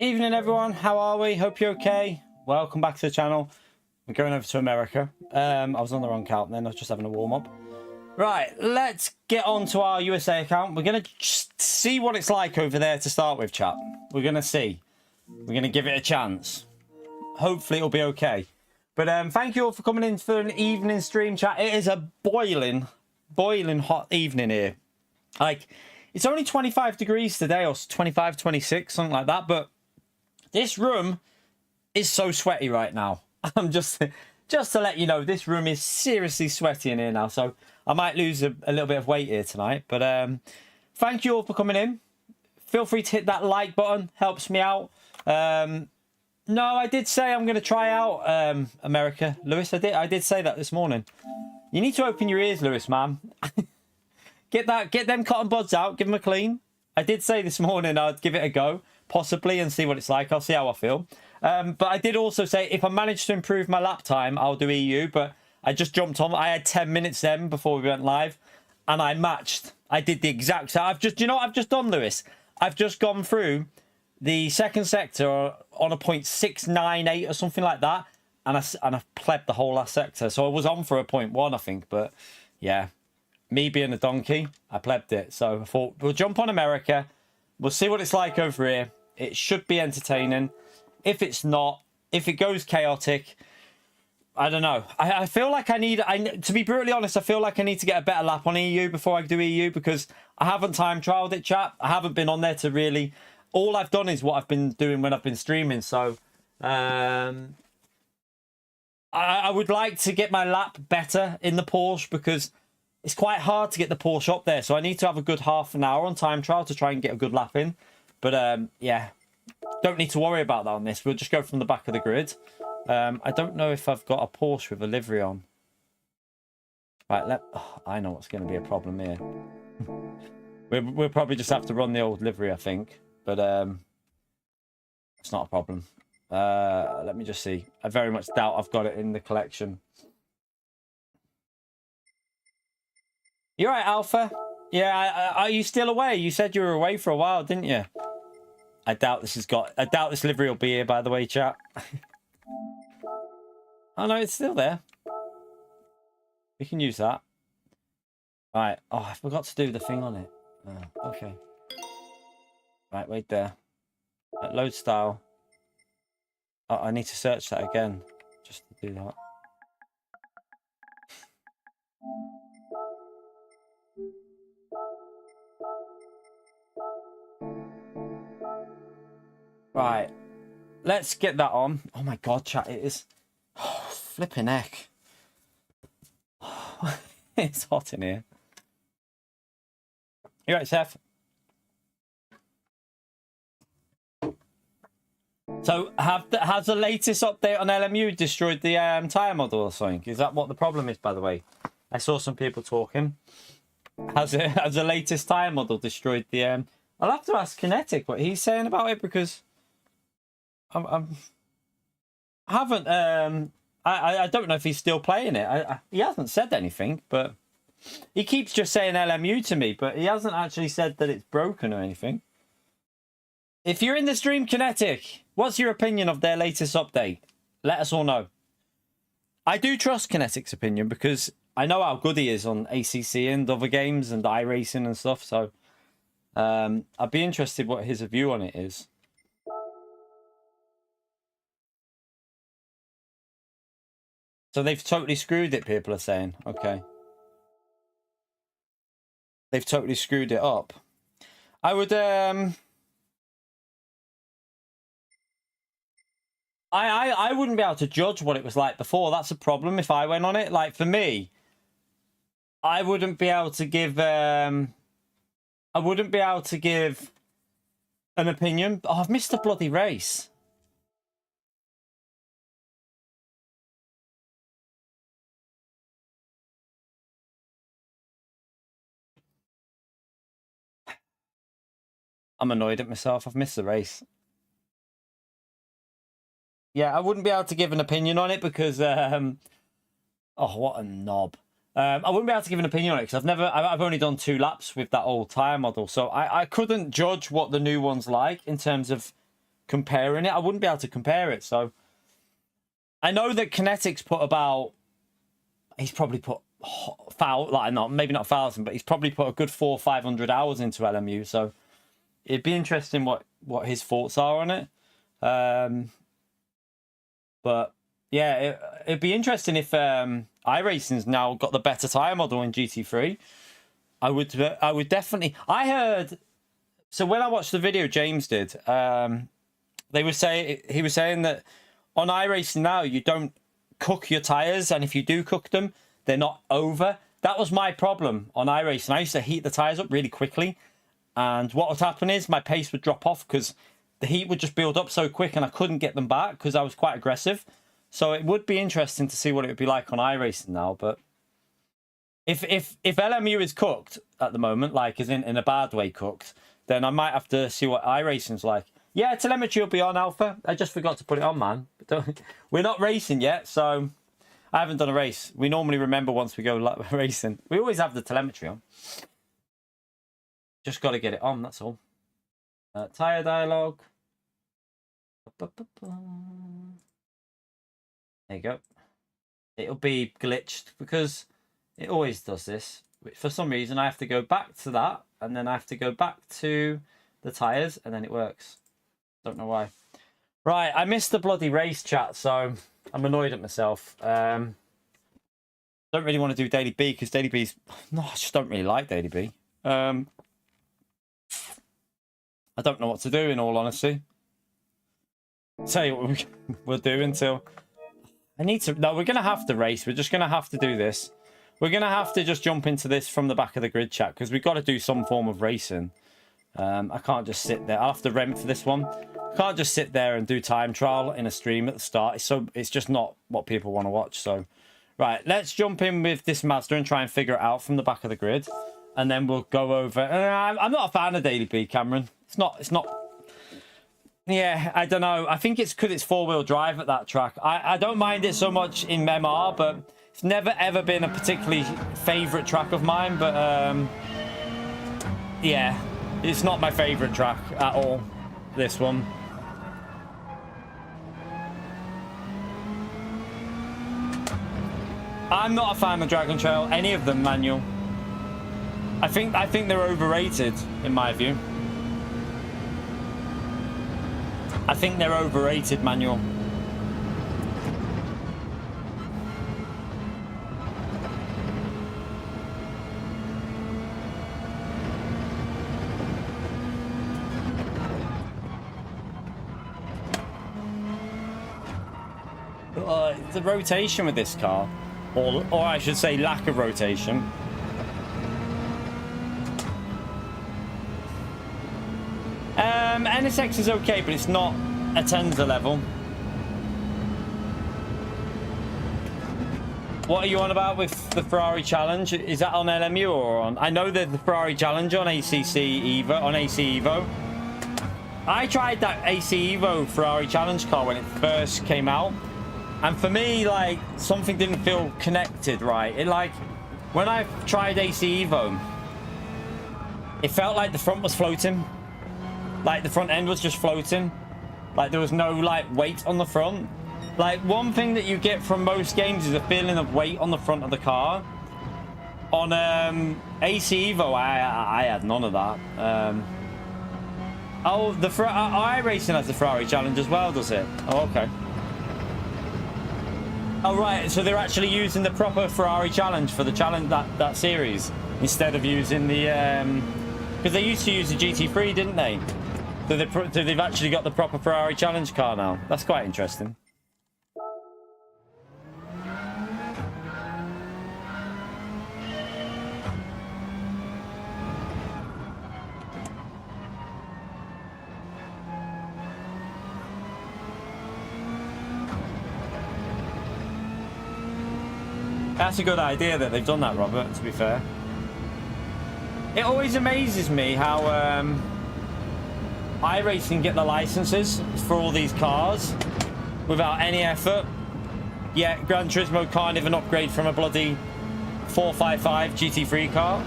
Evening everyone, how are we? Hope you're okay. Welcome back to the channel. We're going over to America. I was on the wrong account then, I was just having a warm-up. Right, let's get on to our USA account. We're going to see what it's like over there to start with, chat. We're going to see. We're going to give it a chance. Hopefully it'll be okay. But thank you all for coming in for an evening stream, chat. It is a boiling hot evening here. Like, it's only 25 degrees today, or 25, 26, something like that, but this room is so sweaty right now. I'm just to let you know, this room is seriously sweaty in here now, so I might lose a little bit of weight here tonight. But thank you all for coming in. Feel free to hit that like button, helps me out. No, I did say I'm going to try out America, Lewis. I did say that this morning. You need to open your ears, Lewis, man. Get them cotton buds out, give them a clean. I did say this morning I'd give it a go, possibly, and see what it's like. I'll see how I feel. But I did also say if I manage to improve my lap time, I'll do EU. But I just jumped on. I had 10 minutes then before we went live, and I matched. I did the exact. So do you know what I've just done, Lewis? I've just gone through the second sector on a 0.698 or something like that, and I've plebbed the whole last sector. So I was on for a 0.1, I think. But yeah. Me being a donkey, I plebbed it. So I thought, we'll jump on America. We'll see what it's like over here. It should be entertaining. If it's not, if it goes chaotic, I don't know. I feel like to be brutally honest, I feel like I need to get a better lap on EU before I do EU, because I haven't time trialed it, chat. I haven't been on there to really... All I've done is what I've been doing when I've been streaming. So I would like to get my lap better in the Porsche, because it's quite hard to get the Porsche up there. So I need to have a good half an hour on time trial to try and get a good lap in. But yeah, don't need to worry about that on this. We'll just go from the back of the grid. I don't know if I've got a Porsche with a livery on. Right, I know what's going to be a problem here. We'll probably just have to run the old livery, I think. But it's not a problem. Let me just see. I very much doubt I've got it in the collection. You're right, Alpha. Yeah, are you still away? You said you were away for a while, didn't you? I doubt this livery will be here, by the way, chat. Oh no, it's still there. We can use that. Right. Oh, I forgot to do the thing on it. Okay. Right, wait there. Load style. Oh, I need to search that again just to do that. Right, let's get that on. Oh my god, chat, it is flipping heck. It's hot in here. You right, Seth? So has the latest update on LMU destroyed the tyre model or something? Is that what the problem is, by the way? I saw some people talking. Has the latest tyre model destroyed the I'll have to ask Kinetic what he's saying about it, because I don't know if he's still playing it. He hasn't said anything, but he keeps just saying LMU to me, but he hasn't actually said that it's broken or anything. If you're in the stream, Kinetic, what's your opinion of their latest update? Let us all know. I do trust Kinetic's opinion, because I know how good he is on ACC and other games and iRacing and stuff, so I'd be interested what his view on it is. So they've totally screwed it, people are saying. Okay. They've totally screwed it up. I would... I wouldn't be able to judge what it was like before. That's a problem if I went on it. Like, for me, I wouldn't be able to give... I wouldn't be able to give an opinion. Oh, I've missed a bloody race. I'm annoyed at myself. I've missed the race. Yeah, I wouldn't be able to give an opinion on it because... oh, what a knob. I wouldn't be able to give an opinion on it because I've only done 2 laps with that old tyre model. So I couldn't judge what the new one's like in terms of comparing it. I wouldn't be able to compare it. So I know that Kinetic's put about, he's probably put like not maybe not 1,000, but he's probably put a good 400 or 500 hours into LMU. So it'd be interesting what his thoughts are on it. But yeah, it'd be interesting if iRacing's now got the better tire model in GT3. I would definitely. I heard. So when I watched the video James did, he was saying that on iRacing now you don't cook your tires, and if you do cook them, they're not over. That was my problem on iRacing. I used to heat the tires up really quickly, and what would happen is my pace would drop off because the heat would just build up so quick, and I couldn't get them back because I was quite aggressive. So it would be interesting to see what it would be like on iRacing now, but. If LMU is cooked at the moment, like is in a bad way cooked, then I might have to see what iRacing's like. Yeah, telemetry will be on, Alpha. I just forgot to put it on, man. We're not racing yet, so I haven't done a race. We normally remember once we go racing. We always have the telemetry on. Just got to get it on, that's all. Tire dialogue. There you go. It'll be glitched because it always does this. For some reason, I have to go back to that, and then I have to go back to the tyres, and then it works. Don't know why. Right, I missed the bloody race chat, so I'm annoyed at myself. Don't really want to do Daily B, because Daily B's... No, I just don't really like Daily B. I don't know what to do, in all honesty. Tell you what we'll do until... I need to... No, we're going to have to race. We're just going to have to do this. We're going to have to just jump into this from the back of the grid chat because we've got to do some form of racing. I can't just sit there. I'll have to rent for this one. I can't just sit there and do time trial in a stream at the start. It's just not what people want to watch. So, right, let's jump in with this Mazda and try and figure it out from the back of the grid. And then we'll go over... I'm not a fan of Daily B, Cameron. It's not... Yeah, I don't know. I think it's because it's four-wheel drive at that track. I don't mind it so much in MR, but... It's never ever been a particularly favourite track of mine, but yeah, it's not my favourite track at all, this one. I'm not a fan of Dragon Trail, any of them, Manuel. I think they're overrated, in my view. I think they're overrated, Manuel. The rotation with this car, or I should say lack of rotation. NSX is okay, but it's not a Tenza level. What are you on about with the Ferrari Challenge? Is that on LMU or on... I know there's the Ferrari Challenge on AC Evo. I tried that AC Evo Ferrari Challenge car when it first came out. And for me, like, something didn't feel connected right. It, like, when I tried AC Evo, it felt like the front was floating. Like, the front end was just floating. Like, there was no, like, weight on the front. Like, one thing that you get from most games is a feeling of weight on the front of the car. On AC Evo, I had none of that. Oh, the iRacing has the Ferrari Challenge as well, does it? Oh, okay. Oh, right, so they're actually using the proper Ferrari Challenge for the challenge, that series, instead of using the... Because they used to use the GT3, didn't they? So they've actually got the proper Ferrari Challenge car now. That's quite interesting. That's a good idea that they've done that, Robert, to be fair. It always amazes me how iRacing get the licenses for all these cars without any effort. Yet Gran Turismo can't even upgrade from a bloody 455 GT3 car.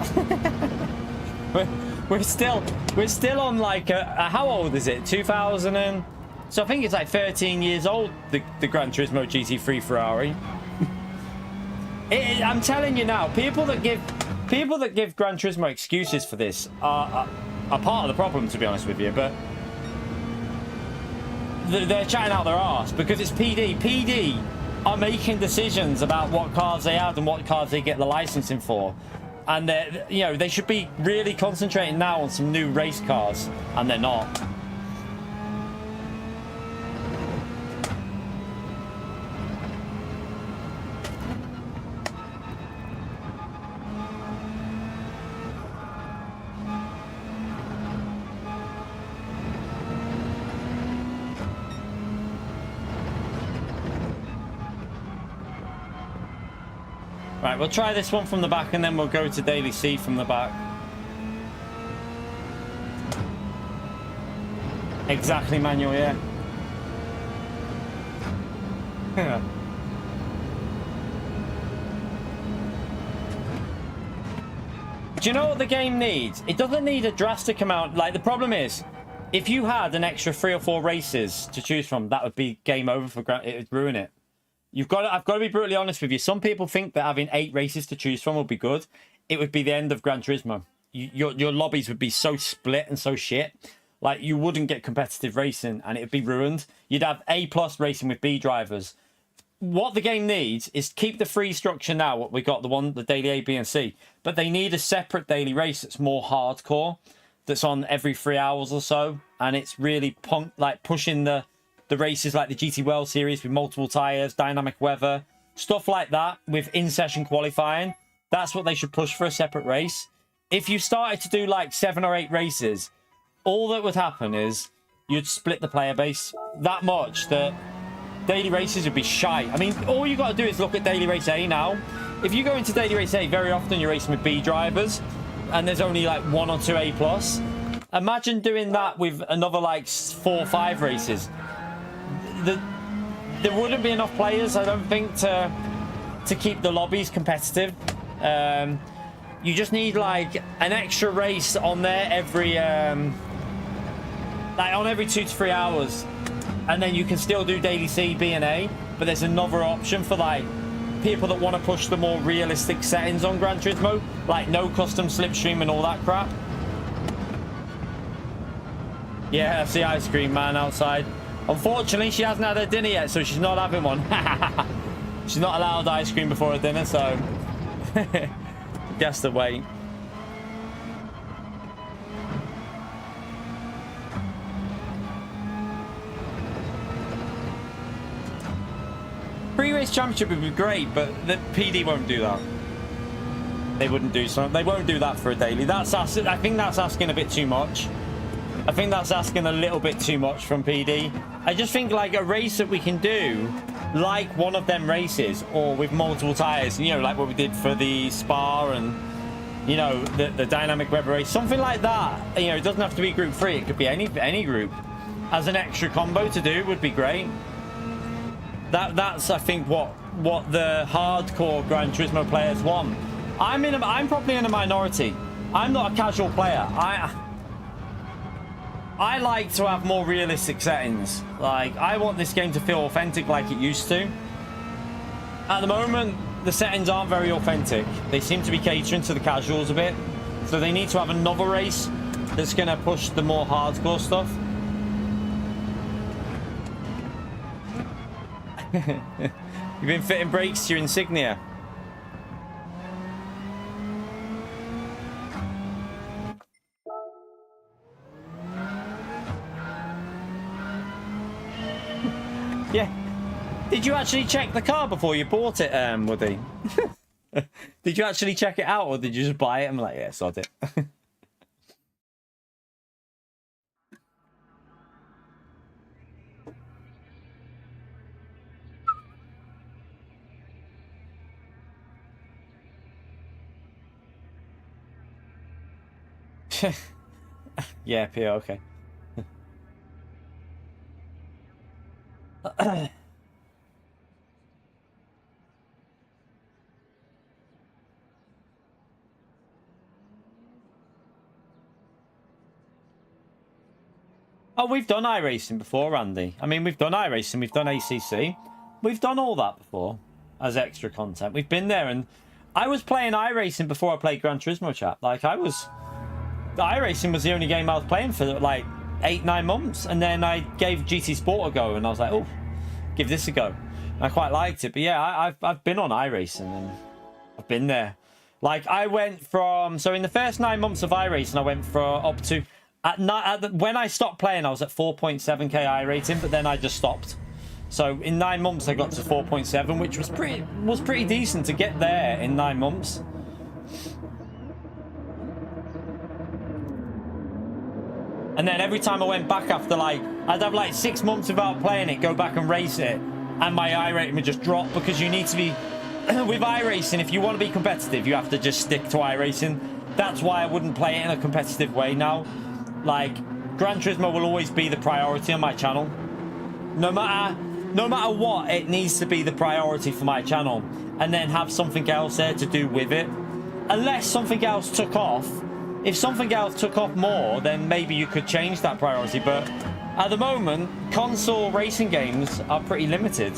we're still on like how old is it? 2000 and So I think it's like 13 years old, the Gran Turismo GT3 Ferrari. I'm telling you now, people that give Gran Turismo excuses for this are part of the problem, to be honest with you. But they're chatting out their arse because it's PD. PD are making decisions about what cars they add and what cars they get the licensing for, and they should be really concentrating now on some new race cars, and they're not. Right, we'll try this one from the back and then we'll go to Daily C from the back. Exactly, manual, yeah. Do you know what the game needs? It doesn't need a drastic amount. Like, the problem is, if you had an extra 3 or 4 races to choose from, that would be game over for Gran. It would ruin it. I've got to be brutally honest with you. Some people think that having 8 races to choose from would be good. It would be the end of Gran Turismo. Your lobbies would be so split and so shit. Like, you wouldn't get competitive racing and it would be ruined. You'd have A+ racing with B drivers. What the game needs is keep the free structure now. What we got, the daily A, B, and C. But they need a separate daily race that's more hardcore. That's on every 3 hours or so. And it's really pushing the races like the GT World Series with multiple tyres, dynamic weather, stuff like that with in-session qualifying. That's what they should push for a separate race. If you started to do like 7 or 8 races, all that would happen is you'd split the player base that much that daily races would be shite. I mean, all you got to do is look at daily race A now. If you go into daily race A, very often you're racing with B drivers and there's only like 1 or 2 A+. Imagine doing that with another like 4 or 5 races. There wouldn't be enough players, I don't think, to keep the lobbies competitive. You just need like an extra race on there every like on every 2 to 3 hours, and then you can still do daily C, B, and A. But there's another option for like people that want to push the more realistic settings on Gran Turismo, like no custom slipstream and all that crap. Yeah, that's the ice cream man outside. Unfortunately, she hasn't had her dinner yet, so she's not having one. She's not allowed ice cream before her dinner, so guess the wait. Pre-race championship would be great, but the PD won't do that. They wouldn't do something. They won't do that for a daily. I think that's asking a bit too much. I think that's asking a little bit too much from PD. I just think like a race that we can do, like one of them races, or with multiple tires, you know, like what we did for the Spa and, you know, the dynamic weather race, something like that. You know, it doesn't have to be Group 3. It could be any group. As an extra combo to do would be great. That's I think what the hardcore Gran Turismo players want. I'm probably in a minority. I'm not a casual player. I like to have more realistic settings. Like, I want this game to feel authentic like it used to. At the moment, the settings aren't very authentic. They seem to be catering to the casuals a bit. So they need to have another race that's going to push the more hardcore stuff. You've been fitting brakes to your Insignia. Yeah. Did you actually check the car before you bought it, Woody? Did you actually check it out, or did you just buy it? I'm like, yeah, sod it. Yeah, P. Okay. Oh, we've done iRacing before, Randy. I mean, we've done iRacing, we've done ACC. We've done all that before as extra content. We've been there, and I was playing iRacing before I played Gran Turismo, chat. Like, iRacing was the only game I was playing for, like, 8-9 months. And then I gave GT Sport a go, and I was like, oh, give this a go. And I quite liked it. But yeah, I've been on iRacing, and I've been there. Like, I went from... So in the first 9 months of iRacing, I went for up to... when I stopped playing, I was at 4.7k iRating, but then I just stopped. So in 9 months, I got to 4.7, which was pretty decent to get there in 9 months. And then every time I went back after, like, I'd have like 6 months without playing it, go back and race it, and my iRating would just drop, because you need to be... with iRacing, if you want to be competitive, you have to just stick to iRacing. That's why I wouldn't play it in a competitive way now. Like, Gran Turismo will always be the priority on my channel. No matter what, it needs to be the priority for my channel. And then have something else there to do with it. Unless something else took off. If something else took off more, then maybe you could change that priority. But at the moment, console racing games are pretty limited.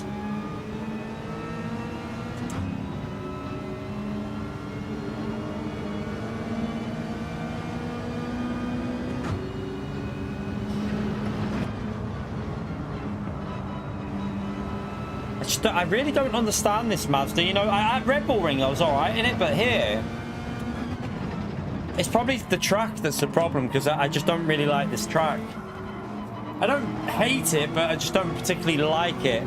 I really don't understand this Mazda. You know, at Red Bull Ring I was alright in it, but here it's probably the track that's the problem, because I just don't really like this track. I don't hate it, but I just don't particularly like it.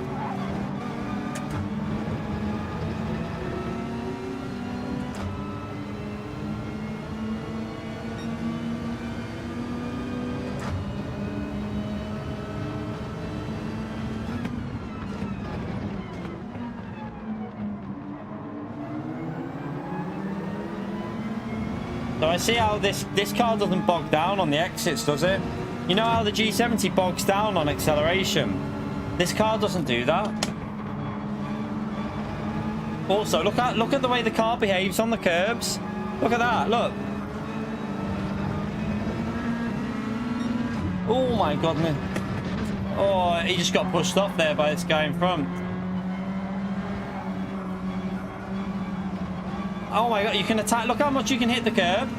So I see how this car doesn't bog down on the exits, does it? You know how the G70 bogs down on acceleration? This car doesn't do that. Also, look at the way the car behaves on the curbs. Look at that, look. Oh my goodness. Oh, he just got pushed off there by this guy in front. Oh my god, you can attack. Look how much you can hit the curb.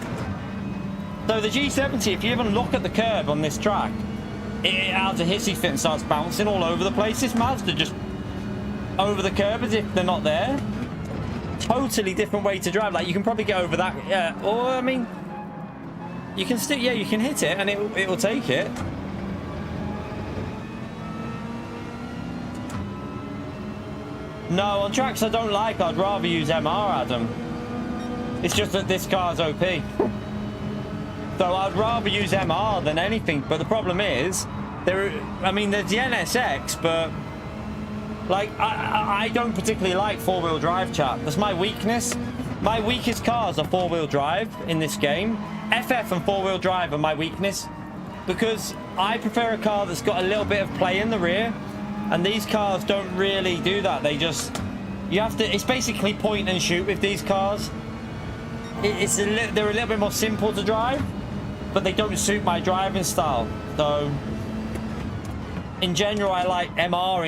So the G70, if you even look at the curb on this track, it has a hissy fit and starts bouncing all over the place. This Mazda just over the curb as if they're not there. Totally different way to drive. Like, you can probably get over that. Yeah, or I mean, you can still, yeah, you can hit it and it will take it. No, on tracks I don't like, I'd rather use MR, Adam. It's just that this car's OP. So I'd rather use MR than anything, but the problem is, there's the NSX, but like, I don't particularly like four-wheel drive, chat. That's my weakness. My weakest cars are four-wheel drive in this game. FF and four-wheel drive are my weakness, because I prefer a car that's got a little bit of play in the rear, and these cars don't really do that. They just, you have to, it's basically point and shoot with these cars. They're a little bit more simple to drive, but they don't suit my driving style. So in general, I like MR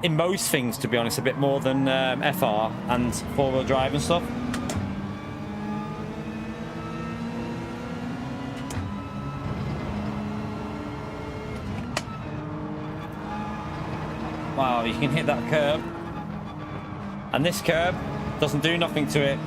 in most things, to be honest, a bit more than FR and four-wheel drive and stuff. Wow, you can hit that curb, and this curb doesn't do nothing to it.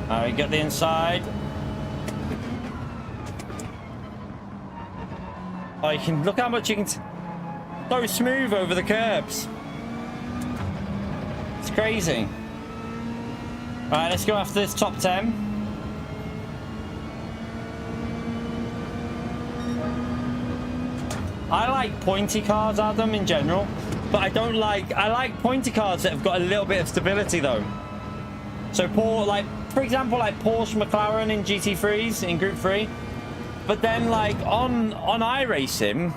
Alright, get the inside. Oh, you can look how much you can so smooth over the curbs. It's crazy. All right, let's go after this top 10. I like pointy cars, Adam, in general, but I like pointy cars that have got a little bit of stability though. So like for example, like Porsche, McLaren in GT3s in Group 3. But then like on iRacing,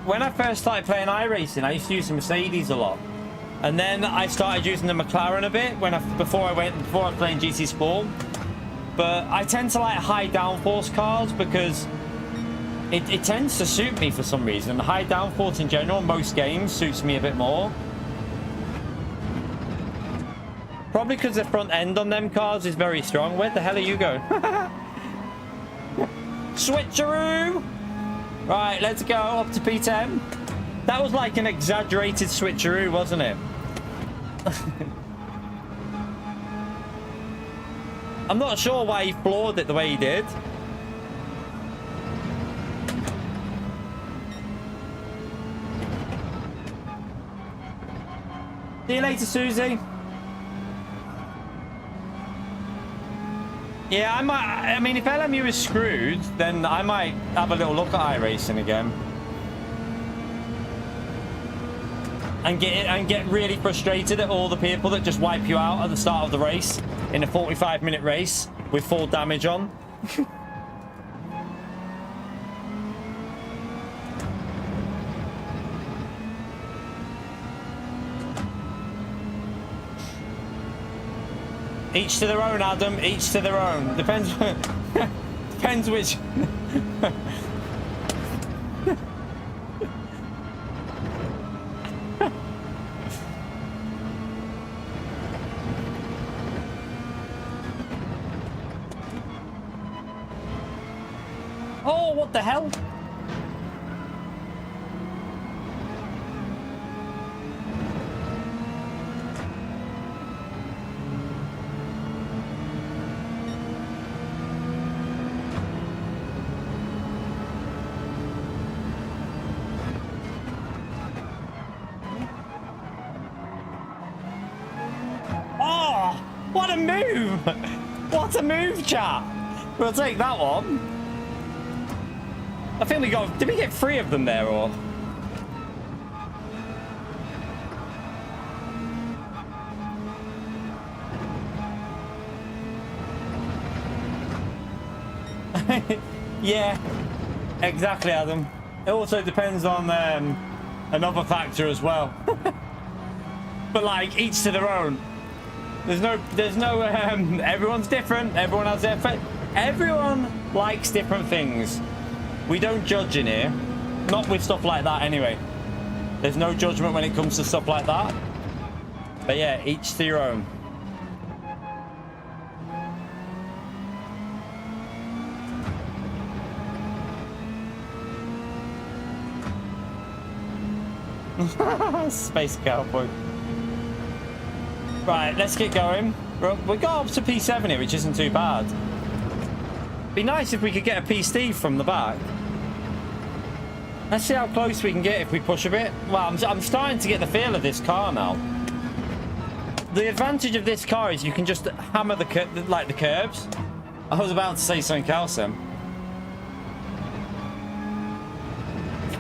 when I first started playing iRacing, I used to use the Mercedes a lot. And then I started using the McLaren a bit before I was playing GT Sport. But I tend to like high downforce cars because it tends to suit me for some reason. High downforce in general, most games, suits me a bit more. Probably because the front end on them cars is very strong. Where the hell are you going? Switcheroo! Right, let's go up to P10. That was like an exaggerated switcheroo, wasn't it? I'm not sure why he floored it the way he did. See you later, Susie. Yeah, I mean, if LMU is screwed, then I might have a little look at iRacing again. And get really frustrated at all the people that just wipe you out at the start of the race in a 45-minute race with full damage on. Each to their own, Adam. Each to their own. Depends. Depends which. Oh, what the hell? Oh, what a move! What a move, chat! We'll take that one. I think we got... Did we get 3 of them there, or...? Yeah, exactly, Adam. It also depends on another factor as well. But, like, each to their own. There's no... everyone's different. Everyone has their... Everyone likes different things. We don't judge in here. Not with stuff like that, anyway. There's no judgment when it comes to stuff like that. But yeah, each to your own. Space Cowboy. Right, let's get going. We got up to P7 here, which isn't too bad. Be nice if we could get a P from the back. Let's see how close we can get if we push a bit. Well, I'm starting to get the feel of this car now. The advantage of this car is you can just hammer the curbs. I was about to say something else then.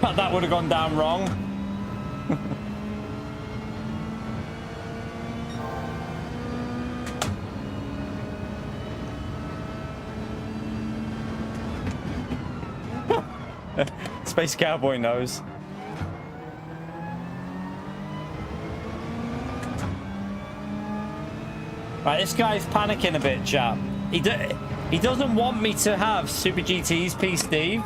That would have gone down wrong. Space Cowboy knows. Right, this guy's panicking a bit, chap. He doesn't want me to have Super GT's P Steve.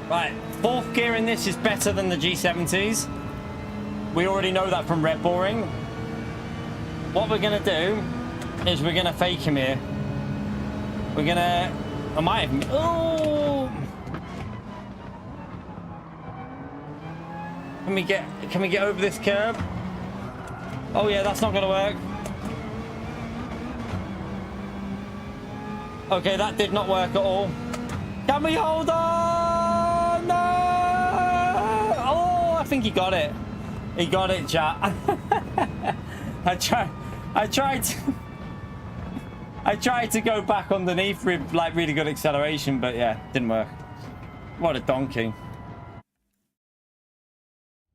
Right, 4th gear in this is better than the G70s. We already know that from Red Boring. What we're going to do is we're going to fake him here. We're going to... I might have... Oh! Can we get over this curb? Oh yeah, that's not going to work. Okay, that did not work at all. Can we hold on? No! Oh, I think he got it. He got it, chat. I tried to go back underneath with like really good acceleration, but yeah, didn't work. What a donkey.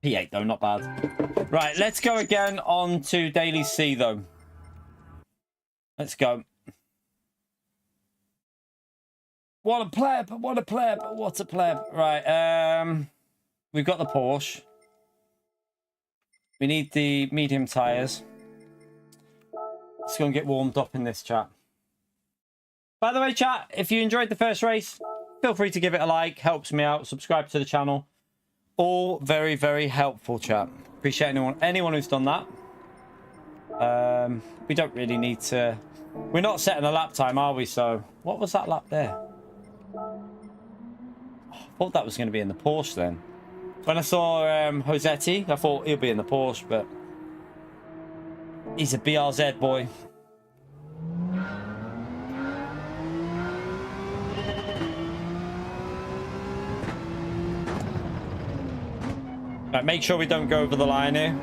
P8 though, not bad. Right, let's go again on to Daily C though. Let's go. What a pleb, what a pleb, what a pleb. Right, we've got the Porsche. We need the medium tires. Let's go and get warmed up in this chat. By the way, chat, if you enjoyed the first race, feel free to give it a like. Helps me out. Subscribe to the channel. All very, very helpful, chat. Appreciate anyone who's done that. We don't really need to... We're not setting a lap time, are we? So, what was that lap there? I thought that was going to be in the Porsche then. When I saw Josetti, I thought he'll be in the Porsche, but he's a BRZ boy. Right, make sure we don't go over the line here.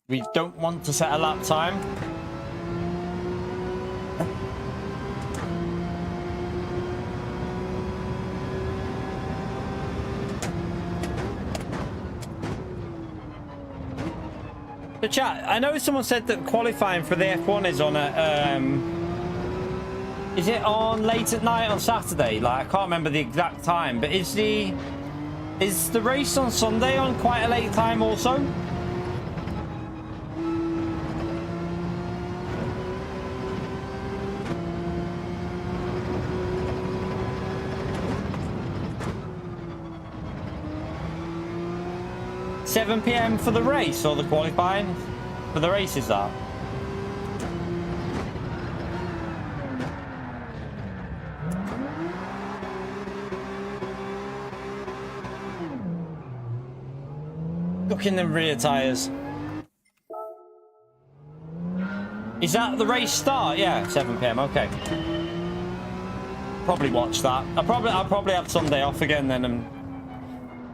We don't want to set a lap time. So chat, I know someone said that qualifying for the F1 is on a, is it on late at night on Saturday? Like, I can't remember the exact time, but is the race on Sunday on quite a late time also? $7 PM for the race or the qualifying? For the race is that? Look in the rear tyres. Is that the race start? Yeah, 7 PM. Okay. Probably watch that. I'll probably have Sunday off again then and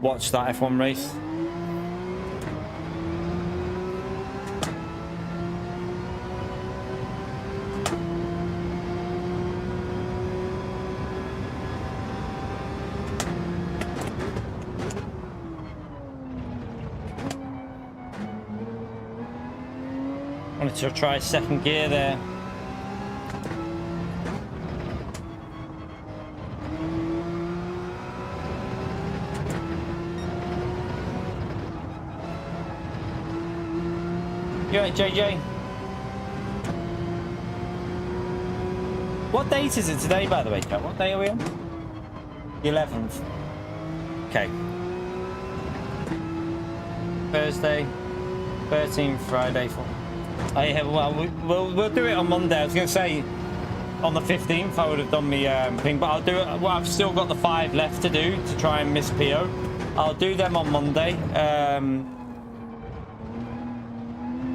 watch that F1 race. Wanted to try second gear there. You alright, JJ? What date is it today, by the way, Kat? What day are we on? The 11th. Okay. Thursday, 13th, Friday, 4th. Oh, yeah, well, we'll do it on Monday. I was going to say on the 15th I would have done me thing, but I'll do it. Well, I've still got the 5 left to do to try and miss PO. I'll do them on Monday.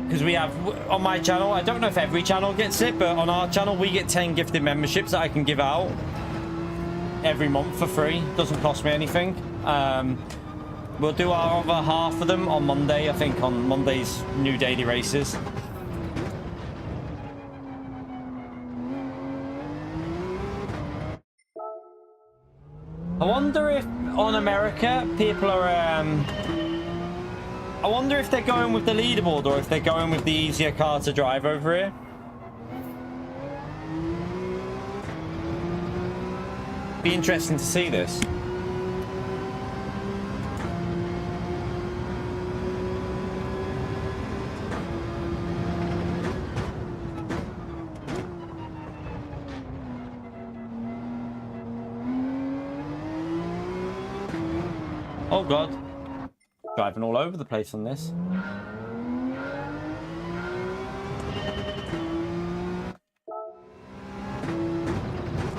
Because we have on my channel, I don't know if every channel gets it, but on our channel we get 10 gifted memberships that I can give out every month for free. Doesn't cost me anything. We'll do our other half of them on Monday, I think, on Monday's new daily races. I wonder if on America people are I wonder if they're going with the leaderboard or if they're going with the easier car to drive over here. Be interesting to see this. Oh god, driving all over the place on this.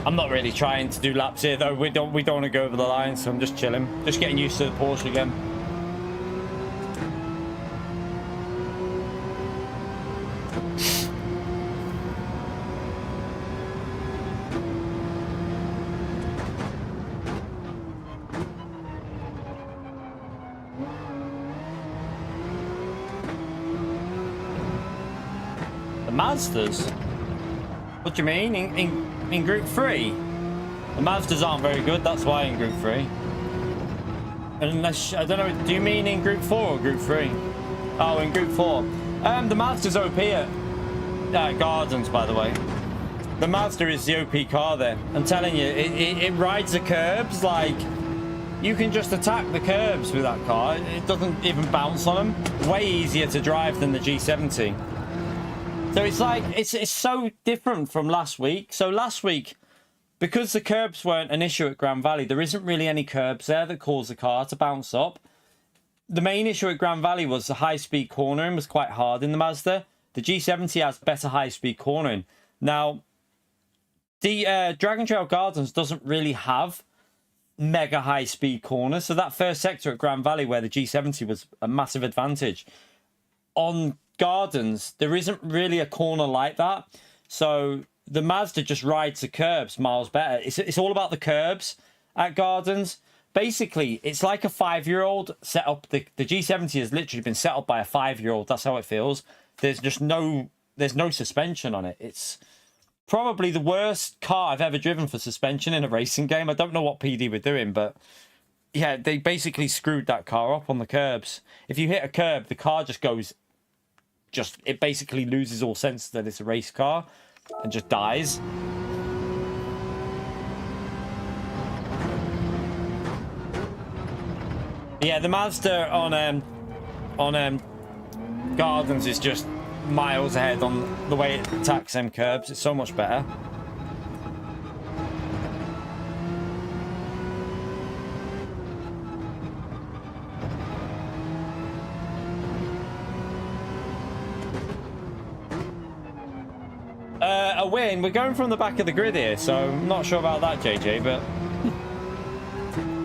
I'm not really trying to do laps here though. We don't want to go over the line, so I'm just chilling, just getting used to the Porsche again. Mazdas? What do you mean? In Group 3? The Mazdas aren't very good, that's why in Group 3. Unless, I don't know, do you mean in Group 4 or Group 3? Oh, in Group 4. The Mazda's OP at Gardens, by the way. The Mazda is the OP car there. I'm telling you, it rides the curbs like... You can just attack the curbs with that car. It doesn't even bounce on them. Way easier to drive than the G70. So it's like, it's so different from last week. So last week, because the curbs weren't an issue at Grand Valley, there isn't really any curbs there that cause the car to bounce up. The main issue at Grand Valley was the high-speed cornering was quite hard in the Mazda. The G70 has better high-speed cornering. Now, the Dragon Trail Gardens doesn't really have mega high-speed corners. So that first sector at Grand Valley where the G70 was a massive advantage. On Gardens, there isn't really a corner like that. So the Mazda just rides the curbs miles better. It's all about the curbs at Gardens. Basically, it's like a 5-year-old set up. The G70 has literally been set up by a 5-year-old. That's how it feels. There's no suspension on it. It's probably the worst car I've ever driven for suspension in a racing game. I don't know what PD were doing, but yeah, they basically screwed that car up on the curbs. If you hit a curb, the car just goes, it basically loses all sense that it's a race car and just dies. Yeah, the Mazda on Gardens is just miles ahead on the way it attacks them curbs. It's so much better. A win. We're going from the back of the grid here, so I'm not sure about that, JJ, but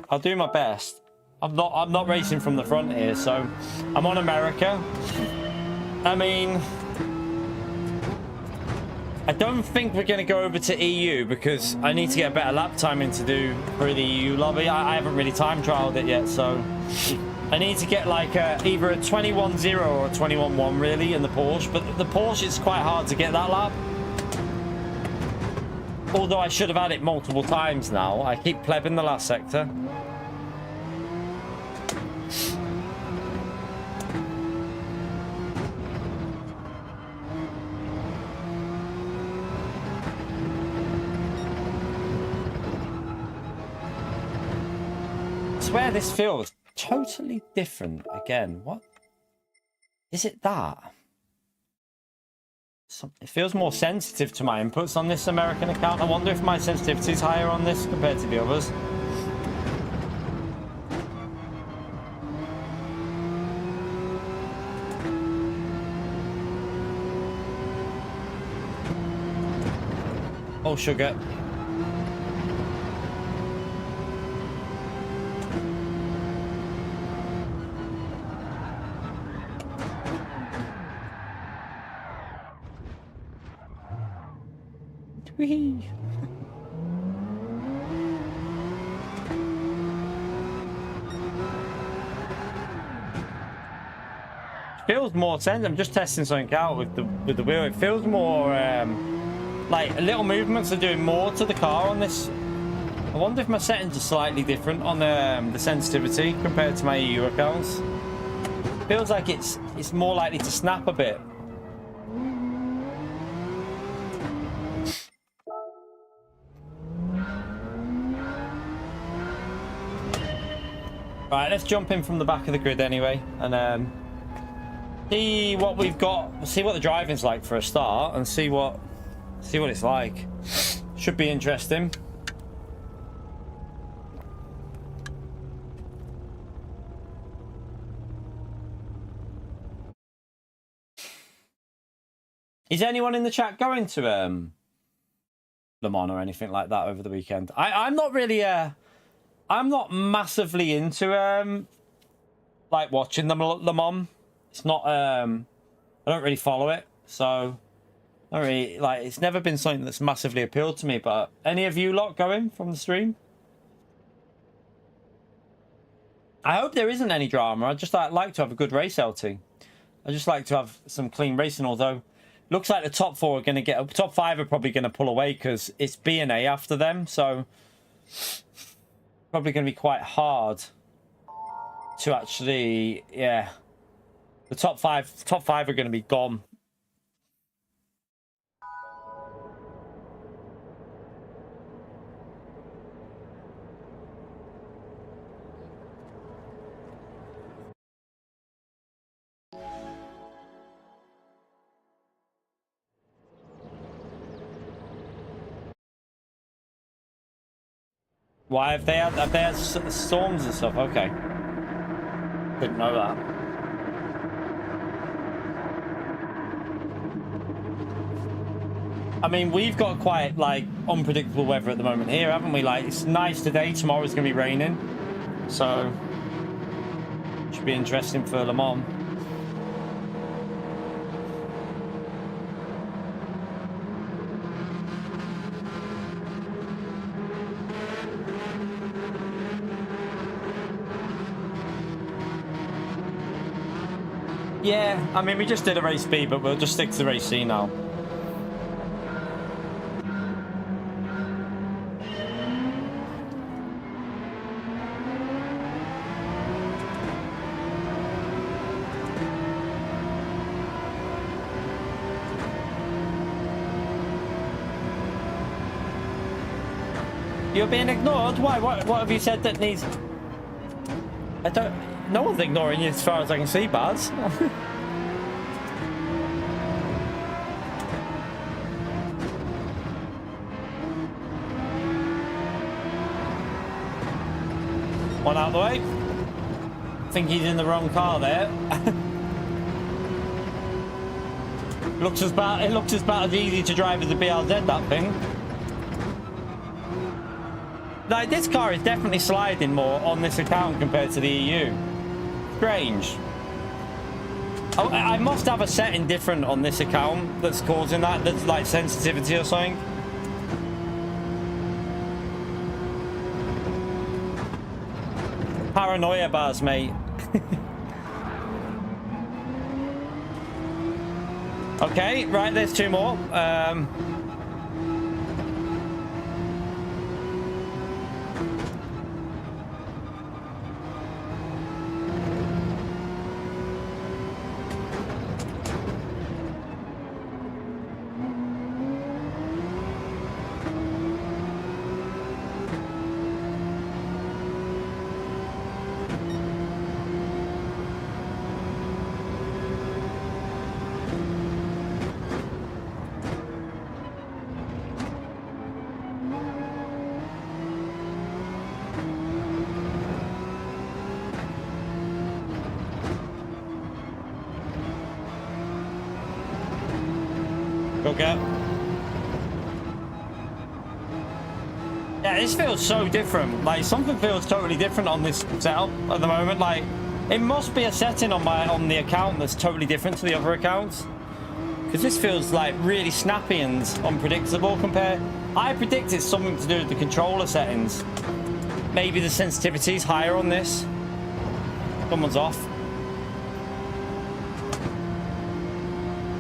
I'll do my best. I'm not racing from the front here, so I'm on America. I mean, I don't think we're going to go over to EU because I need to get a better lap timing to do for the EU lobby. I haven't really time trialed it yet, so I need to get like either a 21.0 or a 21.1 really in the Porsche. But the Porsche is quite hard to get that lap. Although I should have had it multiple times now. I keep plebbing the last sector. I swear this feels totally different again. What? Is it that? It feels more sensitive to my inputs on this American account. I wonder if my sensitivity is higher on this compared to the others. Oh, sugar. Feels more sense. I'm just testing something out with the wheel. It feels more like little movements are doing more to the car on this. I wonder if my settings are slightly different on the sensitivity compared to my EU accounts. Feels like it's more likely to snap a bit. Right, let's jump in from the back of the grid anyway, and see what we've got. See what the driving's like for a start, and see what it's like. Should be interesting. Is anyone in the chat going to Le Mans or anything like that over the weekend? I'm not really I'm not massively into like watching the Le Mans. It's not I don't really follow it, so I don't really like. It's never been something that's massively appealed to me. But any of you lot going from the stream? I hope there isn't any drama. I just like to have a good race LT. I just like to have some clean racing. Although Looks like the top four are going to get... Top five are probably going to pull away because it's B and A after them. So, probably going to be quite hard to actually... Yeah. The top five are going to be gone. Why have they had storms and stuff? Okay. Didn't know that. I mean, we've got quite, like, unpredictable weather at the moment here, haven't we? Like, it's nice today, tomorrow's going to be raining. So, should be interesting for Le Mans. Yeah, I mean, we just did a race B, but we'll just stick to race C now. You're being ignored? Why? What have you said that needs... I don't... No one's ignoring you as far as I can see, Baz. One out of the way. I think he's in the wrong car there. It looks about as easy to drive as the BRZ, that thing. Like, this car is definitely sliding more on this account compared to the EU. Strange. Oh, I must have a setting different on this account that's causing that. That's like sensitivity or something. Paranoia bars, mate. Okay, right, there's two more. Go. Yeah, this feels so different. Like, something feels totally different on this setup at the moment. Like, it must be a setting on the account that's totally different to the other accounts, because this feels like really snappy and unpredictable compared. I predict it's something to do with the controller settings. Maybe the sensitivity is higher on this. Someone's off.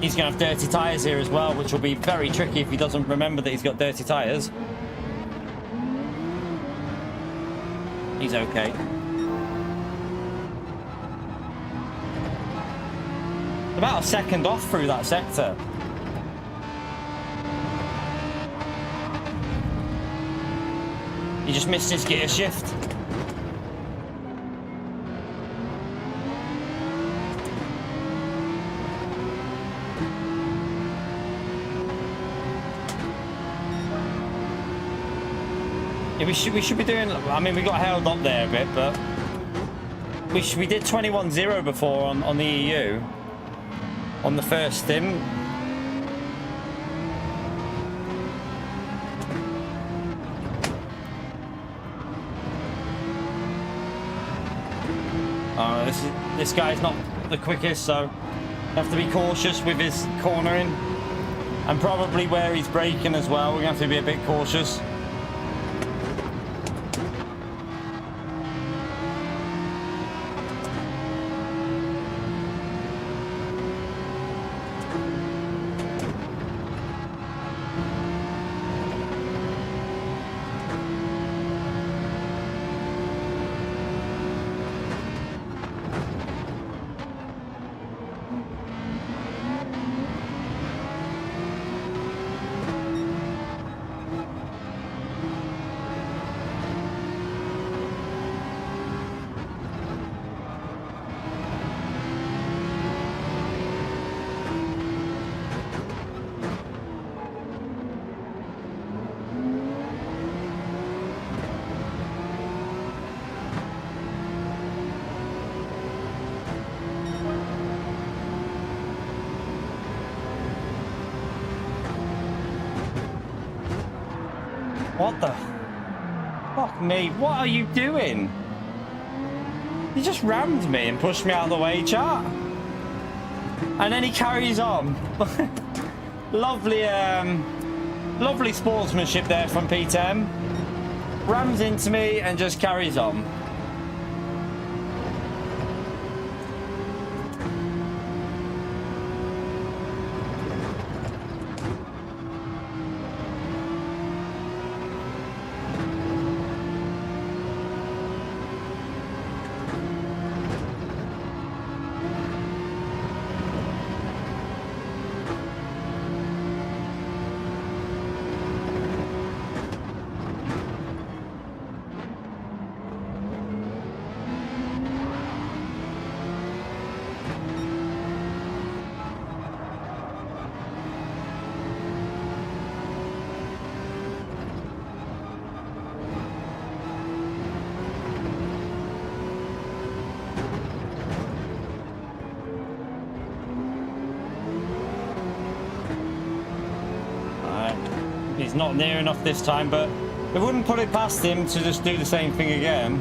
He's going to have dirty tyres here as well, which will be very tricky if he doesn't remember that he's got dirty tyres. He's okay. About a second off through that sector. He just missed his gear shift. Yeah, we should be doing... I mean, we got held up there a bit, but... We did 21-0 before on the EU. On the first stint. This guy's not the quickest, so have to be cautious with his cornering. And probably where he's braking as well, we're going to have to be a bit cautious. What the? Fuck me. What are you doing? He just rammed me and pushed me out of the way, chat. And then he carries on. Lovely, lovely sportsmanship there from P10. Rams into me and just carries on. He's not near enough this time, but it wouldn't put it past him to just do the same thing again.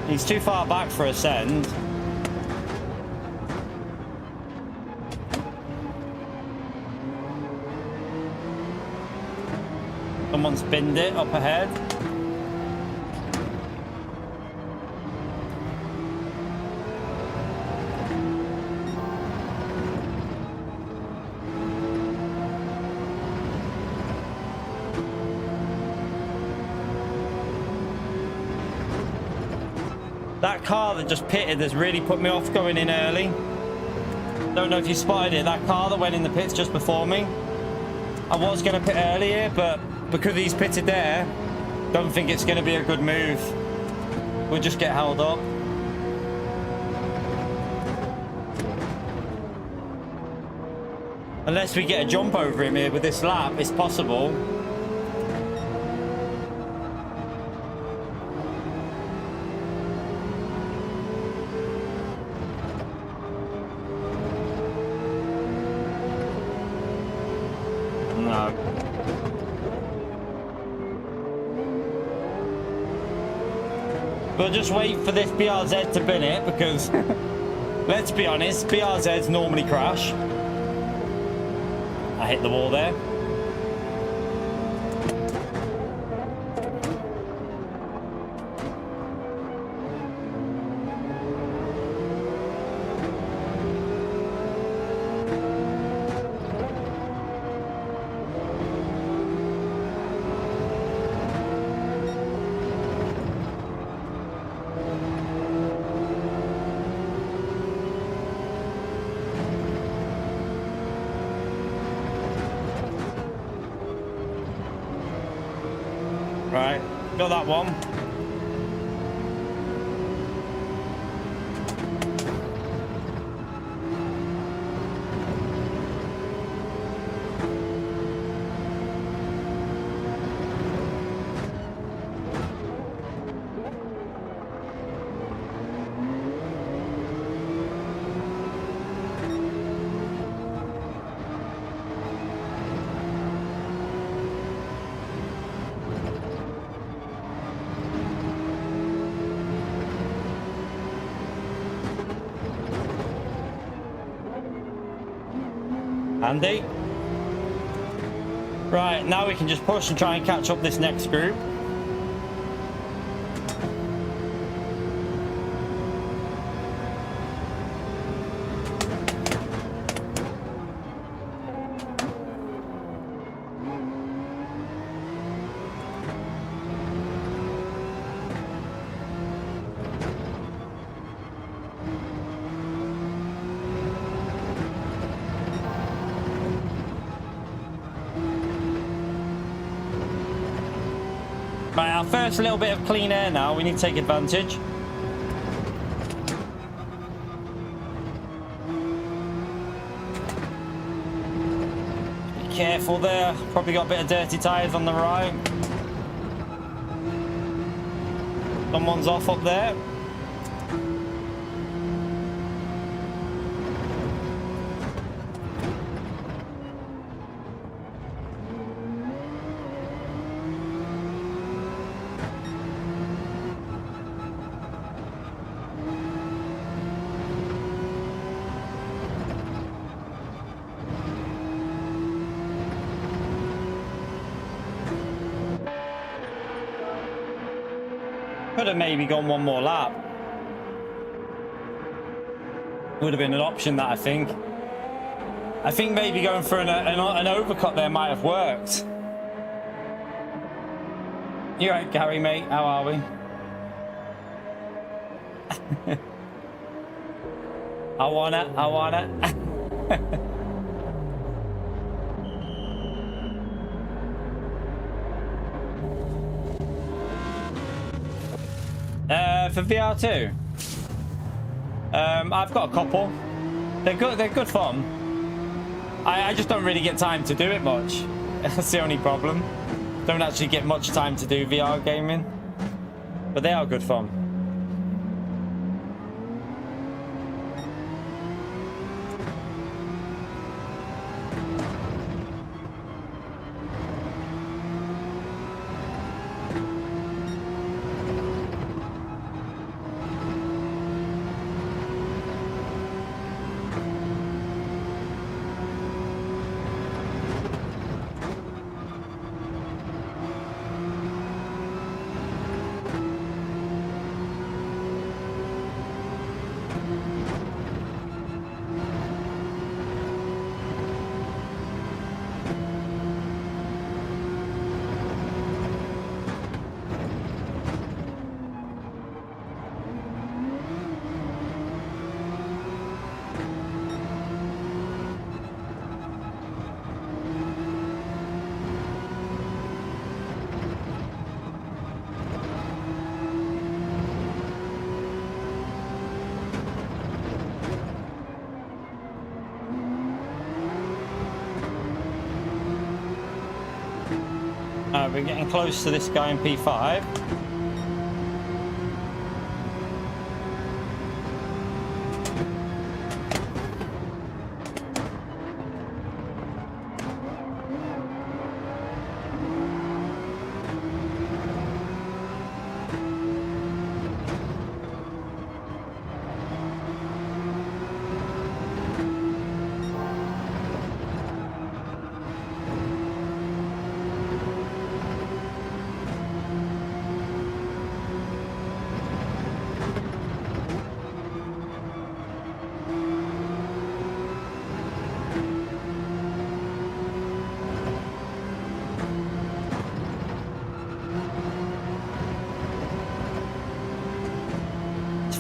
He's too far back for a send. Someone's binned it up ahead. That car that just pitted has really put me off going in early. Don't know if you spotted it. That car that went in the pits just before me. I was going to pit earlier, but because he's pitted there, don't think it's going to be a good move. We'll just get held up. Unless we get a jump over him here with this lap, it's possible. We'll just wait for this BRZ to bin it because, let's be honest, BRZs normally crash. I hit the wall there. Right, got that one. Handy. Right, now we can just push and try and catch up this next group. Right, our first little bit of clean air now. We need to take advantage. Be careful there. Probably got a bit of dirty tyres on the right. Someone's off up there. Could have maybe gone one more lap. Would have been an option, that I think. I think maybe going for an overcut there might have worked. You right, Gary, mate? How are we? I want it. For VR2, I've got a couple. They're good fun. I just don't really get time to do it much. That's the only problem. Don't actually get much time to do VR gaming, but they are good fun. We're getting close to this guy in P5.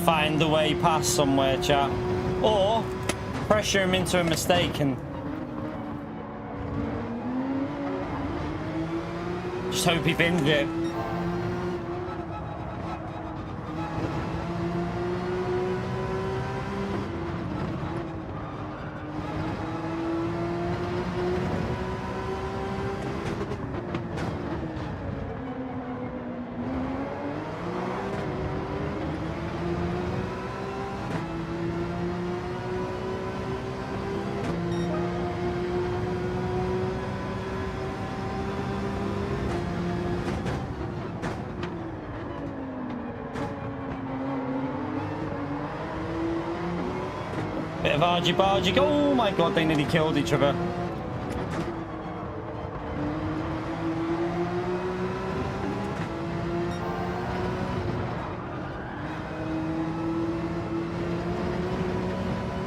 Find the way past somewhere, chat, or pressure him into a mistake and just hope he bins it. Bit of argy-bargy. Oh my god, they nearly killed each other.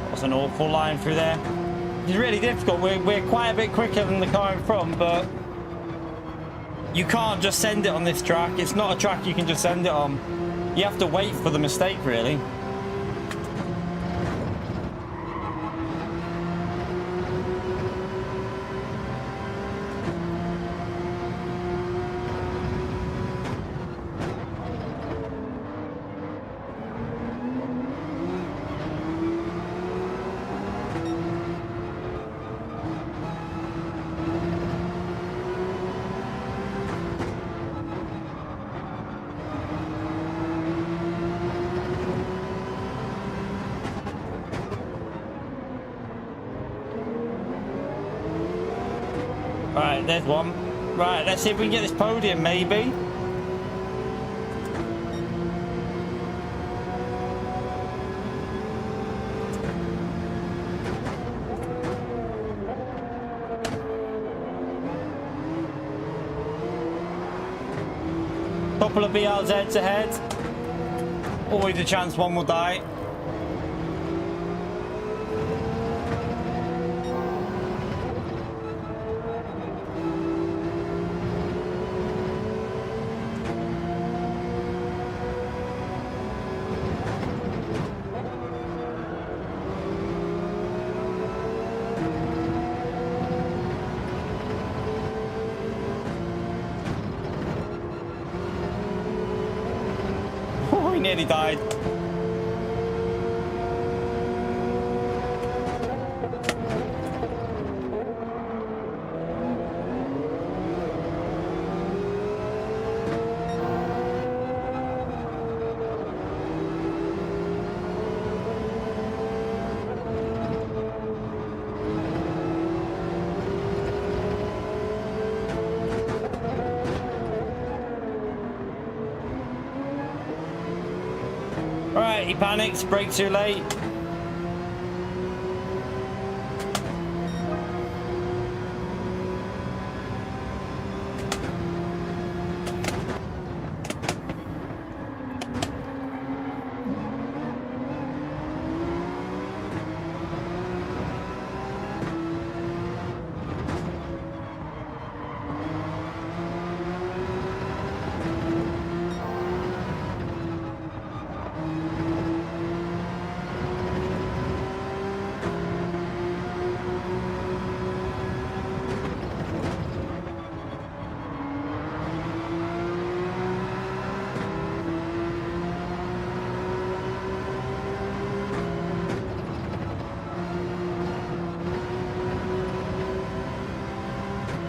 That's an awful line through there. It's really difficult. We're quite a bit quicker than the car in front, but you can't just send it on this track. It's not a track you can just send it on. You have to wait for the mistake, really. Right, there's one. Right, let's see if we can get this podium, maybe. Couple of BRZs ahead. Always a chance one will die. Oh, he nearly died. Alright, he panics, brake too late.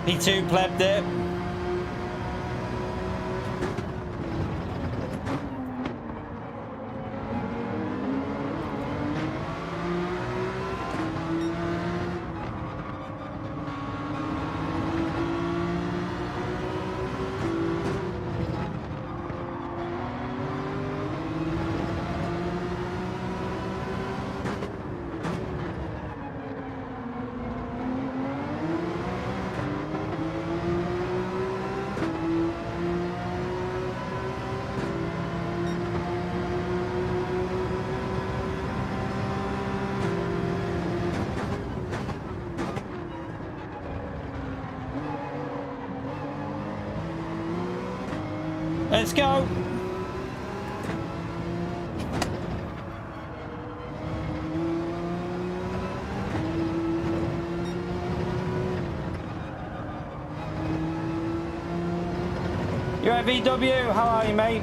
P2 plebbed it. Let's go. You're at VW, how are you, mate?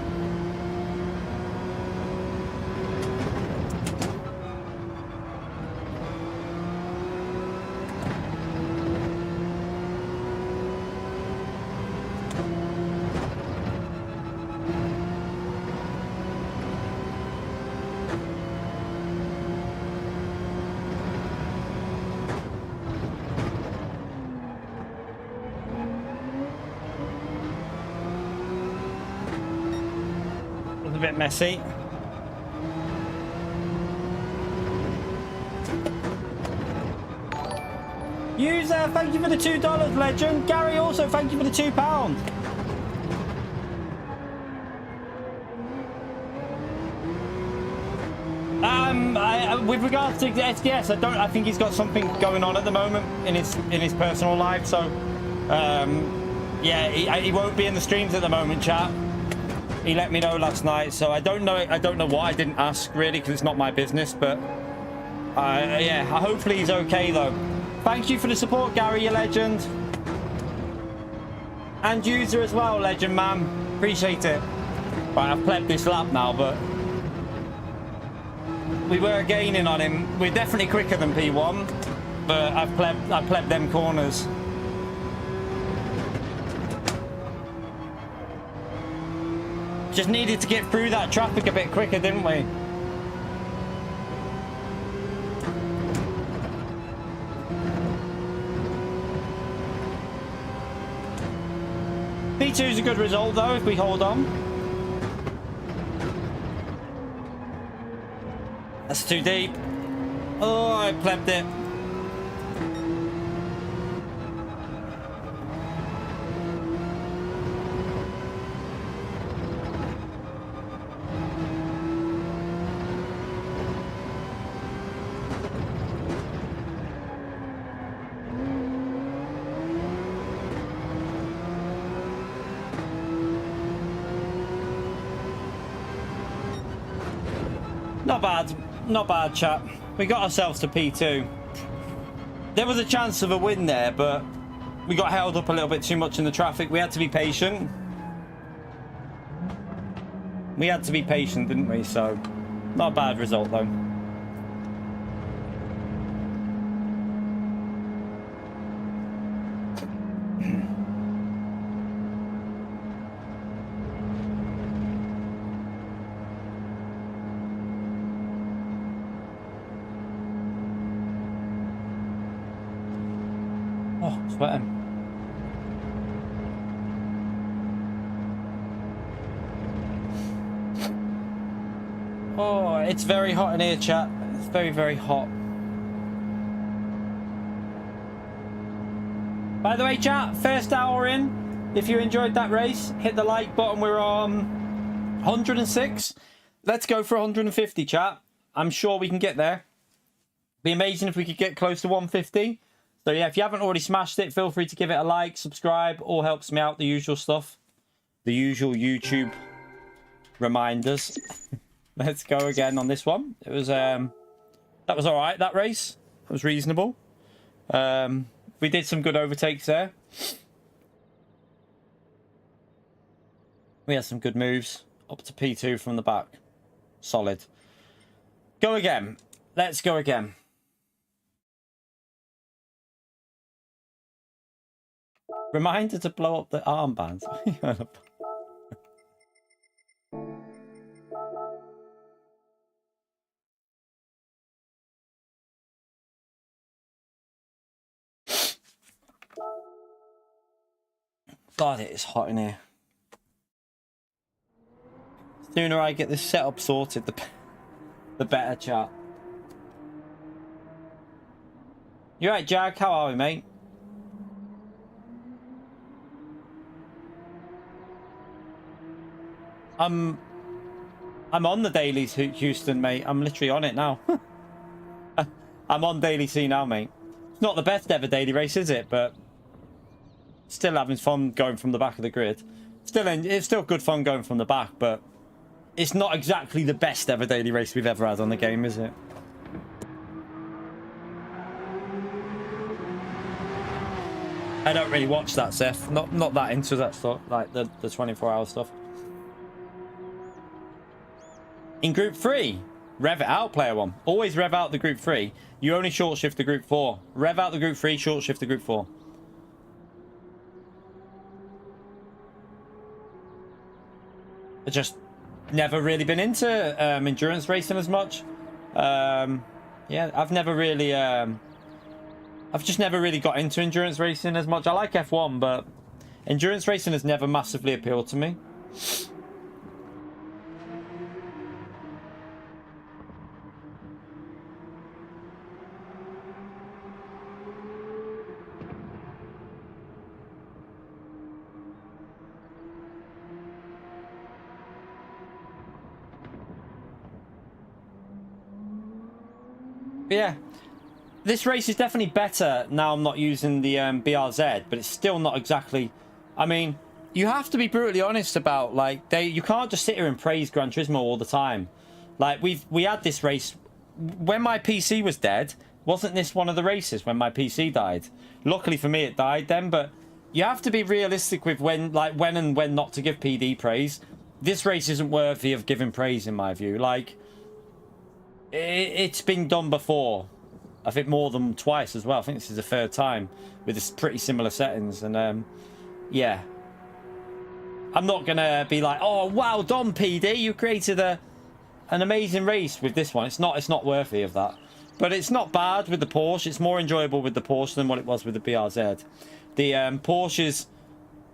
A bit messy. User, thank you for the $2, legend. Gary, also thank you for the £2. With regards to the SDS, I think he's got something going on at the moment in his personal life. So, yeah, he won't be in the streams at the moment, chat. He let me know last night, so I don't know why I didn't ask really, because it's not my business. But yeah, hopefully he's okay though. Thank you for the support, Gary, you legend, and user as well, legend man. Appreciate it. Right, I've plebbed this lap now, but we were gaining on him. We're definitely quicker than P1, but I've plebbed them corners. Just needed to get through that traffic a bit quicker, didn't we? P2 is a good result though if we hold on. That's too deep. Oh, I plebbed it. Not bad. Not bad, chat. We got ourselves to P2. There was a chance of a win there, but we got held up a little bit too much in the traffic. We had to be patient. We had to be patient, didn't we? So, not a bad result, though. Oh, sweating. Oh, it's very hot in here, chat. It's very, very hot. By the way, chat, first hour in. If you enjoyed that race, hit the like button. We're on 106. Let's go for 150, chat. I'm sure we can get there. Be amazing if we could get close to 150. So yeah, if you haven't already smashed it, feel free to give it a like, subscribe. All helps me out. The usual stuff. The usual YouTube reminders. Let's go again on this one. It was that was all right. That race, it was reasonable. We did some good overtakes there. We had some good moves up to P2 from the back. Solid. Go again. Let's go again. Reminder to blow up the armbands. God, it is hot in here. The sooner I get this setup sorted, the better, chat. You right, Jag? How are we, mate? I'm on the dailies, Houston, mate. I'm literally on it now. I'm on Daily C now, mate. It's not the best ever daily race, is it? But still having fun going from the back of the grid. It's still good fun going from the back, but it's not exactly the best ever daily race we've ever had on the game, is it? I don't really watch that, Seth. Not that into that stuff, like the 24-hour stuff. In Group 3, rev it out, player 1. Always rev out the Group 3. You only short shift the Group 4. Rev out the Group 3, short shift the Group 4. I've just never really been into endurance racing as much. Yeah, I've never really... I've just never really got into endurance racing as much. I like F1, but endurance racing has never massively appealed to me. But yeah, this race is definitely better now I'm not using the BRZ, but it's still not exactly... I mean, you have to be brutally honest about, like, you can't just sit here and praise Gran Turismo all the time. Like, we had this race... When my PC was dead, wasn't this one of the races when my PC died? Luckily for me, it died then, but you have to be realistic with when and when not to give PD praise. This race isn't worthy of giving praise, in my view. Like... It's been done before. I think more than twice as well. I think this is the third time with this pretty similar settings. And yeah, I'm not gonna be like, oh wow, done PD, you created an amazing race with this one. It's not worthy of that. But it's not bad with the Porsche. It's more enjoyable with the Porsche than what it was with the BRZ. The Porsches,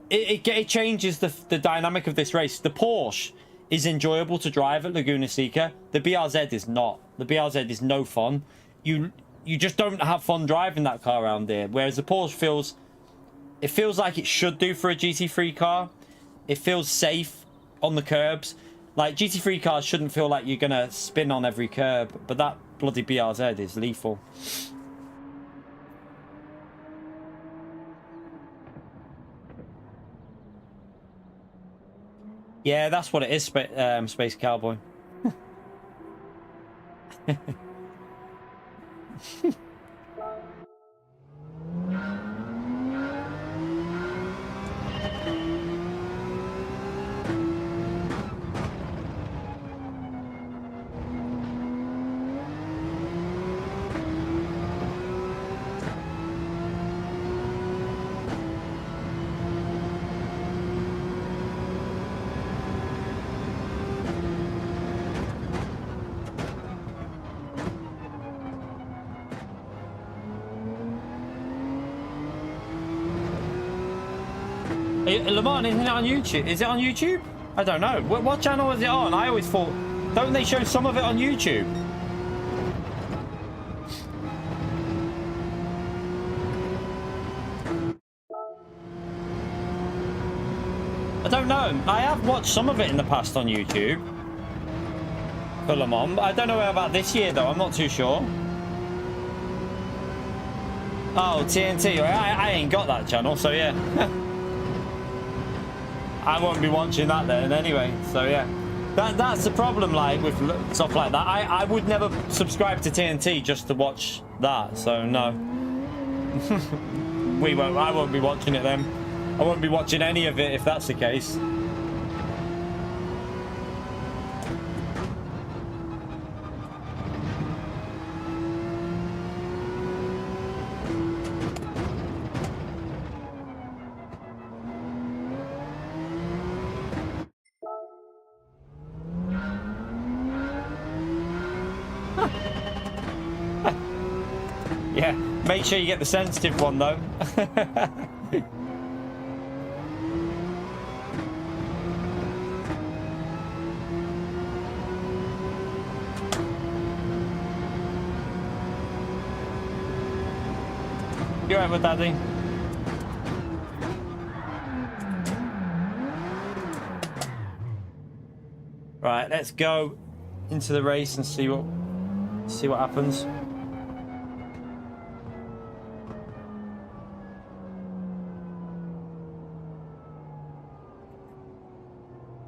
it changes the dynamic of this race. The Porsche is enjoyable to drive at Laguna Seca. The BRZ is not. The BRZ is no fun. You just don't have fun driving that car around here. Whereas the Porsche feels like it should do for a GT3 car. It feels safe on the curbs. Like, GT3 cars shouldn't feel like you're gonna spin on every curb, but that bloody BRZ is lethal. Yeah, that's what it is, Space Cowboy. Lamont, isn't it on YouTube? Is it on YouTube? I don't know. What channel is it on? I always thought... Don't they show some of it on YouTube? I don't know. I have watched some of it in the past on YouTube. For Lamont. I don't know about this year, though. I'm not too sure. Oh, TNT. I ain't got that channel, so yeah. I won't be watching that then anyway, so yeah. That's the problem, like, with stuff like that. I would never subscribe to TNT just to watch that, so no. I won't be watching it then. I won't be watching any of it if that's the case. Yeah, make sure you get the sensitive one though. You alright with Daddy? Right, let's go into the race and see what happens.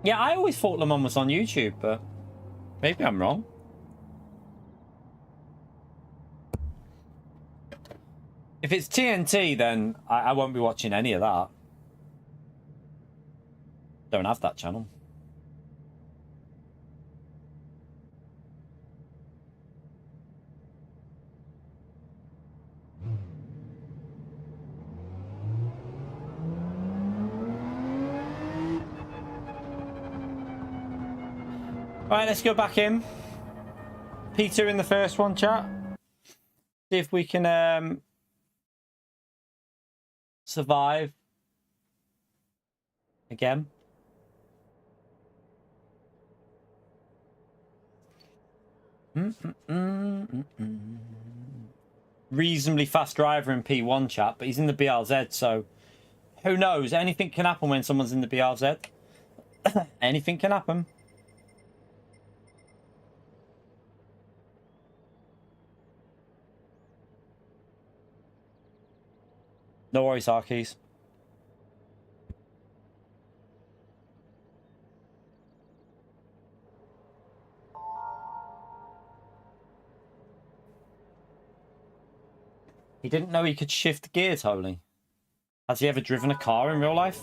Yeah, I always thought Le Mans was on YouTube, but maybe I'm wrong. If it's TNT, then I won't be watching any of that. Don't have that channel. Right, let's go back in. Peter in the first one, chat. See if we can survive again. Reasonably fast driver in P1, chat, but he's in the BRZ, so who knows? Anything can happen when someone's in the BRZ. Anything can happen. No worries, Arkeys. He didn't know he could shift gear totally. Has he ever driven a car in real life?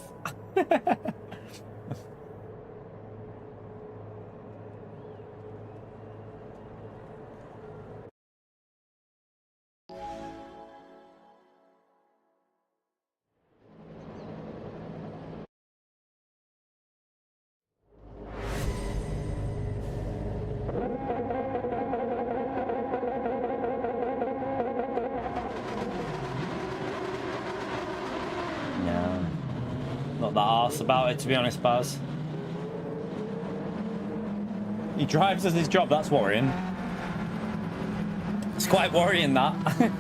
About it, to be honest, Baz. He drives as his job, that's worrying. It's quite worrying, that.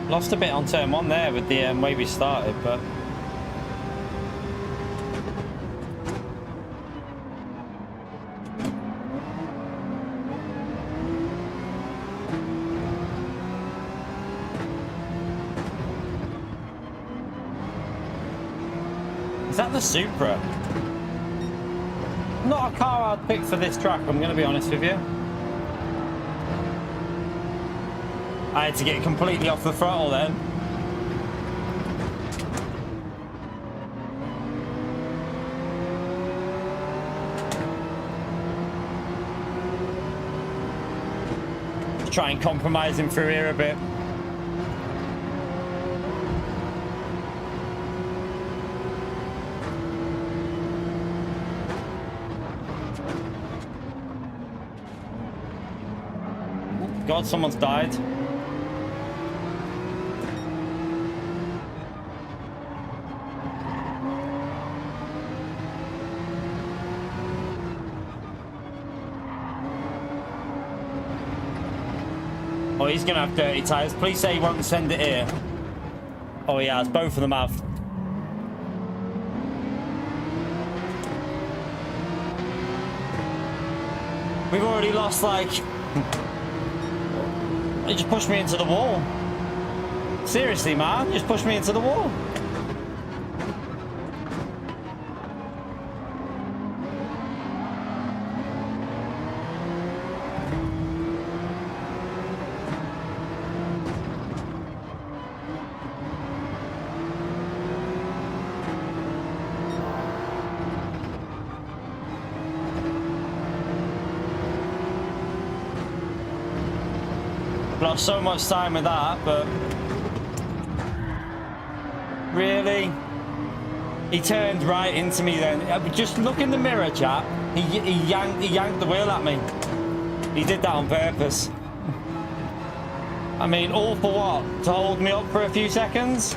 Lost a bit on turn 1 there with the way we started, but... Is that the Supra? Not a car I'd pick for this track, I'm going to be honest with you. I had to get completely off the throttle then. Try and compromise him through here a bit. God, someone's died. Oh, he's gonna have dirty tyres. Please say he won't send it here. Oh, he has. Both of them have. We've already lost, like... He just pushed me into the wall. Seriously, man. Just pushed me into the wall. Lost so much time with that, but really, he turned right into me then. Just look in the mirror, chat. He yanked the wheel at me. He did that on purpose. I mean, all for what? To hold me up for a few seconds?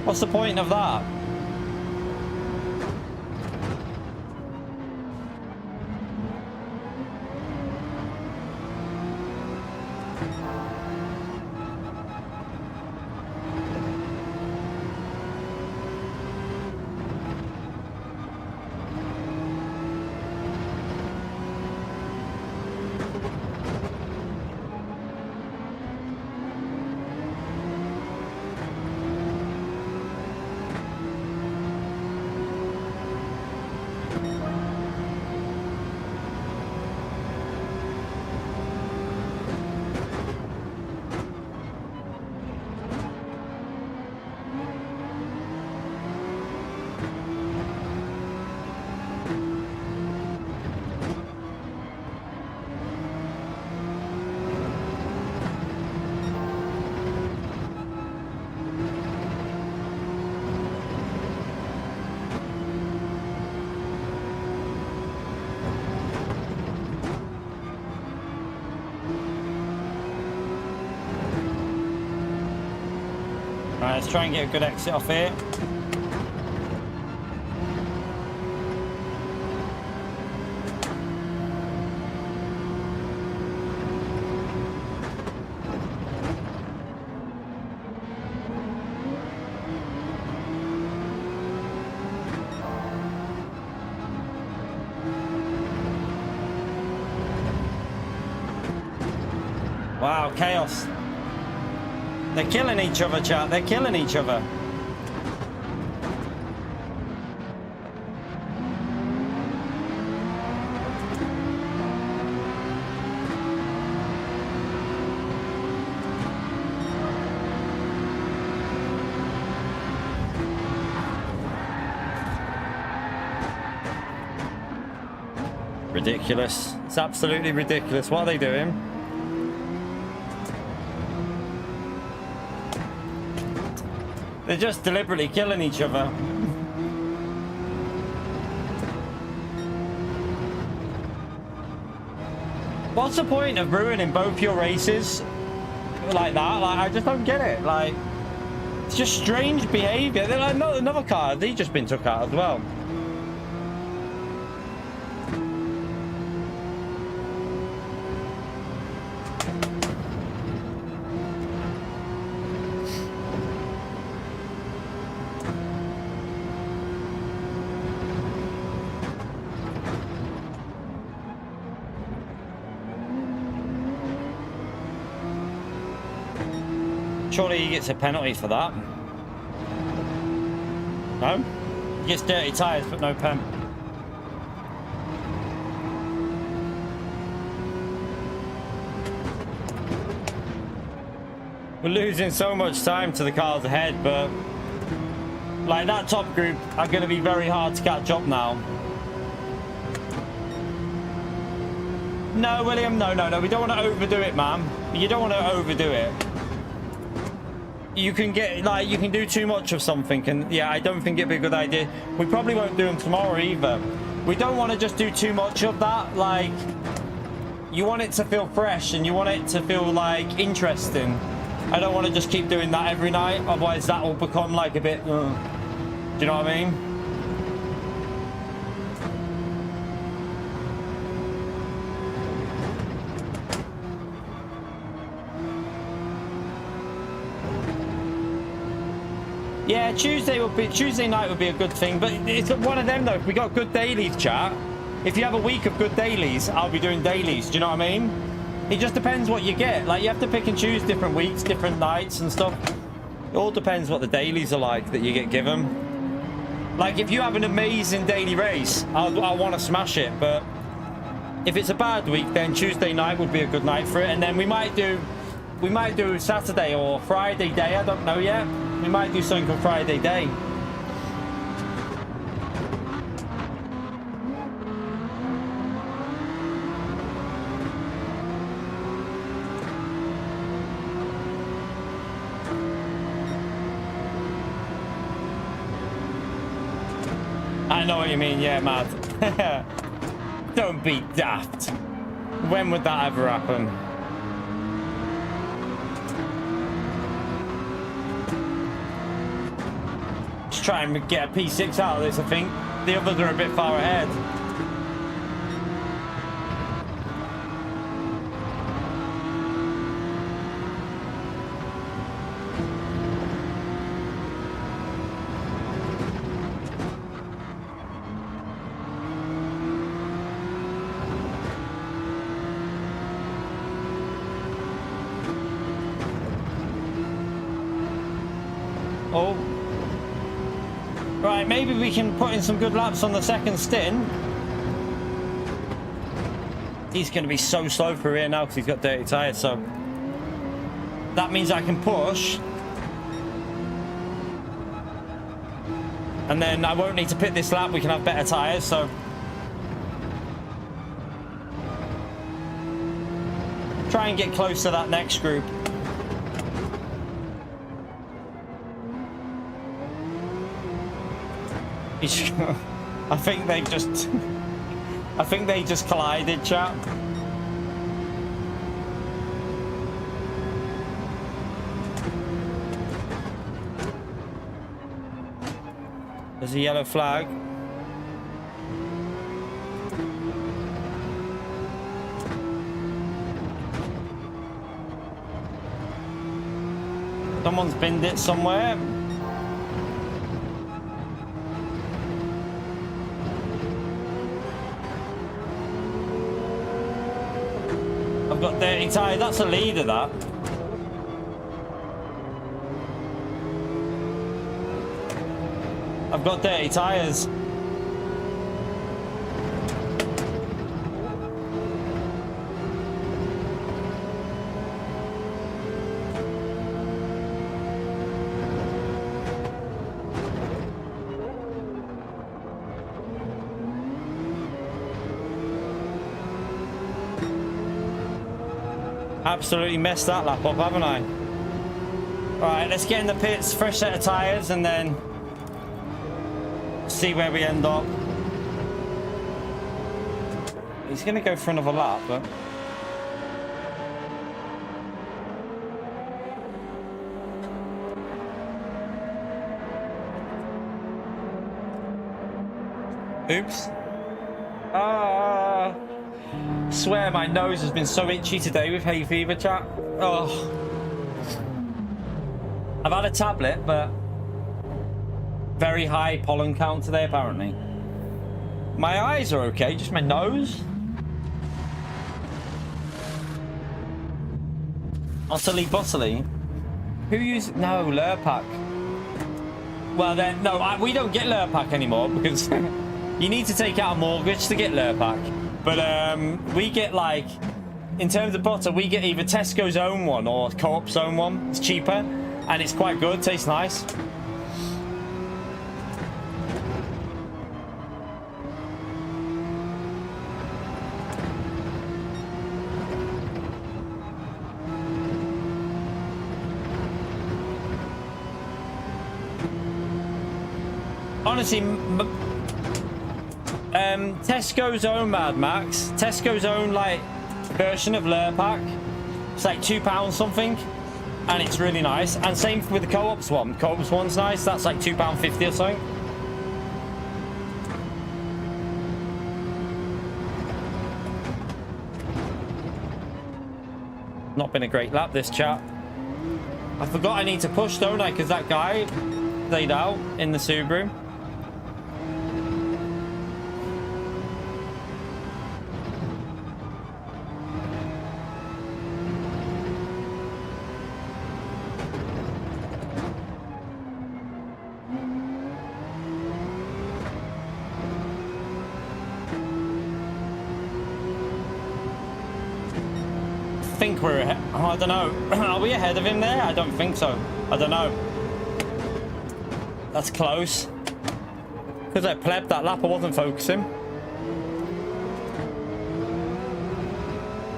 What's the point of that? Right, let's try and get a good exit off here. Wow, chaos. They're killing each other, chat. They're killing each other. Ridiculous. It's absolutely ridiculous. What are they doing? They're just deliberately killing each other. What's the point of ruining both your races like that? Like, I just don't get it. Like, it's just strange behavior. They're like, no, another car. They've just been took out as well. Surely he gets a penalty for that. No? He gets dirty tyres, but no pen. We're losing so much time to the cars ahead, but like that top group are going to be very hard to catch up now. No, William, no. We don't want to overdo it, man. You don't want to overdo it. You can get, like, you can do too much of something, and yeah, I don't think it'd be a good idea. We probably won't do them tomorrow either. We don't want to just do too much of that. Like, you want it to feel fresh, and you want it to feel, like, interesting. I don't want to just keep doing that every night, otherwise that will become, like, a bit, do you know what I mean? Yeah, Tuesday night would be a good thing, but it's one of them though. If we got good dailies, chat. If you have a week of good dailies, I'll be doing dailies. Do you know what I mean? It just depends what you get. Like, you have to pick and choose different weeks, different nights and stuff. It all depends what the dailies are like that you get given. Like, if you have an amazing daily race, I'll want to smash it. But if it's a bad week, then Tuesday night would be a good night for it. And then we might do Saturday or Friday day. I don't know yet. We might do something on Friday day. I know what you mean, yeah, Matt. Don't be daft. When would that ever happen? Try and get a P6 out of this. I think the others are a bit far ahead. Oh. Right, maybe we can put in some good laps on the second stint. He's going to be so slow through here now because he's got dirty tyres, so that means I can push. And then I won't need to pit this lap, we can have better tyres, so. Try and get close to that next group. I think they just collided, chap. There's a yellow flag. Someone's binned it somewhere. I've got dirty tyre. That's a leader, that. I've got dirty tyres. Absolutely messed that lap up, haven't I? Right, let's get in the pits, fresh set of tyres, and then see where we end up. He's going to go for another lap, but... Oops. Swear my nose has been so itchy today with hay fever, chat. Oh. I've had a tablet, but very high pollen count today, apparently. My eyes are okay, just my nose. Utterly bustly. Who uses... No, Lurpak. Well, then, no, we don't get Lurpak anymore because you need to take out a mortgage to get Lurpak. But we get, like, in terms of butter, we get either Tesco's own one or Co-op's own one. It's cheaper and it's quite good. Tastes nice. Honestly, Tesco's own Mad Max, Tesco's own like version of Lurpak, it's like £2 something, and it's really nice. And same with the Co-op's one. Co-op's one's nice. That's like £2.50 or something. Not been a great lap this chat. I forgot I need to push, don't I? Because that guy stayed out in the Subaru. I think we're ahead. Oh, I don't know. Are we ahead of him there? I don't think so. I don't know. That's close. Because I plebbed that lap, I wasn't focusing.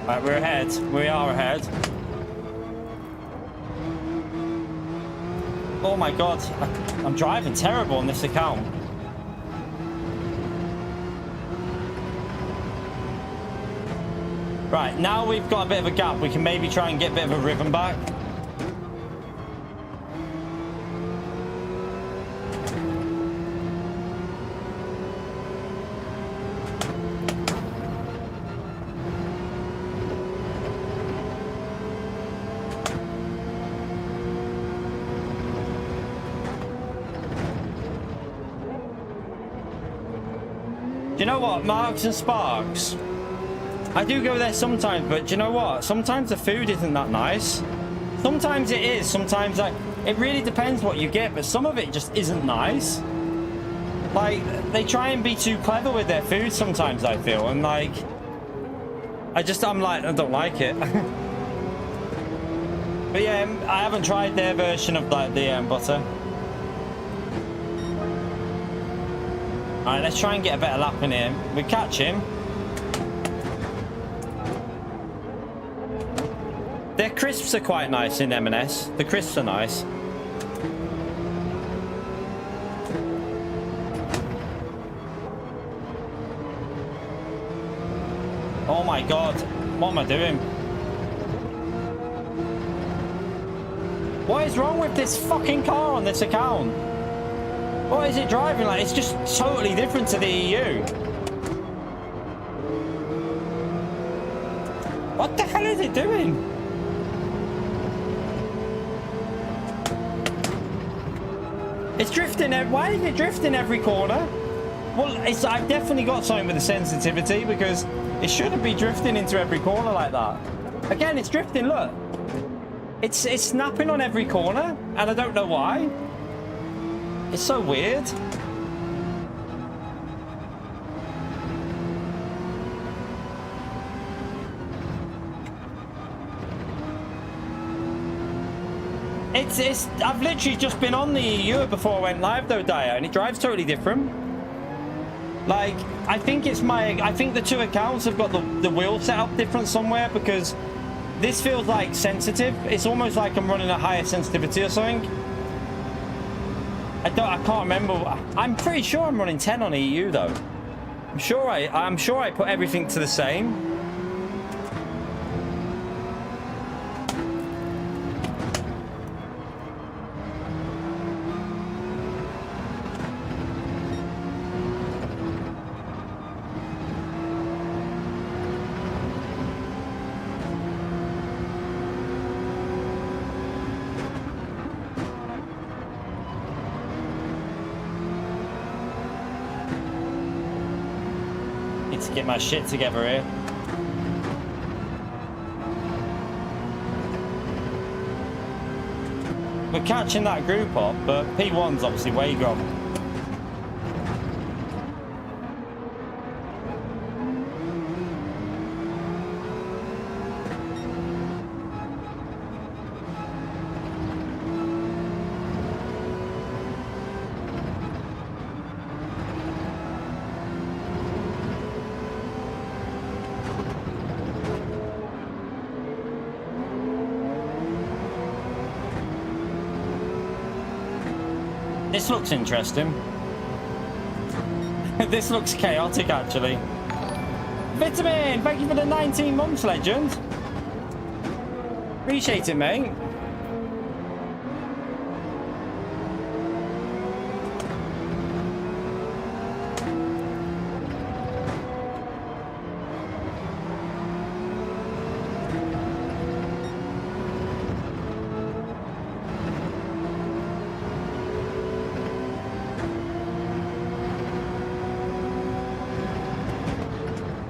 Right, we're ahead. We are ahead. Oh my god. I'm driving terrible on this account. Right, now we've got a bit of a gap. We can maybe try and get a bit of a rhythm back. Do you know what? Marks and Sparks. I do go there sometimes, but do you know what? Sometimes the food isn't that nice. Sometimes it is. Sometimes it really depends what you get, but some of it just isn't nice. Like, they try and be too clever with their food sometimes, I feel. And like, I'm like, I don't like it. But yeah, I haven't tried their version of like the butter. All right, let's try and get a better lap in here. We catch him. Their crisps are quite nice in M&S. The crisps are nice. Oh my god. What am I doing? What is wrong with this fucking car on this account? What is it driving like? It's just totally different to the EU. What the hell is it doing? It's drifting. Why is it drifting every corner? Well, I've definitely got something with the sensitivity because it shouldn't be drifting into every corner like that. Again, it's drifting. Look, it's snapping on every corner, and I don't know why. It's so weird. I've literally just been on the EU before I went live though, Daya, and it drives totally different. Like, I think the two accounts have got the wheel set up different somewhere because this feels like sensitive. It's almost like I'm running a higher sensitivity or something. I can't remember. I'm pretty sure I'm running 10 on EU though. I'm sure I put everything to the same. Get my shit together here. we're catching that group up, but P1's obviously way gone. This looks interesting. This looks chaotic, actually. Vitamin, thank you for the 19 months, legend. Appreciate it, mate.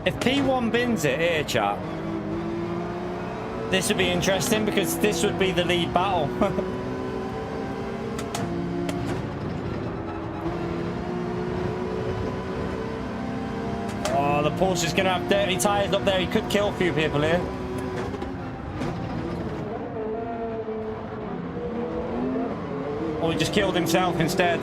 If P1 bins it here, chat, this would be interesting because this would be the lead battle. Oh, the Porsche is going to have dirty tyres up there. He could kill a few people here. Or he just killed himself instead.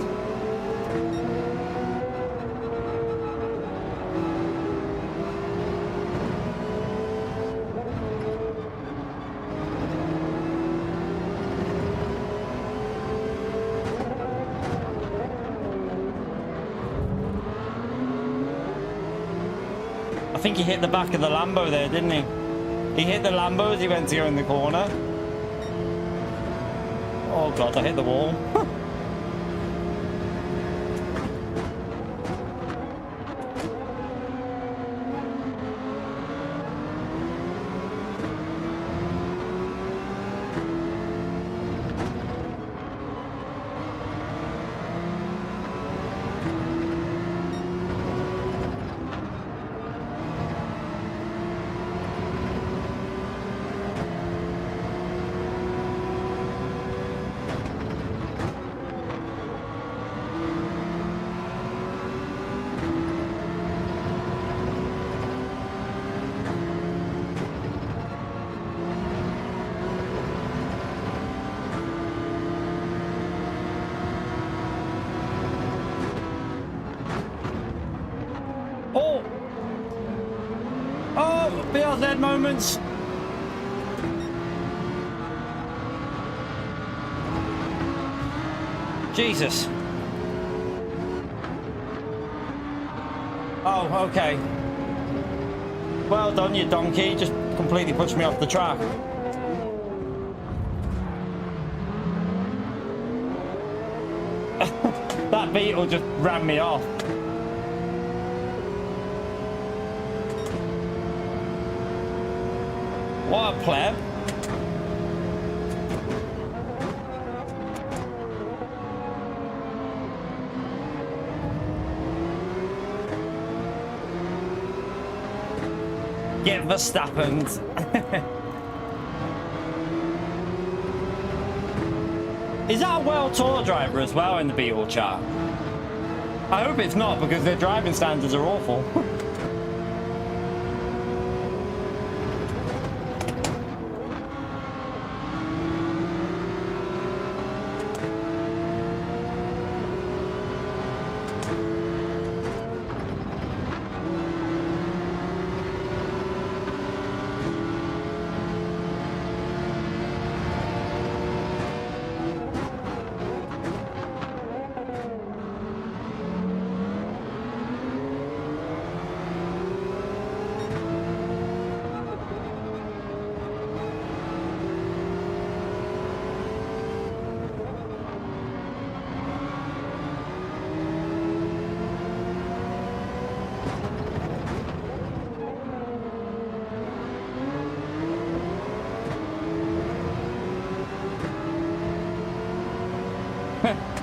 I think he hit the back of the Lambo there, didn't he? He hit the Lambo as he went to go in the corner. Oh god, I hit the wall. BRZ moments. Jesus. Oh, okay. Well done, you donkey. Just completely pushed me off the track. That Beetle just ran me off. What a pleb. Get Verstappen's. Is that a World Tour driver as well in the Beetle chat? I hope it's not, because their driving standards are awful.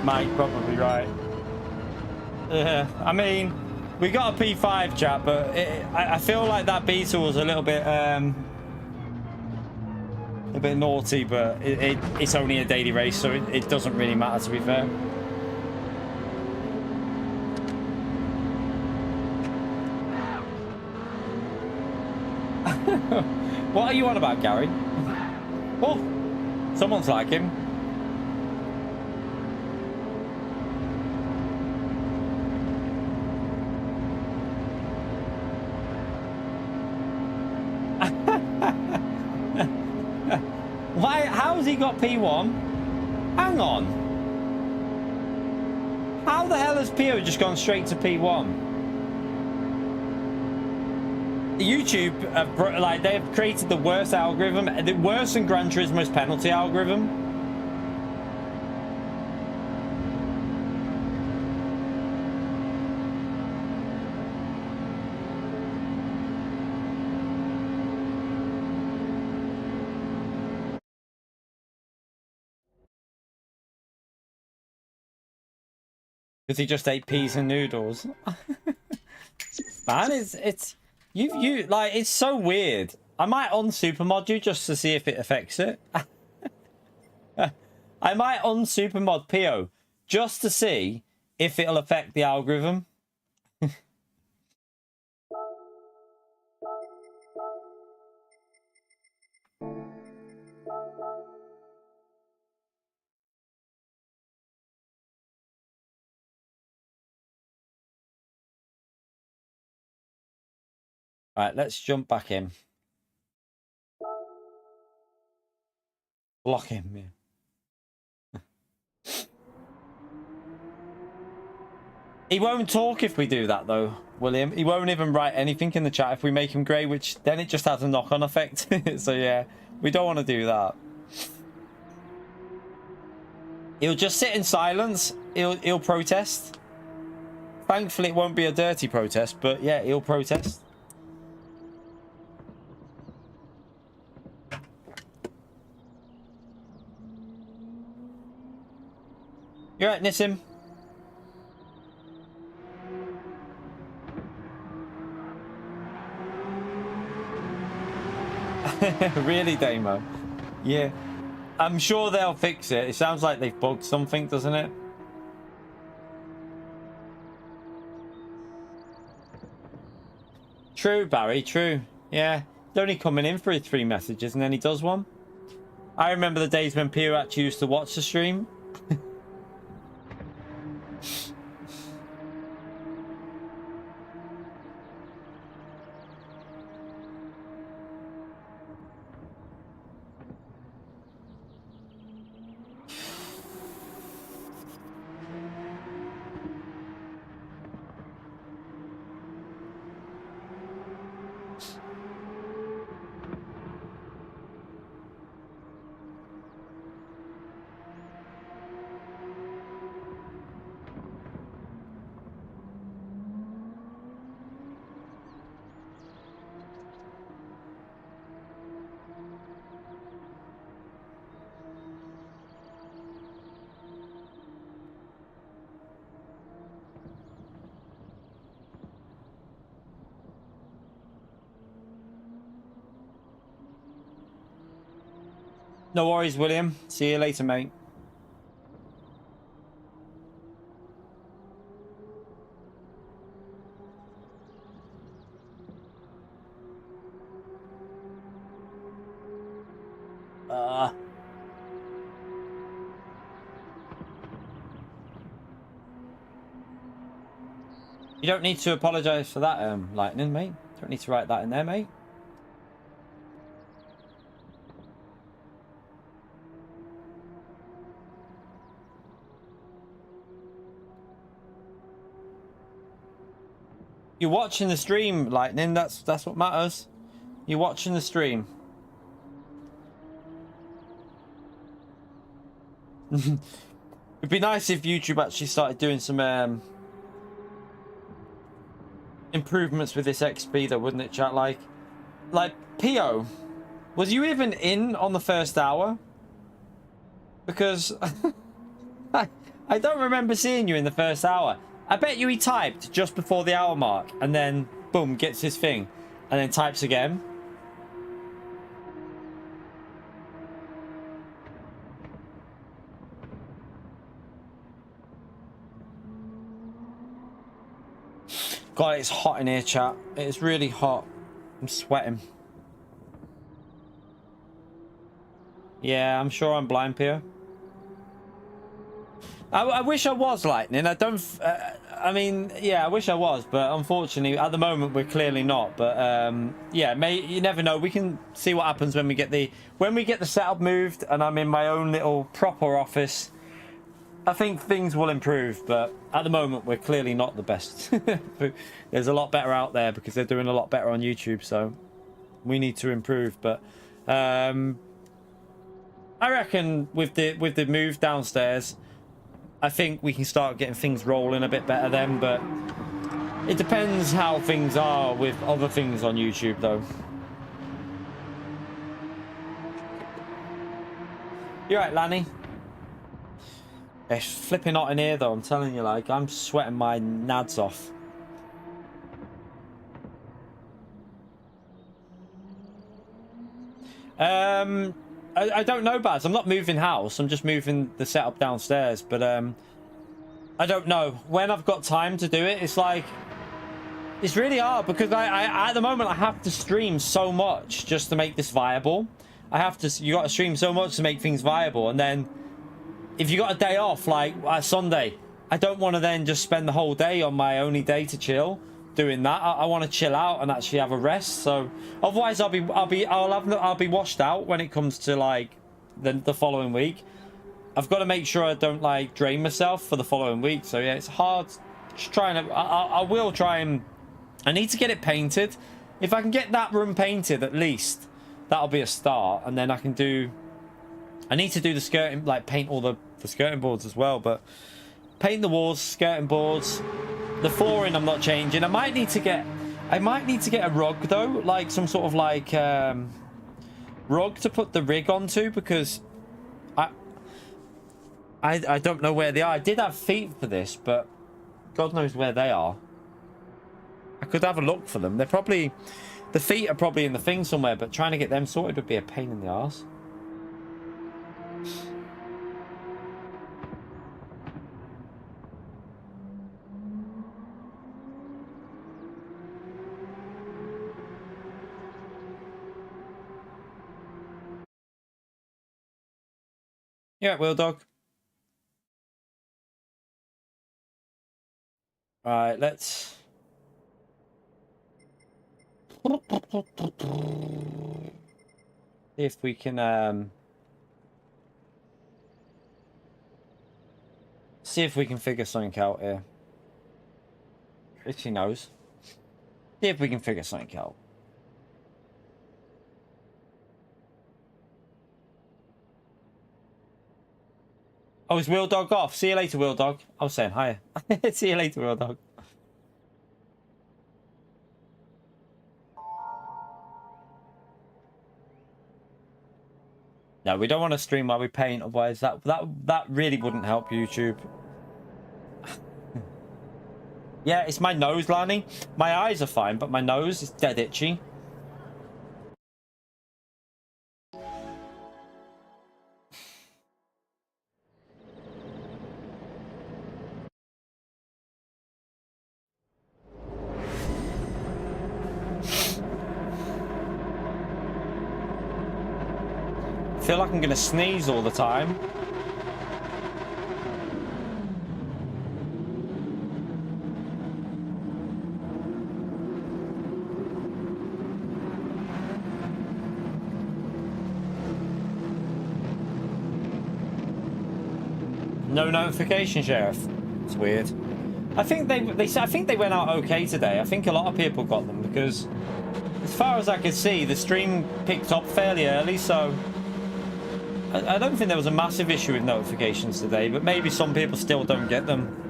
Mike, probably right. I mean, we got a P5 chat, but I feel like that Beetle was a little bit a bit naughty, but it's only a daily race, so it doesn't really matter, to be fair. What are you on about, Gary? Oh, someone's like him. Why? How's he got P1? Hang on. How the hell has PO just gone straight to P1? YouTube, like, they've created the worst algorithm, worse than Gran Turismo's penalty algorithm. Because he just ate peas and noodles. Man, you like, it's so weird. I might unsupermod you just to see if it affects it. I might unsupermod PO just to see if it'll affect the algorithm. Right, let's jump back in. Block him. Yeah. He won't talk if we do that, though, William. He won't even write anything in the chat if we make him grey, which then it just has a knock-on effect. So, yeah, we don't want to do that. He'll just sit in silence. He'll protest. Thankfully, it won't be a dirty protest, but, yeah, he'll protest. You're right, Nissim. Really, Damo? Yeah. I'm sure they'll fix it. It sounds like they've bugged something, doesn't it? True, Barry, true. Yeah. He's only coming in for his 3 messages and then he does one. I remember the days when Pio actually used to watch the stream. No worries, William. See you later, mate. You don't need to apologise for that, Lightning, mate. Don't need to write that in there, mate. You're watching the stream, Lightning. That's what matters. You're watching the stream. It'd be nice if YouTube actually started doing some improvements with this XP, though, wouldn't it, chat? Like Pio, was you even in on the first hour? Because I don't remember seeing you in the first hour. I bet you he typed just before the hour mark and then boom, gets his thing and then types again. God, it's hot in here, chat. It's really hot. I'm sweating. Yeah, I'm sure I'm blind, Pierre. I wish I was lightning. I don't. I mean, yeah, I wish I was, but unfortunately, at the moment, we're clearly not. But yeah, you never know. We can see what happens when we get the setup moved, and I'm in my own little proper office. I think things will improve, but at the moment, we're clearly not the best. There's a lot better out there because they're doing a lot better on YouTube, so we need to improve. But I reckon with the move downstairs, I think we can start getting things rolling a bit better then, but it depends how things are with other things on YouTube, though. You right, Lanny? It's flipping hot in here, though. I'm telling you, like, I'm sweating my nads off. I don't know, Baz. I'm not moving house. I'm just moving the setup downstairs. But I don't know. When I've got time to do it, it's like... It's really hard because I at the moment, I have to stream so much just to make this viable. You got to stream so much to make things viable. And then if you got a day off, like Sunday, I don't want to then just spend the whole day on my only day to chill doing that. I want to chill out and actually have a rest. So otherwise I'll be washed out when it comes to like the following week. I've got to make sure I don't like drain myself for the following week. So yeah, it's hard. Just trying to I will try and I need to get it painted. If I can get that room painted at least, that'll be a start. And then I need to do the skirting, like paint all the skirting boards as well, but paint the walls, skirting boards. The flooring I'm not changing. I might need to get a rug though, like some sort of like rug to put the rig onto, because I don't know where they are. I did have feet for this, but God knows where they are. I could have a look for them. The feet are probably in the thing somewhere, but trying to get them sorted would be a pain in the arse. Yeah, Will Dog. Alright, let's... see if we can figure something out here. If she knows. See if we can figure something out. Oh, is Will Dog off? See you later, Will Dog. I was saying hi. See you later, Will Dog. No, we don't want to stream while we paint, otherwise that really wouldn't help YouTube. Yeah, it's my nose, Lanny. My eyes are fine, but my nose is dead itchy. I feel like I'm gonna sneeze all the time. No notification, Sheriff. It's weird. I think they went out okay today. I think a lot of people got them because, as far as I could see, the stream picked up fairly early, so I don't think there was a massive issue with notifications today, but maybe some people still don't get them.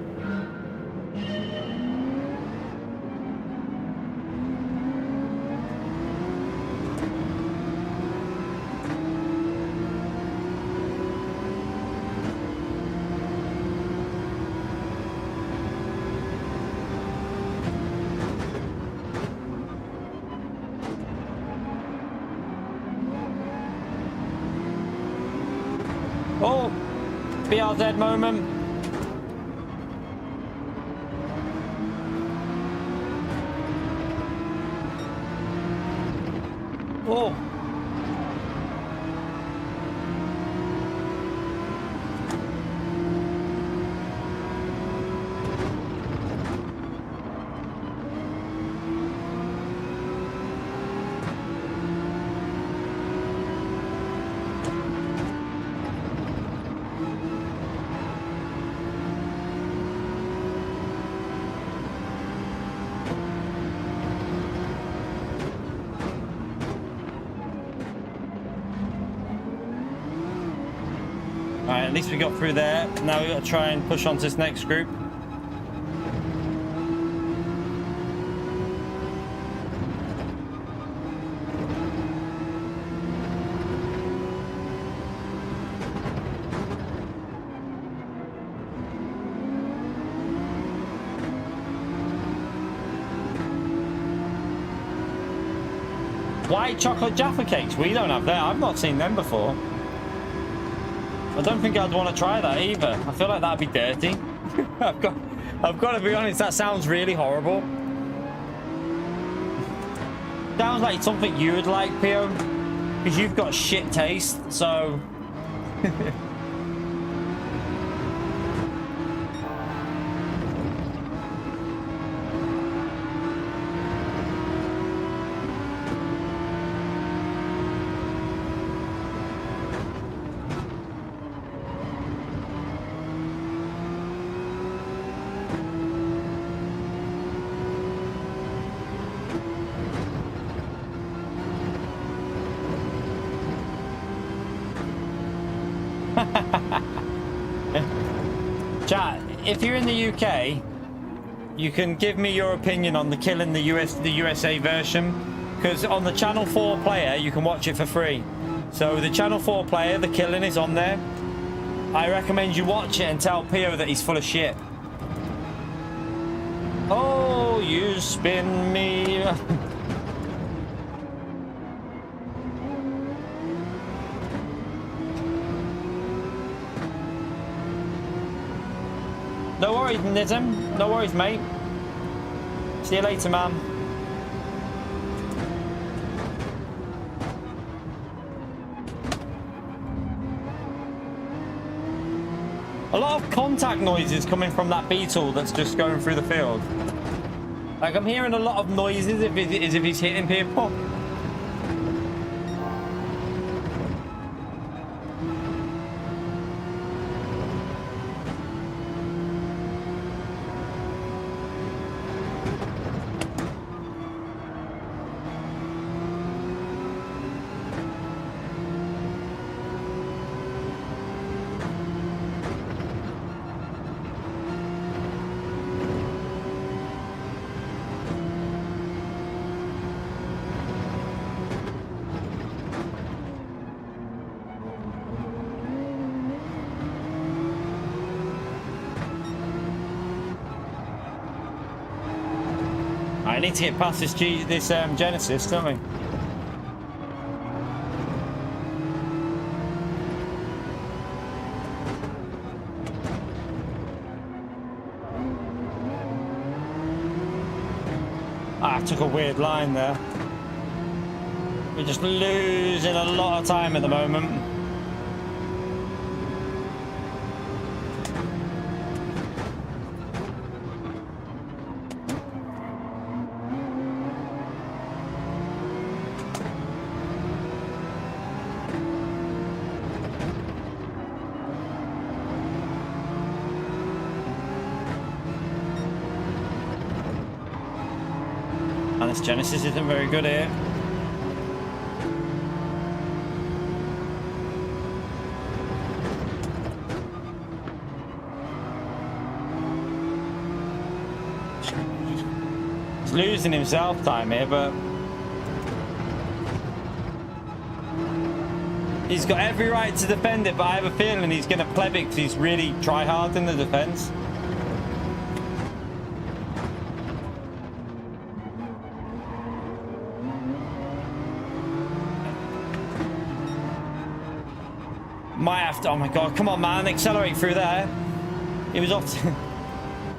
Oh, BRZ moment. Oh. Alright, at least we got through there. Now we got to try and push on to this next group. White chocolate Jaffa cakes, we don't have that. I've not seen them before. I don't think I'd want to try that either. I feel like that'd be dirty. I've got to be honest, that sounds really horrible. Sounds like something you would like, Pio, because you've got shit taste, so... Chat, if you're in the UK, you can give me your opinion on the killing the USA version, because on the Channel 4 player you can watch it for free. So the Channel 4 player, the killing is on there. I recommend you watch it and tell Pio that he's full of shit. Oh, you spin me. No worries, Nizam. No worries, mate. See you later, man. A lot of contact noises coming from that Beetle that's just going through the field. Like, I'm hearing a lot of noises as if he's hitting people. I need to get past this Genesis, don't we? I took a weird line there. We're just losing a lot of time at the moment. And this Genesis isn't very good here. He's losing himself time here, but he's got every right to defend it, but I have a feeling he's going to pleb it because he's really try hard in the defense. Might have to, oh my god, come on man, accelerate through there. He was off to,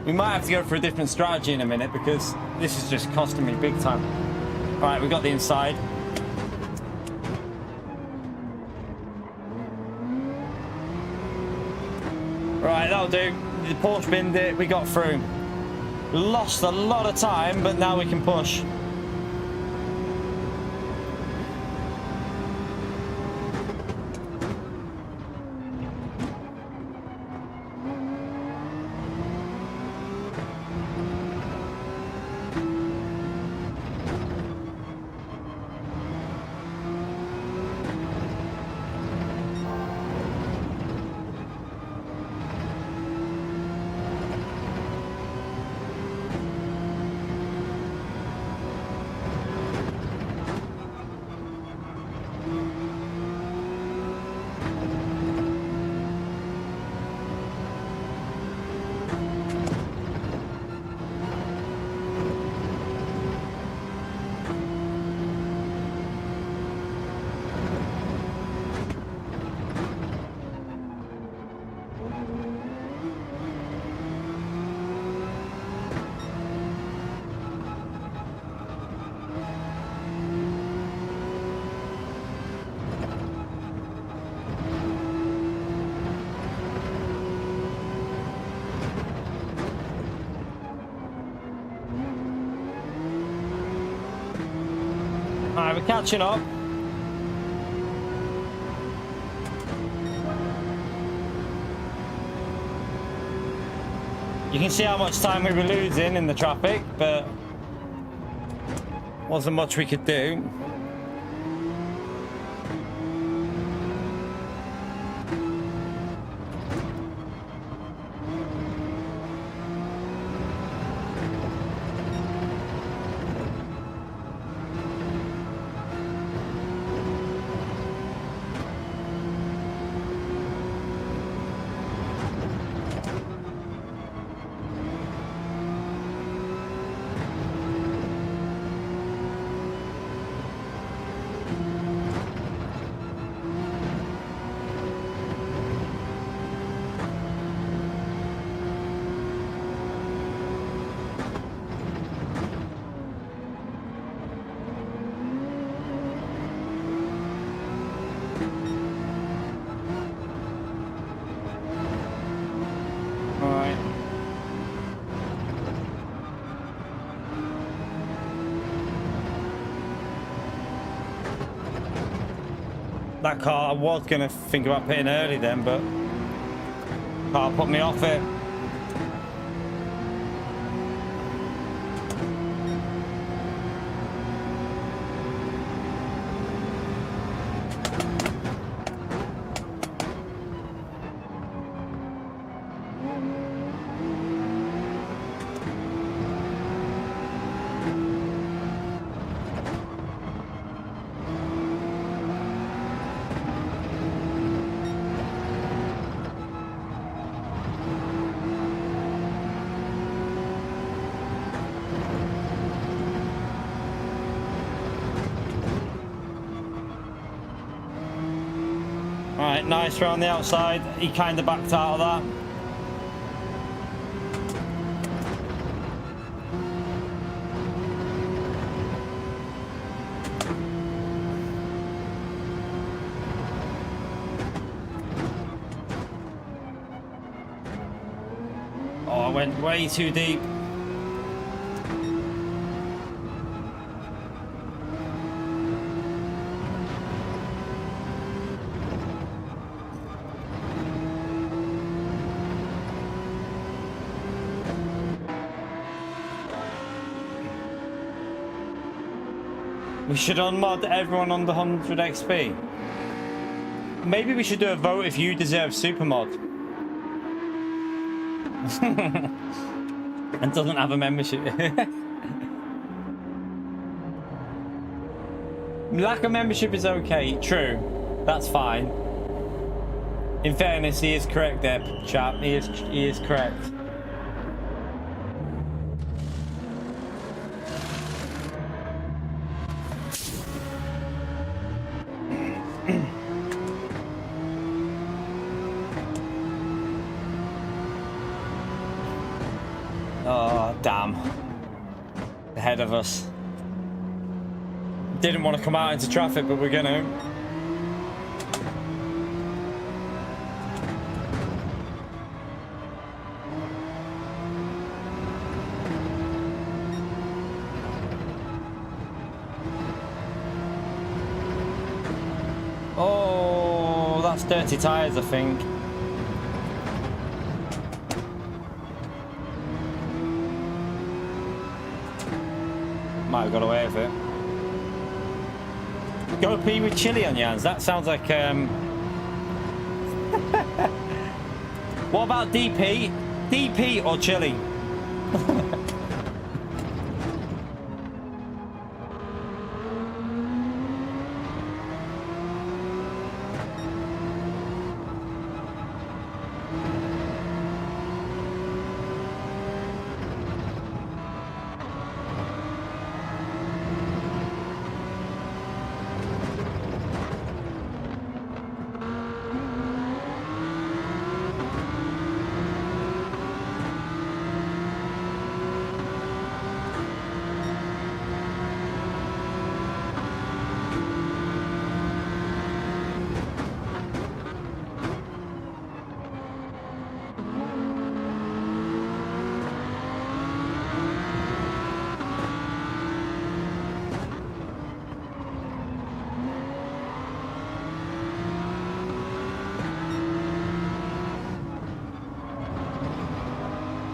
we might have to go for a different strategy in a minute because this is just costing me big time. Alright, we got the inside. That'll do. The Porsche binned it. We got through. Lost a lot of time, but now we can push. Alright, we're catching up. You can see how much time we were losing in the traffic, but wasn't much we could do. That car, I was going to think about pitting early then, but car put me off it. Alright, nice around the outside. He kind of backed out of that. Oh, I went way too deep. We should unmod everyone on the 100 XP. Maybe we should do a vote if you deserve supermod. And doesn't have a membership. Lack of membership is okay. True. That's fine. In fairness, he is correct there, chap. He is correct. Oh, damn. Ahead of us. Didn't want to come out into traffic, but we're gonna. that's dirty tyres, I think. Might have got away with it. Go pee with chili on your hands. That sounds like What about DP? DP or chili?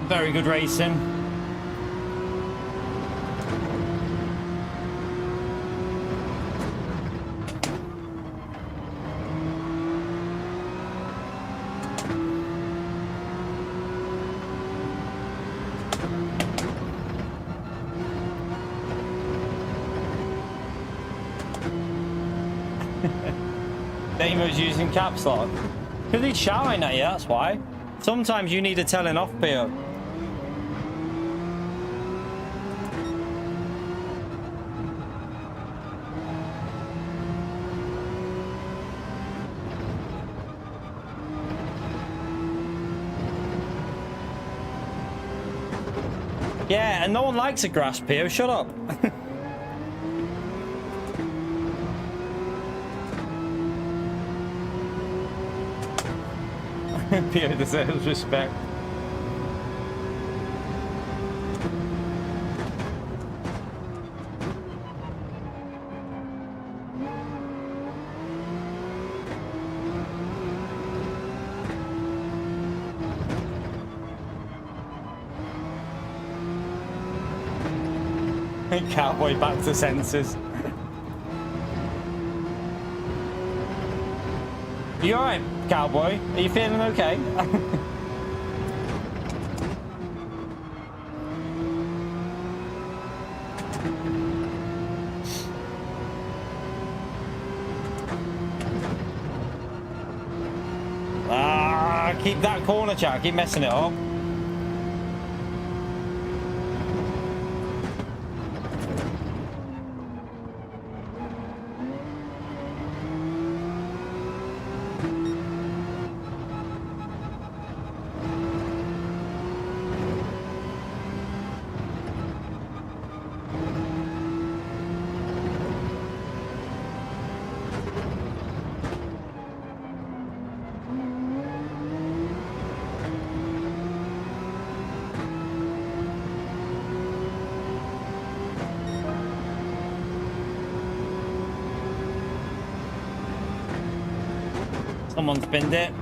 Very good racing. Damo's using caps lock. Because he's shouting at you, that's why. Sometimes you need a telling off, Pio. Yeah, and no one likes a grass, Pio. Shut up. Pio deserves respect. Cowboy back to senses. You alright, cowboy? Are you feeling okay? Keep that corner, chat. Keep messing it up. Someone's binned it.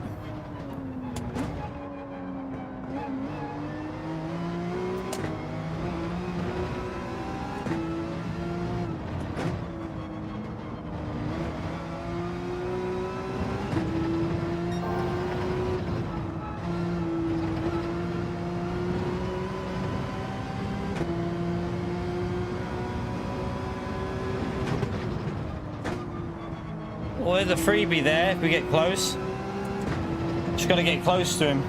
Well, there's a freebie there if we get close. Just got to get close to him.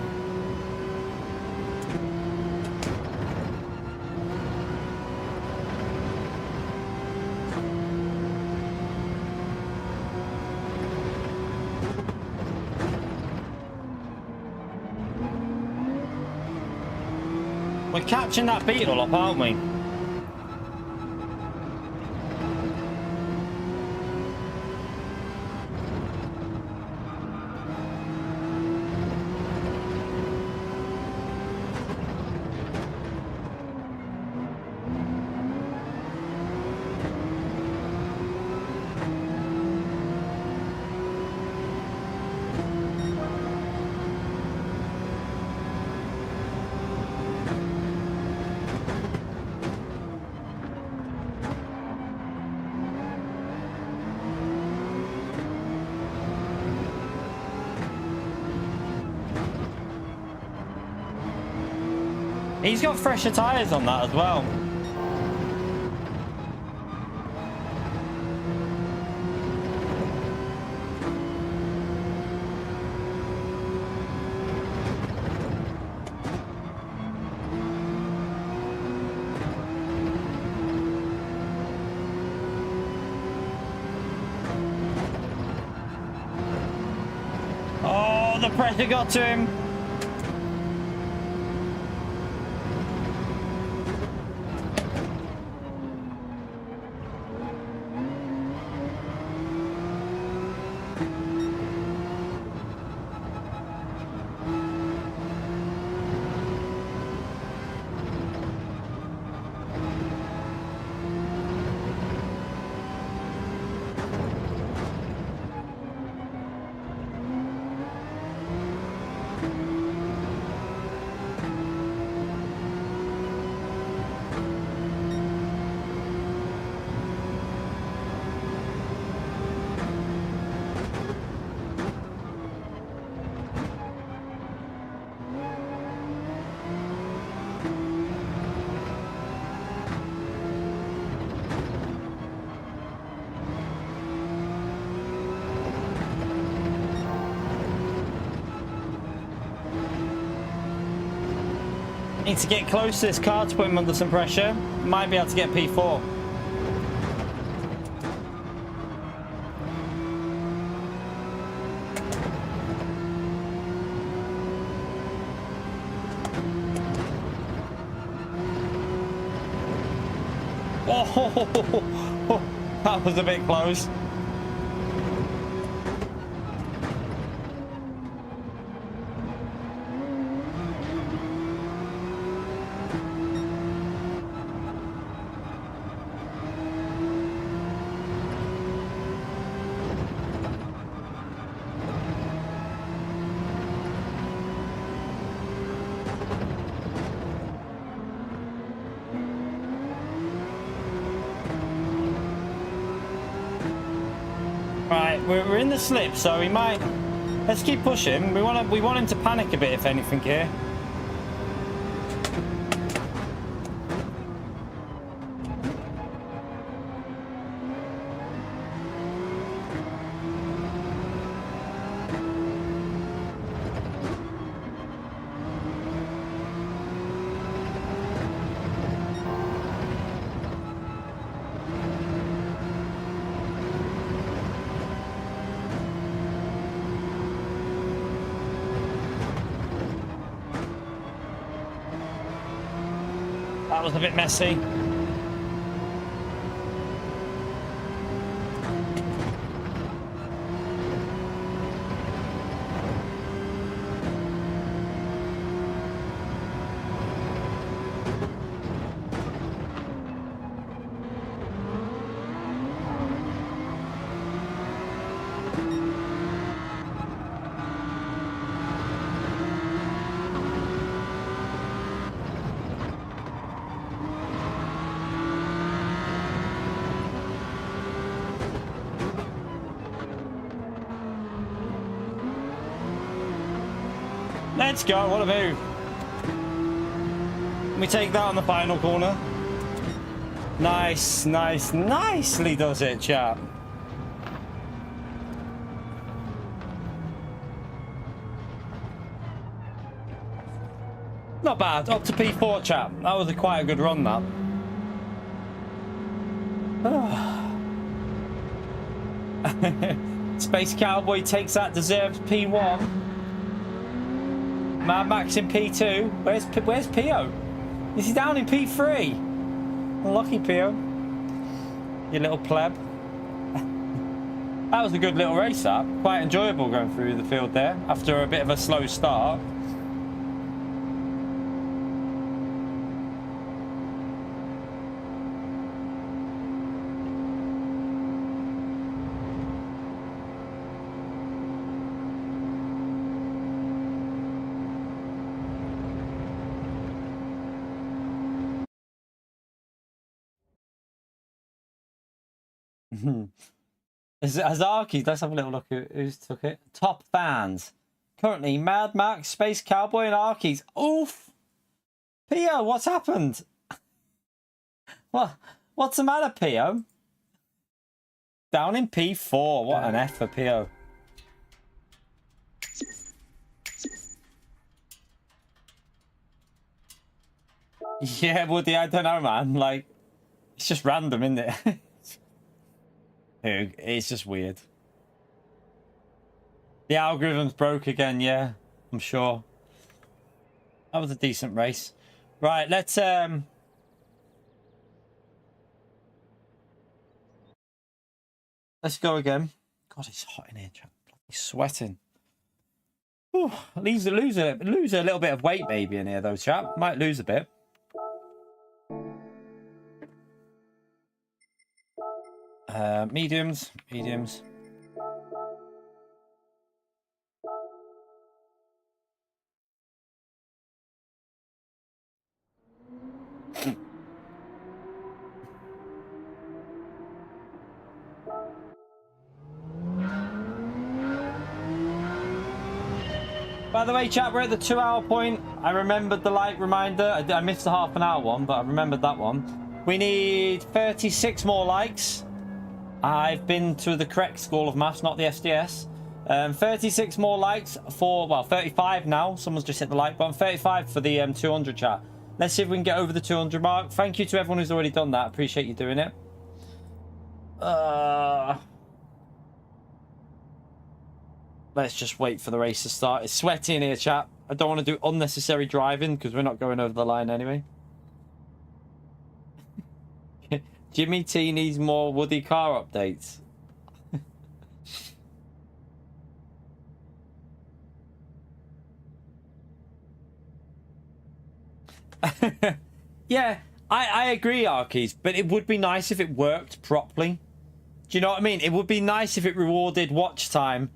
We're catching that beetle up, aren't we? He's got fresher tyres on that as well. Oh, the pressure got to him. Need to get close to this car to put him under some pressure. Might be able to get P4. Oh, that was a bit close. Right, we're in the slip, so we might. Let's keep pushing. We want him to panic a bit, if anything, here. That was a bit messy. Let's go, what a move. We take that on the final corner. Nice, nice, nicely does it, chap. Not bad, up to P4, chap. That was quite a good run, that. Space Cowboy takes that, deserves P1. Mad Max in P2. Where's Pio? Is he down in P3? Lucky Pio. You little pleb. That was a good little race, that. Quite enjoyable going through the field there after a bit of a slow start. Azarki, let's have a little look who's took it. Top fans. Currently, Mad Max, Space Cowboy, and Arkies. Oof! Pio, what's happened? What's the matter, Pio? Down in P4. What an F for Pio. Yeah, Woody, I don't know, man. Like, it's just random, isn't it? It's just weird. The algorithm's broke again, yeah. I'm sure. That was a decent race. Right, let's go again. God, it's hot in here, chap. He's sweating. Ooh, lose a little bit of weight maybe in here though, chap. Might lose a bit. Mediums. By the way, chat, we're at the 2-hour point. I remembered the like reminder. I missed the half an hour one, but I remembered that one. We need 36 more likes. I've been to the correct school of maths, not the SDS. 36 more likes for, well, 35 now. Someone's just hit the like button. 35 for the 200 chat. Let's see if we can get over the 200 mark. Thank you to everyone who's already done that. Appreciate you doing it. Let's just wait for the race to start. It's sweaty in here, chat. I don't want to do unnecessary driving because we're not going over the line anyway. Jimmy T needs more Woody car updates. Yeah, I agree, Arkies, but it would be nice if it worked properly. Do you know what I mean? It would be nice if it rewarded watch time,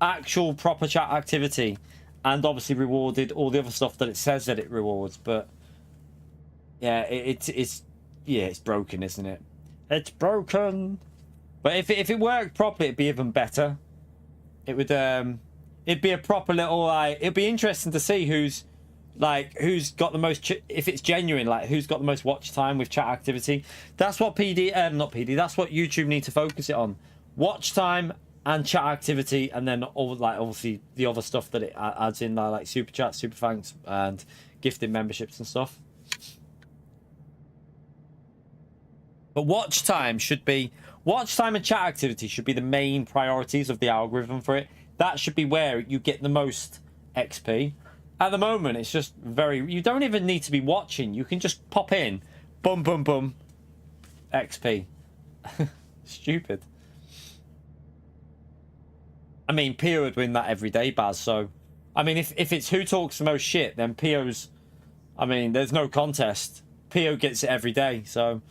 actual proper chat activity, and obviously rewarded all the other stuff that it says that it rewards. But yeah, it's broken, isn't it? It's broken. But if it worked properly, it'd be even better. It would it'd be a proper little like. It'd be interesting to see who's got the most, if it's genuine, like who's got the most watch time with chat activity. That's what not PD, that's what YouTube need to focus it on. Watch time and chat activity, and then all like obviously the other stuff that it adds in there, like super chat, super thanks, and gifted memberships and stuff. But watch time and chat activity should be the main priorities of the algorithm for it. That should be where you get the most XP. At the moment, it's just you don't even need to be watching. You can just pop in, boom, boom, boom, XP. Stupid. I mean, Pio would win that every day, Baz. So, I mean, if it's who talks the most shit, then Pio's, I mean, there's no contest. Pio gets it every day. So,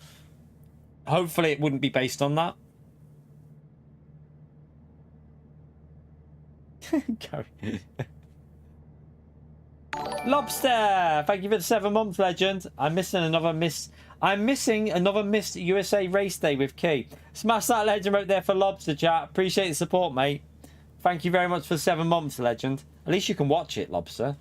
hopefully it wouldn't be based on that. Lobster, thank you for the 7 months, legend. I'm missing another Miss USA race day with Key. Smash that legend right there for Lobster, chat. Appreciate the support, mate. Thank you very much for 7 months, legend. At least you can watch it, Lobster.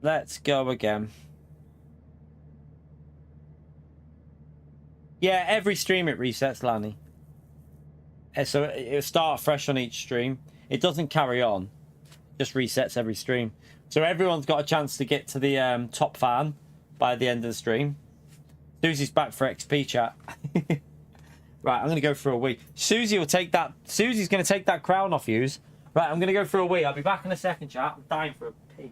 Let's go again. Yeah, every stream it resets, Lanny. So it'll start fresh on each stream. It doesn't carry on. It just resets every stream. So everyone's got a chance to get to the top fan by the end of the stream. Susie's back for XP chat. Right, I'm going to go for a wee. Susie will take that. Susie's going to take that crown off you. Right, I'm going to go for a wee. I'll be back in a second, chat. I'm dying for a pee.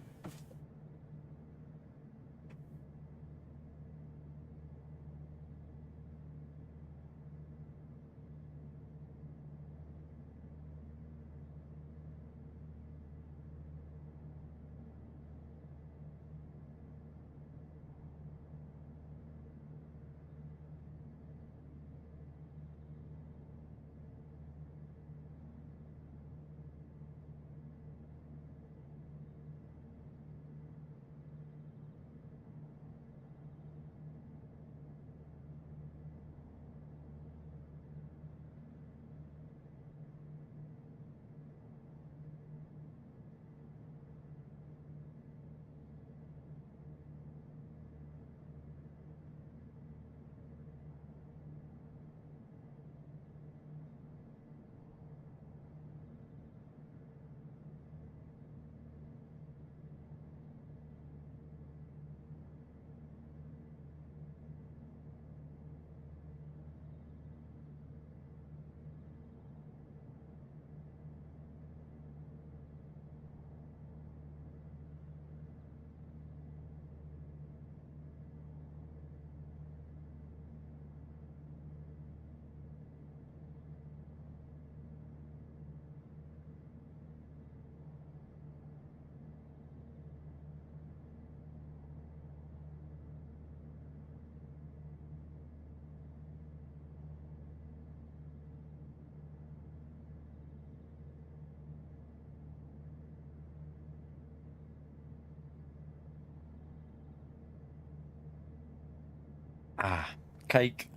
Ah, cake.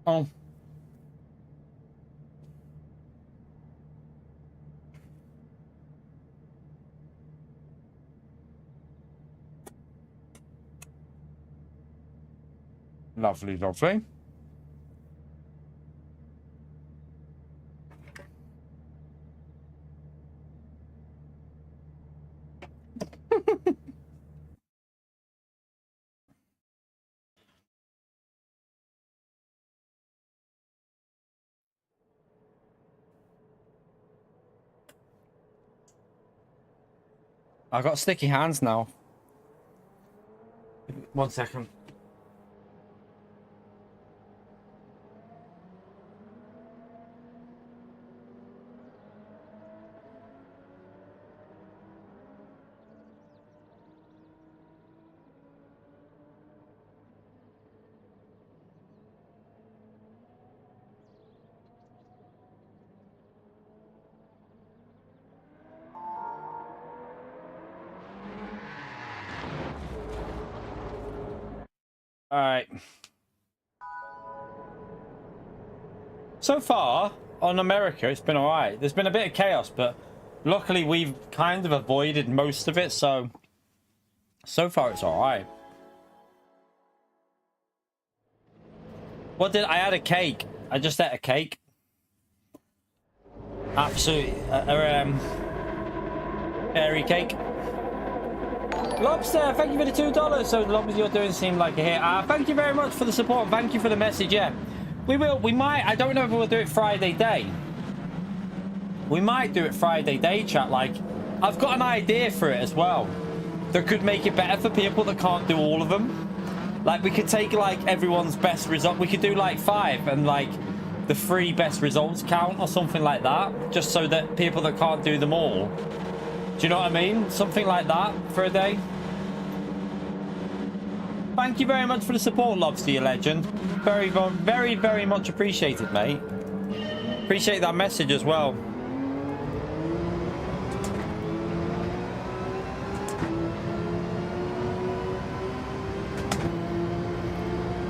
Oh. Lovely, lovely. I got sticky hands now. 1 second. All right. So far on America, it's been all right. There's been a bit of chaos, but luckily we've kind of avoided most of it. So far it's all right. What did I had a cake? I just ate a cake. Absolutely, airy cake. Lobster, thank you for the $2. So the lobsters you're doing seem like a hit. Thank you very much for the support. Thank you for the message. Yeah, we might. I don't know if we'll do it Friday day. We might do it Friday day, chat. Like, I've got an idea for it as well. That could make it better for people that can't do all of them. Like, we could take like everyone's best result. We could do like 5 and like the 3 best results count or something like that, just so that people that can't do them all. Do you know what I mean? Something like that for a day. Thank you very much for the support, Lobster, you legend. Very, very, very much appreciated, mate. Appreciate that message as well.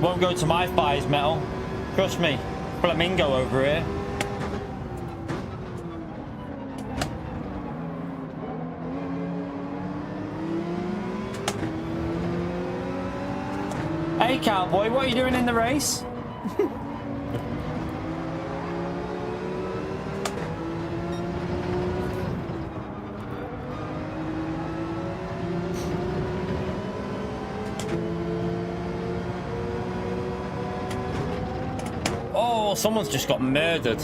Won't go to my thighs, metal. Trust me. Flamingo over here. Hey, cowboy, what are you doing in the race? Oh, someone's just got murdered.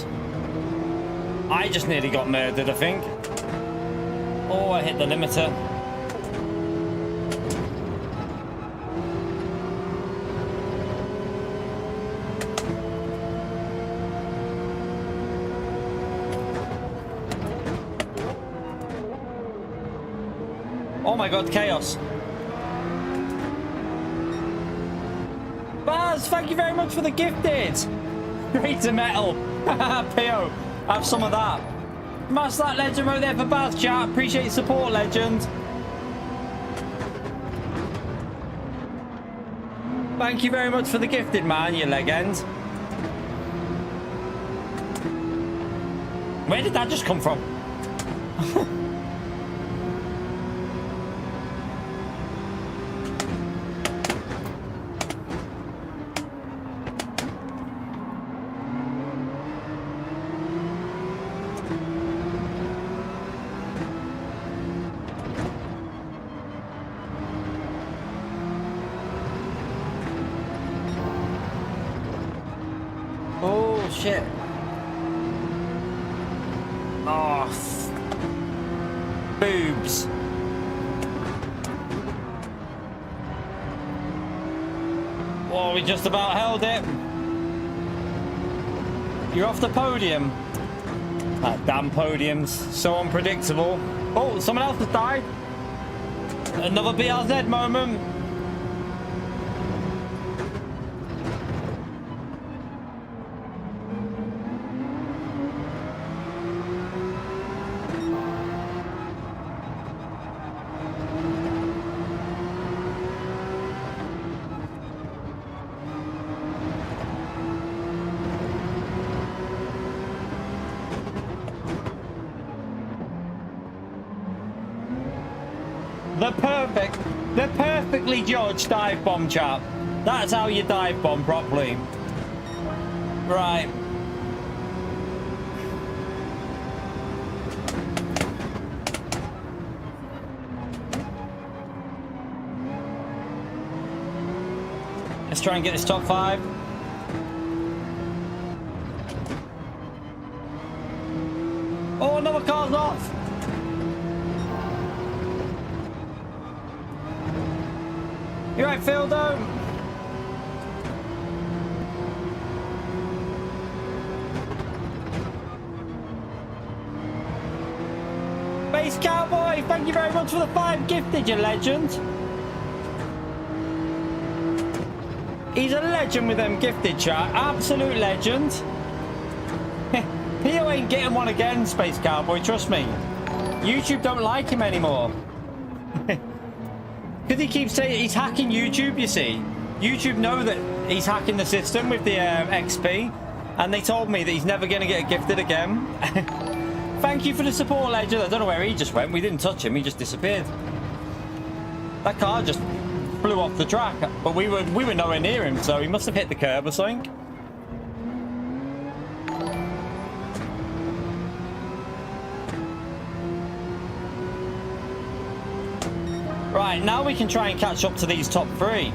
I just nearly got murdered, I think. Oh, I hit the limiter. Oh my god, chaos. Baz, thank you very much for the gifted. Great to metal. Pio, have some of that. Smash that legend right there for Baz, chat. Appreciate your support, legend. Thank you very much for the gifted, man, you legend. Where did that just come from? Shit. Oh, boobs. Oh, we just about held it. You're off the podium. That damn podium's so unpredictable. Oh, someone else has died. Another BRZ moment. The perfectly judged dive bomb, chap. That's how you dive bomb properly. Right. Let's try and get this top 5. Oh, another car's off. You right, Phil, though? Space Cowboy, thank you very much for the 5 gifted, you legend. He's a legend with them gifted, chat. Absolute legend. He ain't getting one again, Space Cowboy, trust me. YouTube don't like him anymore. Because he keeps saying he's hacking YouTube, you see. YouTube know that he's hacking the system with the XP. And they told me that he's never going to get gifted again. Thank you for the support, legend. I don't know where he just went. We didn't touch him. He just disappeared. That car just flew off the track. But we were nowhere near him, so he must have hit the curb or something. Right, now we can try and catch up to these top 3.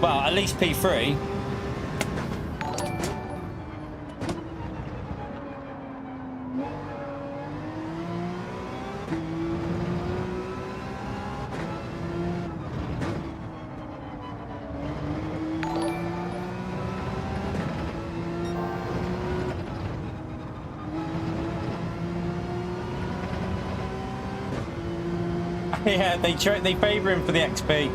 Well, at least P3. Yeah, they favour him for the XP.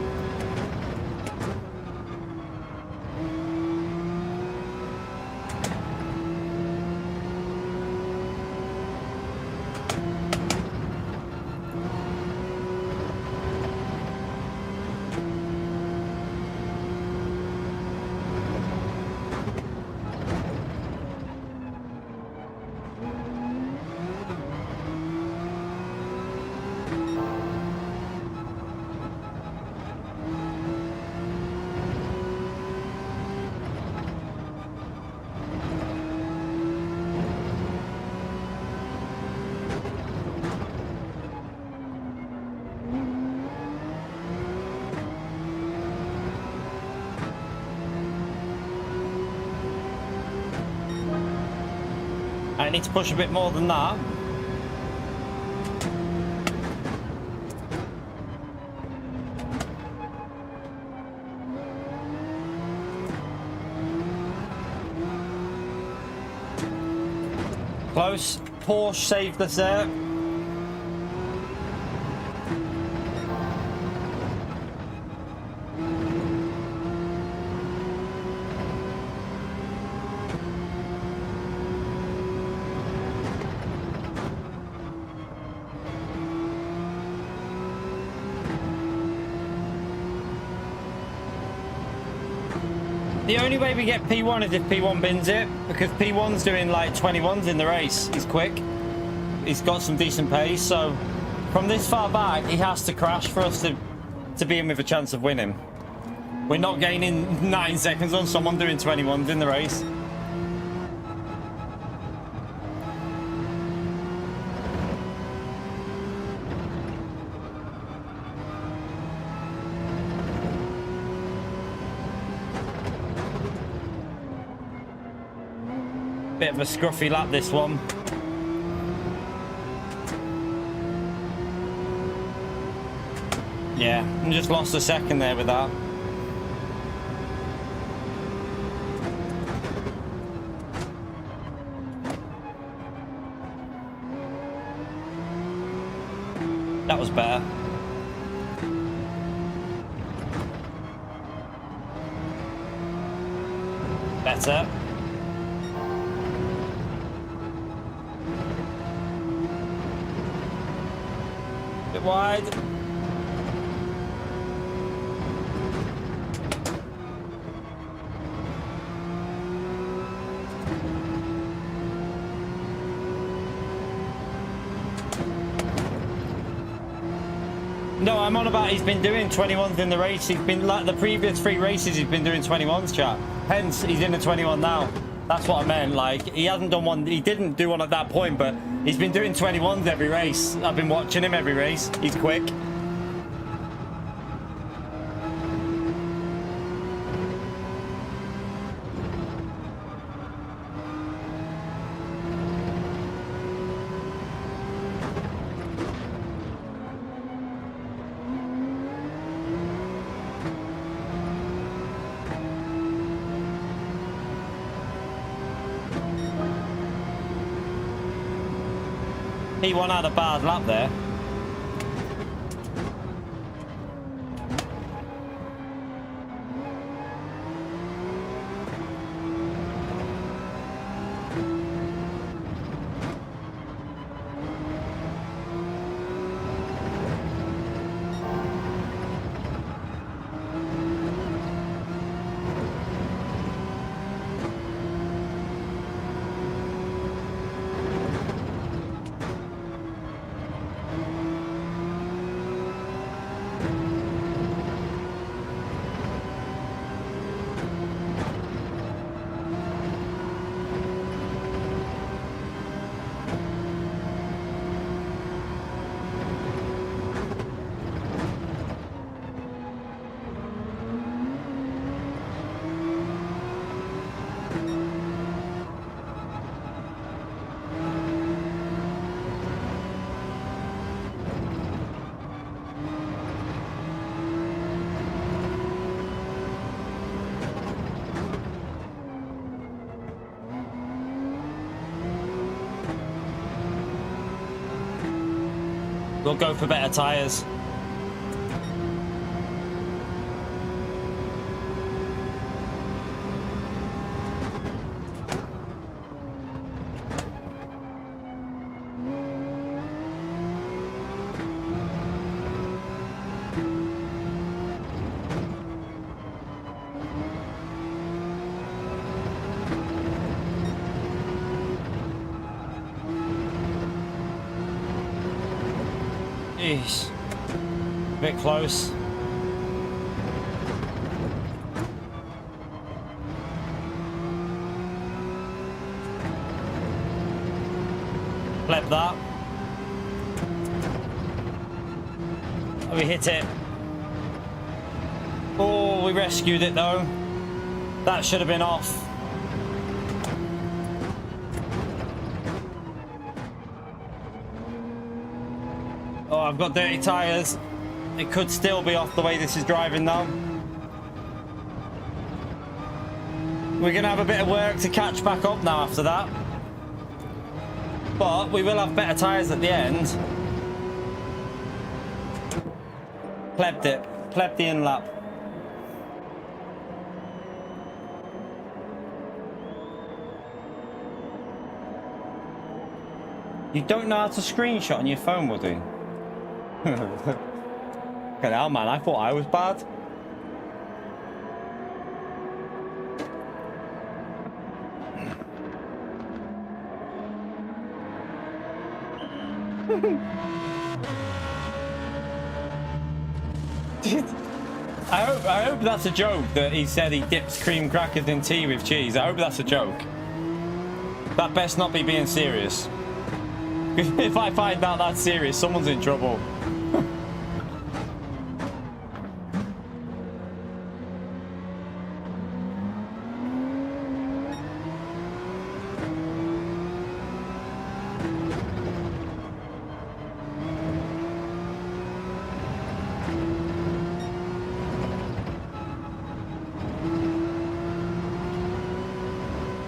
I need to push a bit more than that. Close. Porsche saved us there. The only way we get P1 is if P1 bins it, because P1's doing like 21s in the race. He's quick. He's got some decent pace, so from this far back, he has to crash for us to be in with a chance of winning. We're not gaining 9 seconds on someone doing 21s in the race. Bit of a scruffy lap, this one. Yeah, I just lost a second there with that. That was better. Better. Bit wide. No, I'm on about he's been doing 21s in the race. He's been like the previous 3 races. He's been doing 21s, chat. Hence, he's in the 21 now. That's what I meant. Like he hasn't done one. He didn't do one at that point, but he's been doing 21s every race. I've been watching him every race. He's quick. He won out a bad lap there. We'll go for better tyres. Jeez. A bit close. Flip that. Oh, we hit it. Oh, we rescued it though. That should have been off. Oh, I've got dirty tyres. It could still be off the way this is driving now. We're going to have a bit of work to catch back up now after that. But we will have better tyres at the end. Plebbed it. Plebbed the in-lap. You don't know how to screenshot on your phone, Woody? Okay, now, man, I thought I was bad. I hope that's a joke that he said he dips cream crackers in tea with cheese. I hope that's a joke. That best not be being serious. If I find out that's serious, someone's in trouble.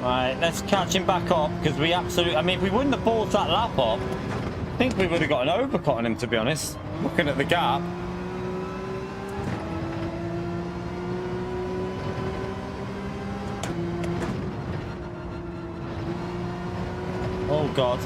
Right, let's catch him back up because we absolutely... I mean, if we wouldn't have balled that lap up, I think we would have got an overcut on him, to be honest. Looking at the gap. Oh, God.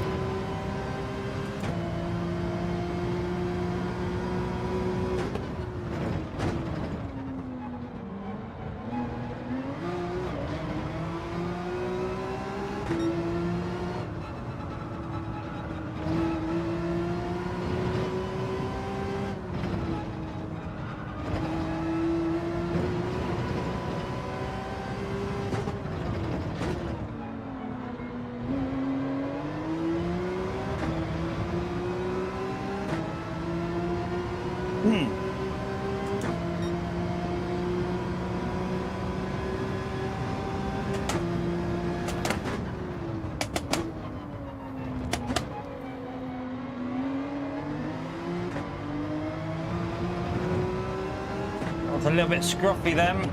a little bit scruffy then.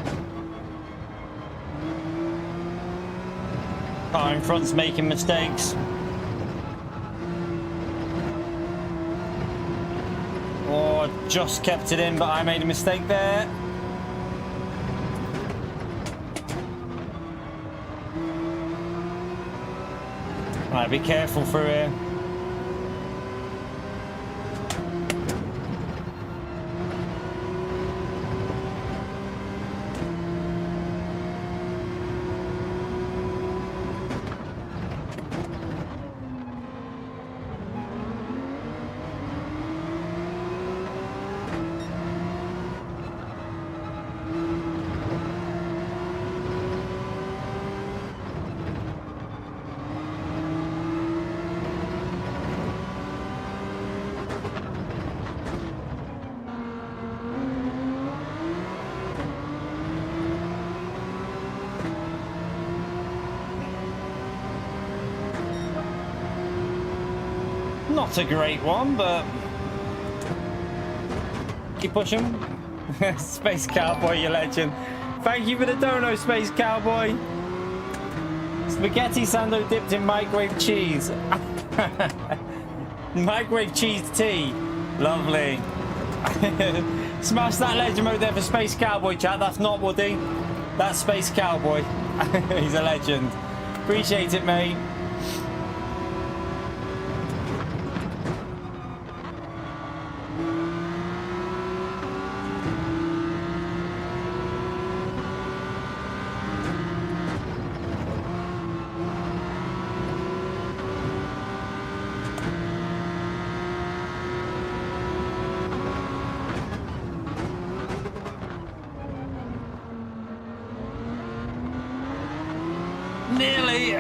Car in front's making mistakes. Oh, just kept it in, but I made a mistake there. Right, be careful through here. Not a great one, but keep pushing. Space Cowboy, you legend. Thank you for the dono, Space Cowboy. Spaghetti sando dipped in microwave cheese. Microwave cheese tea. Lovely. Smash that legend mode there for Space Cowboy, chat. That's not Woody. That's Space Cowboy. He's a legend. Appreciate it, mate.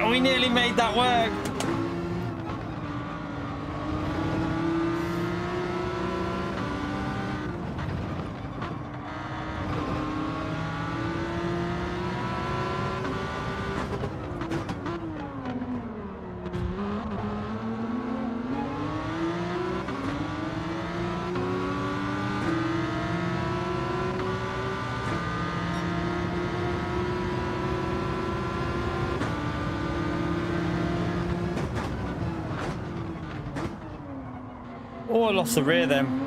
We nearly made that work. Oh, I lost the rear then.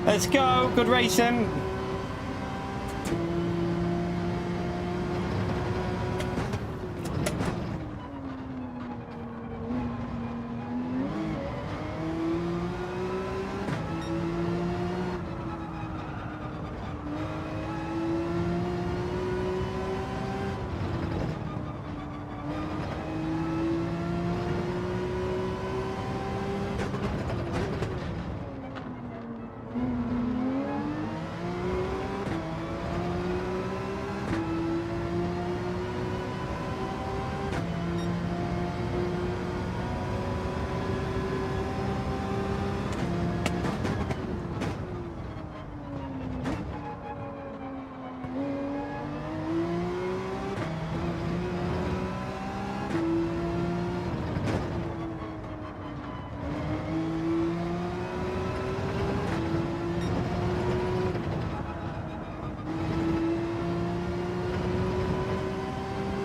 Let's go, good racing.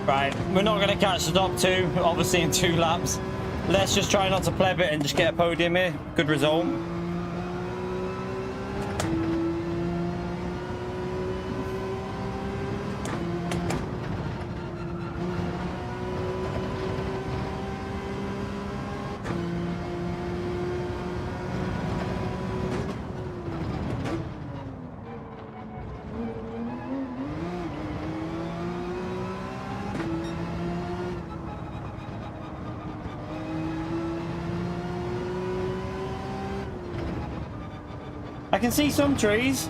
Right, we're not going to catch the top two, obviously in 2 laps. Let's just try not to pleb it and just get a podium here. Good result. I can see some trees.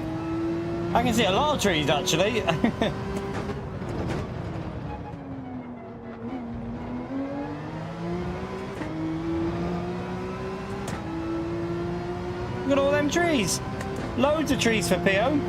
I can see a lot of trees, actually. Look at all them trees. Loads of trees for PO.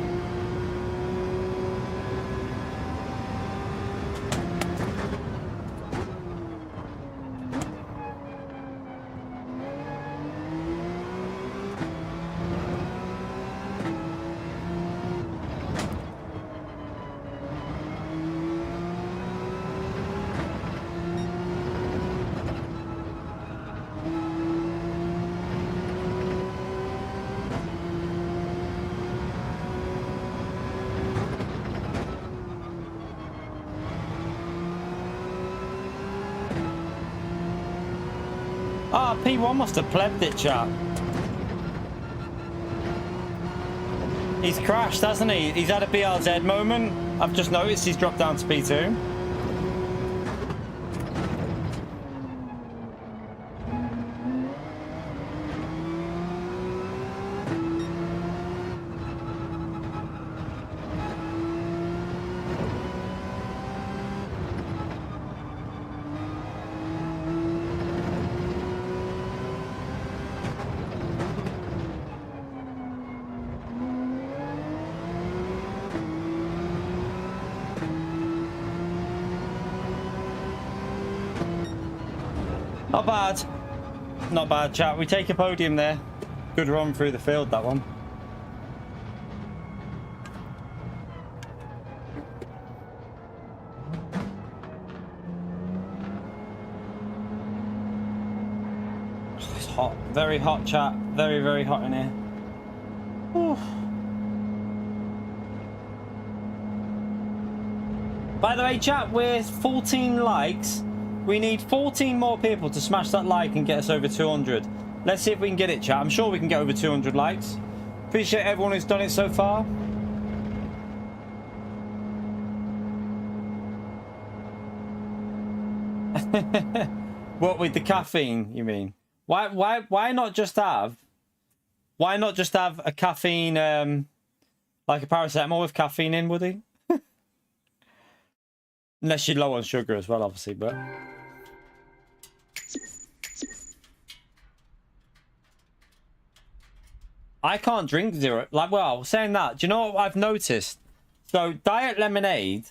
Ah, P1 must have plebbed it, chap. He's crashed, hasn't he? He's had a BRZ moment. I've just noticed he's dropped down to P2. Not bad. Not bad, chat. We take a podium there. Good run through the field, that one. It's hot. Very hot, chat. Very, very hot in here. Whew. By the way, chat, we're 14 likes. We need 14 more people to smash that like and get us over 200. Let's see if we can get it, chat. I'm sure we can get over 200 likes. Appreciate everyone who's done it so far. What, with the caffeine, you mean? Why not just have a caffeine, like a paracetamol with caffeine in, would he? Unless you're low on sugar as well, obviously, but... I can't drink zero. Like, well, saying that, do you know what I've noticed? So, diet lemonade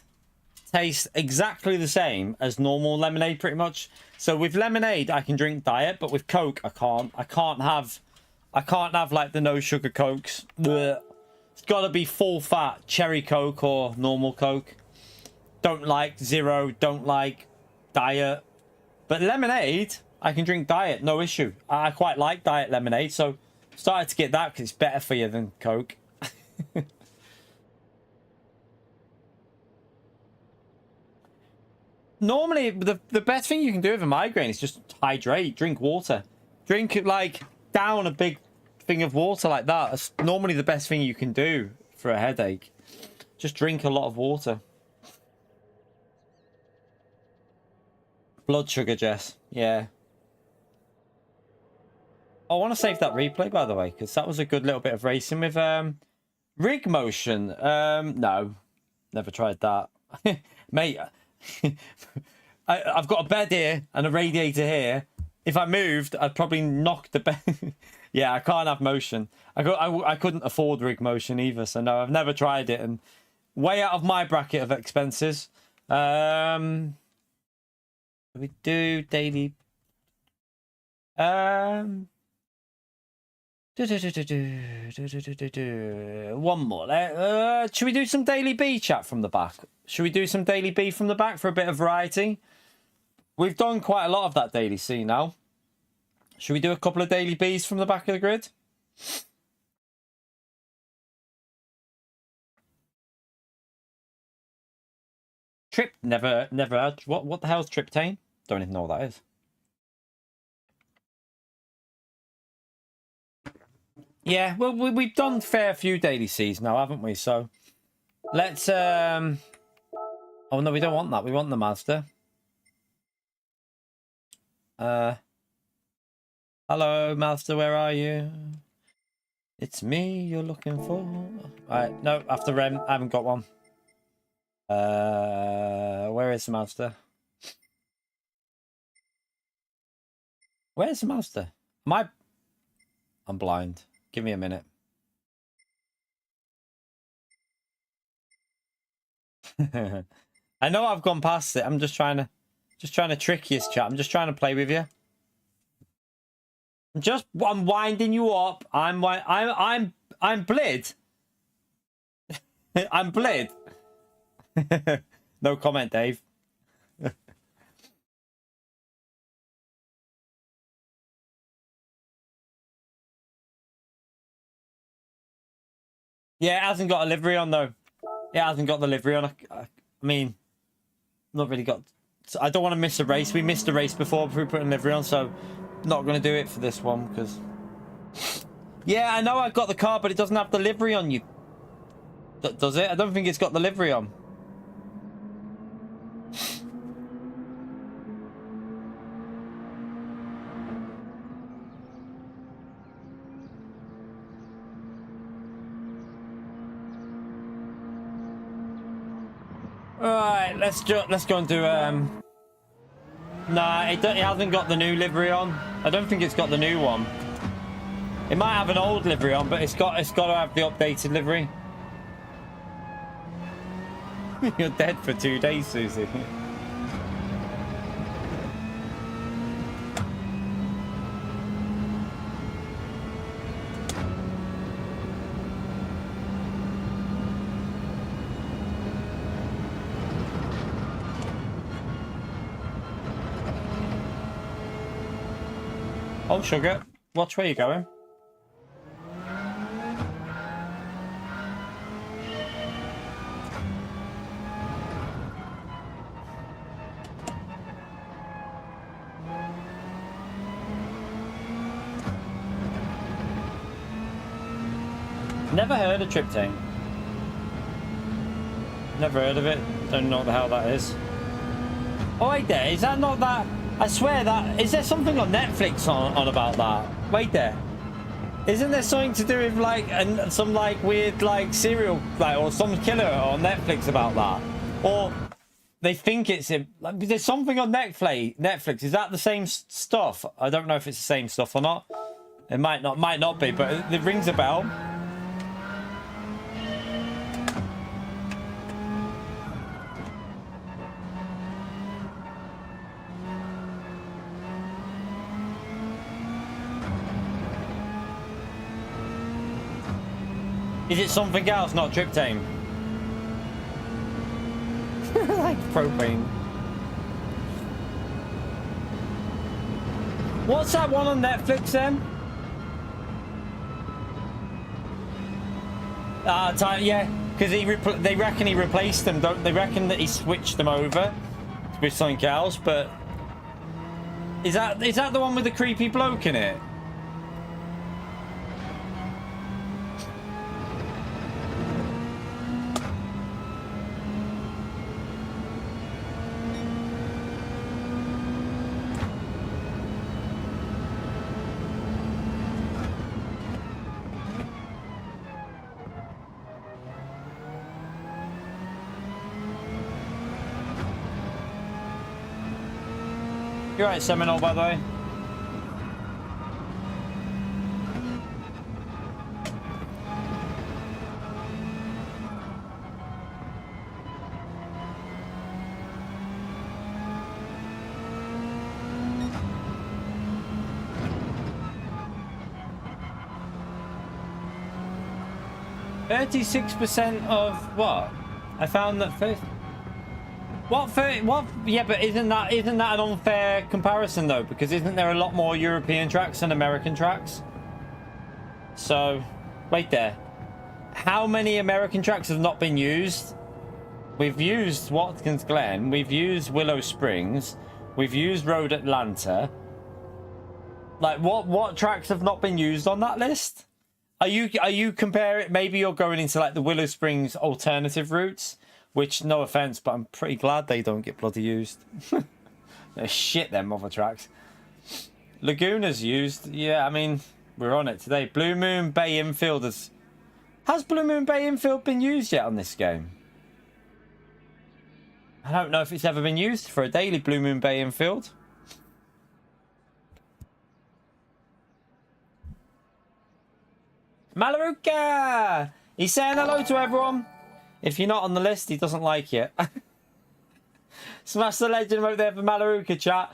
tastes exactly the same as normal lemonade, pretty much. So, with lemonade, I can drink diet, but with Coke, I can't. I can't have like the no sugar Cokes. Blech. It's got to be full fat cherry Coke or normal Coke. Don't like zero. Don't like diet. But lemonade, I can drink diet, no issue. I quite like diet lemonade, so started to get that because it's better for you than Coke. Normally, the best thing you can do with a migraine is just hydrate, drink water. Drink, like, down a big thing of water like that. That's normally the best thing you can do for a headache. Just drink a lot of water. Blood sugar, Jess. Yeah. I want to save that replay, by the way, because that was a good little bit of racing with rig motion. No, never tried that. Mate, I've got a bed here and a radiator here. If I moved, I'd probably knock the bed. Yeah, I can't have motion. I couldn't afford rig motion either, so no, I've never tried it. And way out of my bracket of expenses. We do daily. One more. Should we do some daily B chat from the back? Should we do some daily B from the back for a bit of variety? We've done quite a lot of that daily C now. Should we do a couple of daily Bs from the back of the grid? Trip never had. What the hell's Triptane? Don't even know what that is. Yeah, well, we've done fair few daily Cs now, haven't we? So let's oh no, we don't want that. We want the Mazda. Hello Mazda, where are you? It's me you're looking for. Alright, no, after Rem, I haven't got one. Where is the Mazda? Where's the Mazda? I'm blind. Give me a minute. I know I've gone past it. I'm just trying to trick you, chat. I'm just trying to play with you. I'm winding you up. I'm blid. I'm blid. No comment, Dave. Yeah, it hasn't got a livery on though. It hasn't got the livery on. I mean, not really got. I don't want to miss a race. We missed a race before we put a livery on, so not going to do it for this one because. Yeah, I know I've got the car, but it doesn't have the livery on you. Does it? I don't think it's got the livery on. All right, let's go and do Nah, it hasn't got the new livery on. I don't think it's got the new one. It might have an old livery on, but it's got to have the updated livery. You're dead for 2 days, Susie. Oh, sugar. Watch where you're going. Never heard of Triptane. Never heard of it. Don't know what the hell that is. Oh, wait there. Is that not that? I swear that... Is there something on Netflix on about that? Wait there. Isn't there something to do with like some like weird like serial like or some killer on Netflix about that? Or they think it's like, there's something on Netflix. Is that the same stuff? I don't know if it's the same stuff or not. It might not be, but it rings a bell. Is it something else, not Triptane? Like propane. What's that one on Netflix then? Yeah, because they reckon he replaced them, don't they? Reckon that he switched them over with something else, but is that the one with the creepy bloke in it? You're right, Seminole, by the way. %36% of what? I found that first. What? Yeah, but isn't that an unfair comparison though? Because isn't there a lot more European tracks than American tracks? So, wait there. How many American tracks have not been used? We've used Watkins Glen. We've used Willow Springs. We've used Road Atlanta. Like, what tracks have not been used on that list? Are you comparing? Maybe you're going into like the Willow Springs alternative routes. Which, no offense, but I'm pretty glad they don't get bloody used. They're shit, them other tracks. Laguna's used. Yeah, I mean, we're on it today. Blue Moon Bay Infield has Blue Moon Bay Infield been used yet on this game? I don't know if it's ever been used for a daily Blue Moon Bay Infield. Malaruka! He's saying hello to everyone. If you're not on the list, he doesn't like you. Smash the legend right there for Malaruka, chat.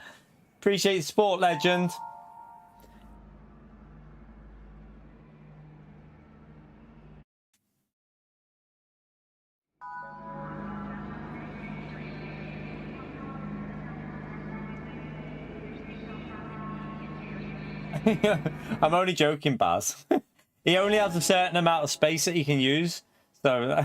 Appreciate the support, legend. I'm only joking, Baz. He only has a certain amount of space that he can use, so...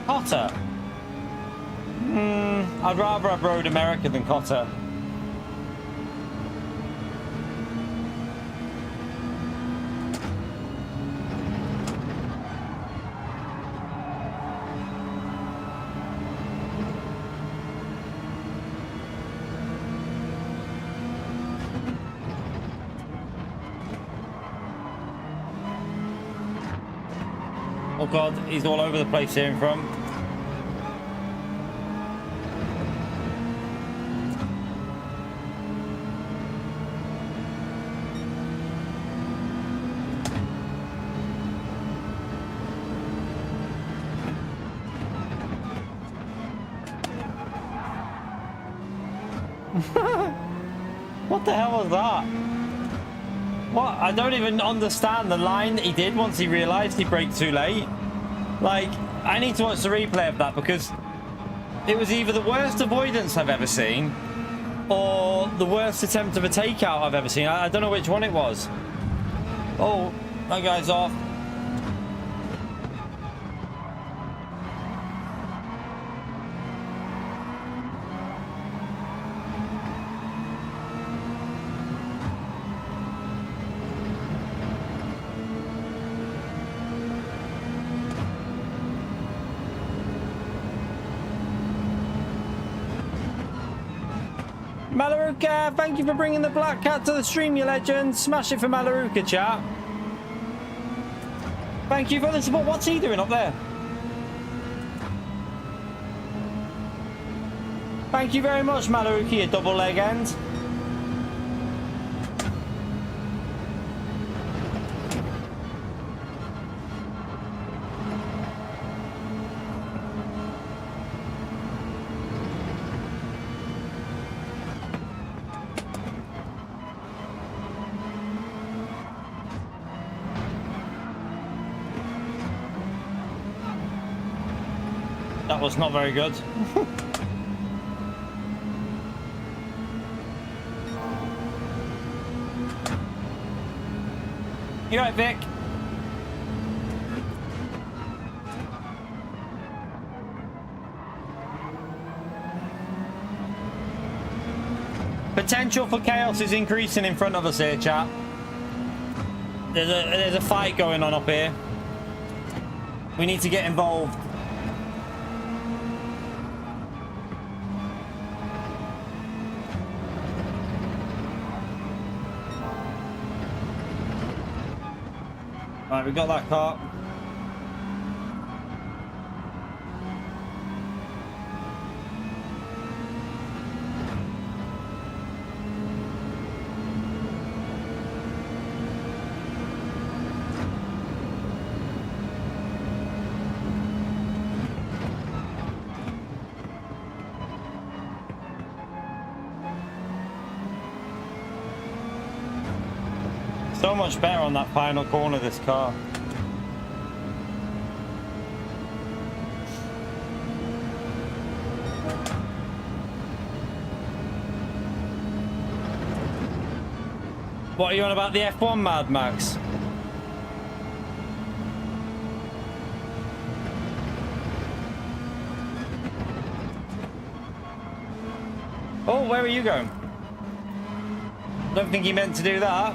Cotter. I'd rather have Road America than Cotter. Oh god, he's all over the place here in front. What the hell was that? What? I don't even understand the line that he did once he realised he braked too late. Like, I need to watch the replay of that because it was either the worst avoidance I've ever seen or the worst attempt of a takeout I've ever seen. I don't know which one it was. Oh, that guy's off. Malaruka, thank you for bringing the black cat to the stream, you legend. Smash it for Malaruka, chat. Thank you for the support. What's he doing up there? Thank you very much, Malaruka, you double leg end. That was not very good. You right, Vic? Potential for chaos is increasing in front of us here, chat. There's a fight going on up here. We need to get involved. Right, we got that car. So much better on that final corner of this car. What are you on about the F1, Mad Max? Oh, where are you going? Don't think he meant to do that.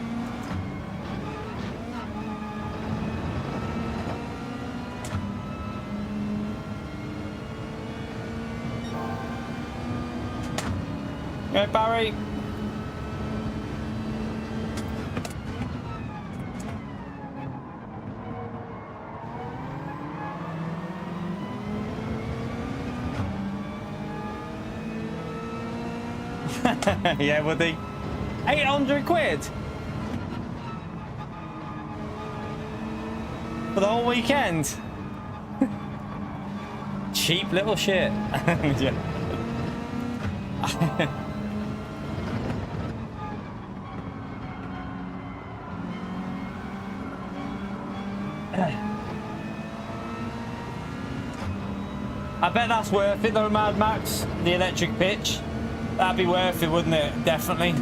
Right, Barry. Yeah, would he? 800 quid for the whole weekend. Cheap little shit. Yeah. I bet that's worth it though, Mad Max. The electric pitch. That'd be worth it, wouldn't it? Definitely.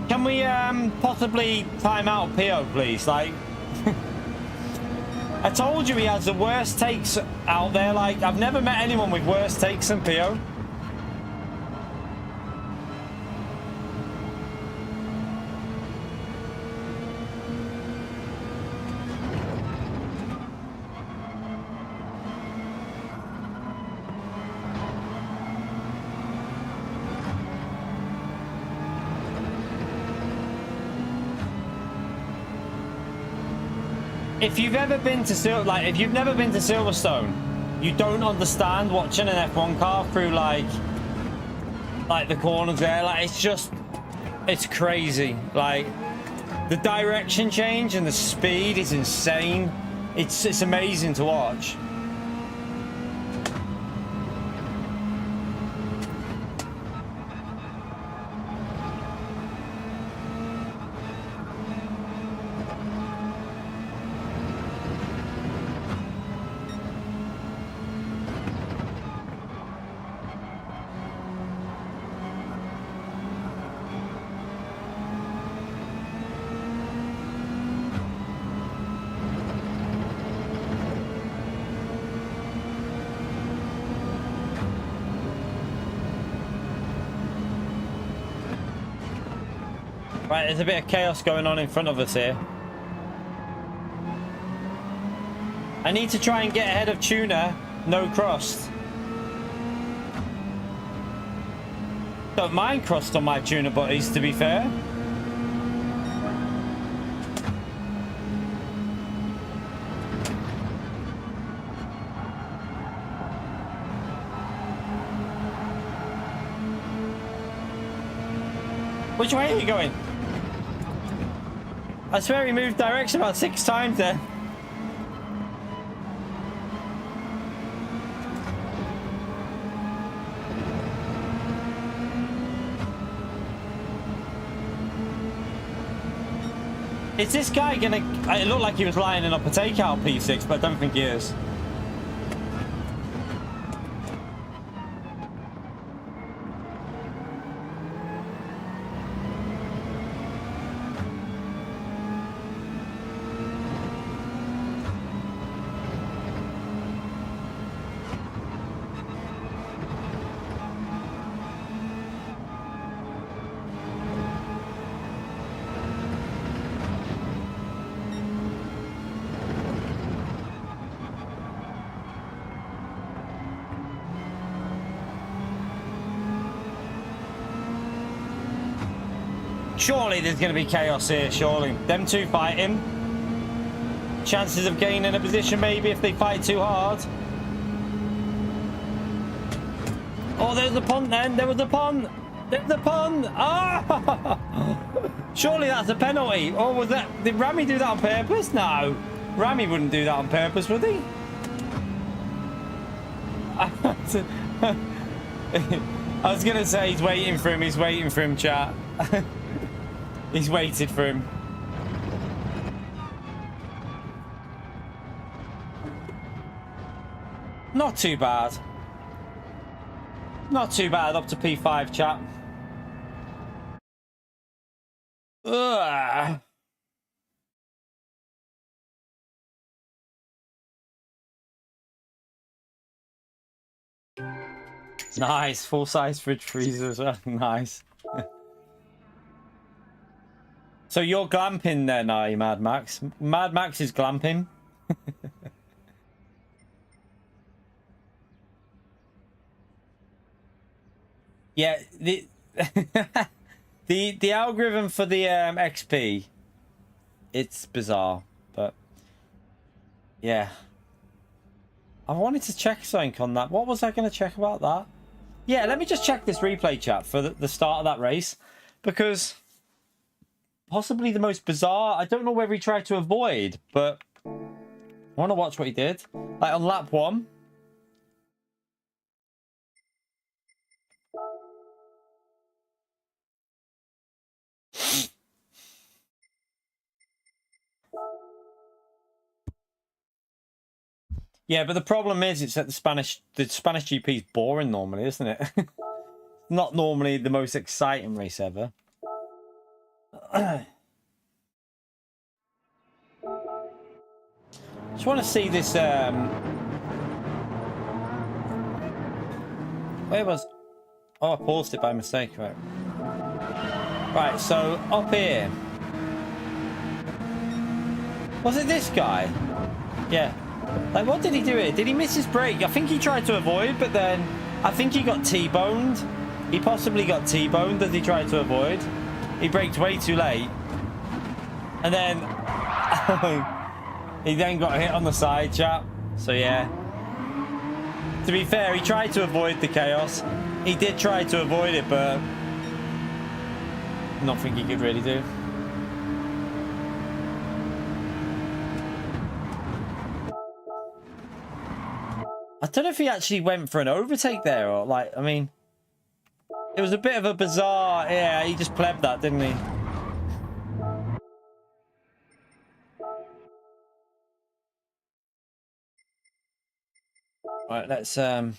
Can we possibly time out Pio, please? Like, I told you he has the worst takes out there. Like, I've never met anyone with worse takes than Pio. If you've ever been to if you've never been to Silverstone, you don't understand watching an F1 car through like the corners there. Like, it's crazy. Like, the direction change and the speed is insane. It's amazing to watch. Right, there's a bit of chaos going on in front of us here. I need to try and get ahead of Tuna, no crust. Don't mind crust on my Tuna buddies, to be fair. Which way are you going? I swear he moved direction about 6 times there. Is this guy gonna... It looked like he was lining up a takeout P6, but I don't think he is. Surely there's going to be chaos here, surely. Them two fighting. Chances of gaining a position maybe if they fight too hard. Oh, there's a punt then. There was a punt. The pun! Oh! Surely that's a penalty. Or was that... Did Rami do that on purpose? No. Rami wouldn't do that on purpose, would he? I was going to say he's waiting for him. He's waiting for him, chat. He's waited for him. Not too bad. Not too bad. Up to P5, chat. Ugh. Nice. Full-size fridge freezer as well. Nice. So you're glamping then, are you, Mad Max? Mad Max is glamping. Yeah, the the algorithm for the XP, it's bizarre, but yeah. I wanted to check something on that. What was I going to check about that? Yeah, let me just check this replay chat for the start of that race, because possibly the most bizarre. I don't know whether he tried to avoid, but I want to watch what he did. Like on lap 1. Yeah, but the problem is, it's that the Spanish GP is boring normally, isn't it? Not normally the most exciting race ever. Just want to see this. Where was? Oh, I paused it by mistake. Right. Right. So up here. Was it this guy? Yeah. Like, what did he do here? Did he miss his brake? I think he tried to avoid, but then I think he got T-boned. He possibly got T-boned as he tried to avoid. He braked way too late. And then he then got hit on the side, chap. So, yeah. To be fair, he tried to avoid the chaos. He did try to avoid it, but nothing he could really do. I don't know if he actually went for an overtake there, or like, I mean, it was a bit of a bizarre, yeah, he just plebbed that, didn't he? Right, let's, yeah,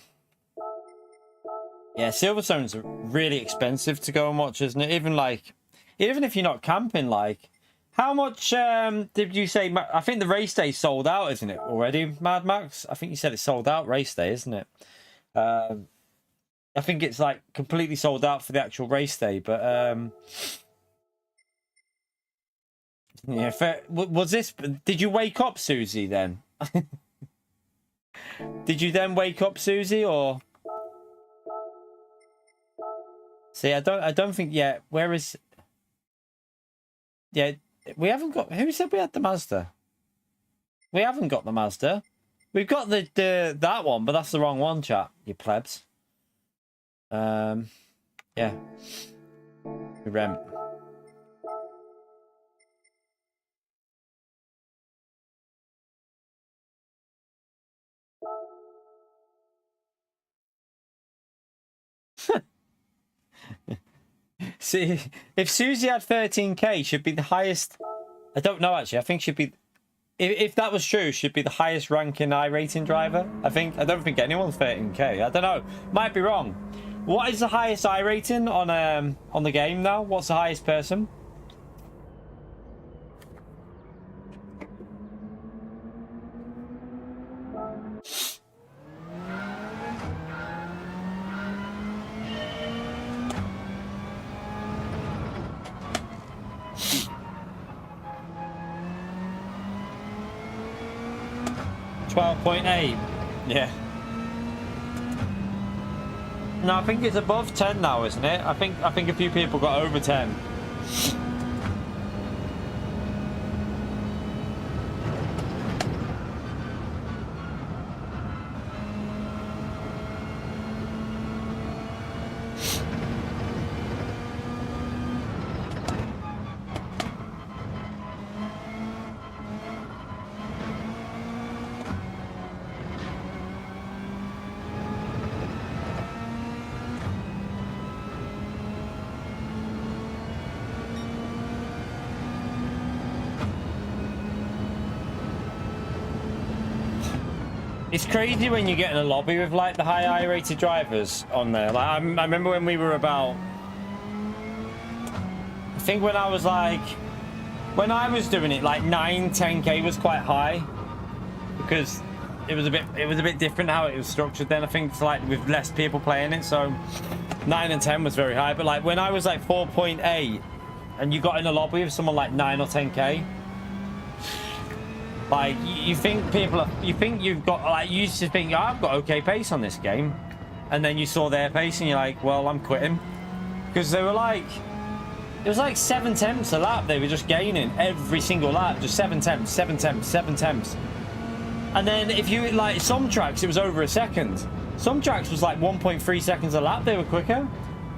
Silverstone's really expensive to go and watch, isn't it? Even if you're not camping, like, how much did you say? I think the race day sold out, isn't it, already, Mad Max? I think you said it's sold out race day, isn't it? I think it's like completely sold out for the actual race day, but yeah, fair. Was this? Did you wake up, Susie? Then did you then wake up, Susie, or? See, I don't think yet. Where is? Yeah. We haven't got... Who said we had the Mazda? We haven't got the Mazda. We've got the that one, but that's the wrong one, chat. You plebs. Yeah. We rent. See, if Susie had 13k, should be the highest. I don't know, actually. I think she'd be, if that was true, she'd be the highest ranking iRating driver. I don't think anyone's 13k. I don't know. Might be wrong. What is the highest iRating on the game now? What's the highest person? .8. Yeah. No, I think it's above 10 now, isn't it? I think a few people got over 10. It's crazy when you get in a lobby with like the high I-rated drivers on there. Like I remember when we were about, I think when I was doing it, like 9-10K was quite high because it was a bit different how it was structured then. I think it's like with less people playing it, so 9 and 10 was very high. But like when I was like 4.8 and you got in a lobby with someone like 9 or 10K, like you think you've got, like, you used to think, oh, I've got okay pace on this game, and then you saw their pace and you're like, well, I'm quitting, because they were like, it was like 7 temps a lap. They were just gaining every single lap, just 7 temps, 7 temps, 7 temps. And then if you, like, some tracks it was over a second, some tracks was like 1.3 seconds a lap. They were quicker,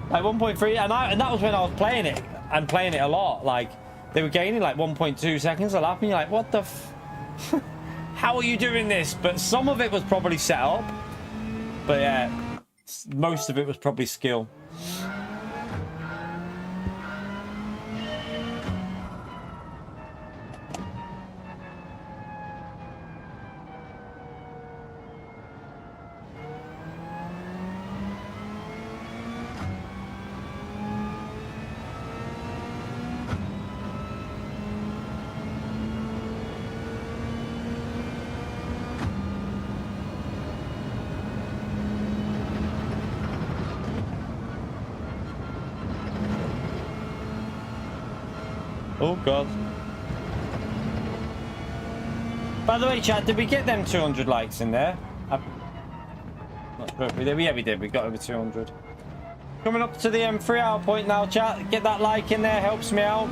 like 1.3, and that was when I was playing it and playing it a lot. Like they were gaining like 1.2 seconds a lap, and you're like, what the how are you doing this? But some of it was probably set up, but yeah, most of it was probably skill. Oh god. By the way, chat, did we get them 200 likes in there? Not sure if we did. Yeah, we did. We got over 200. Coming up to the 3-hour point now, chat. Get that like in there, helps me out.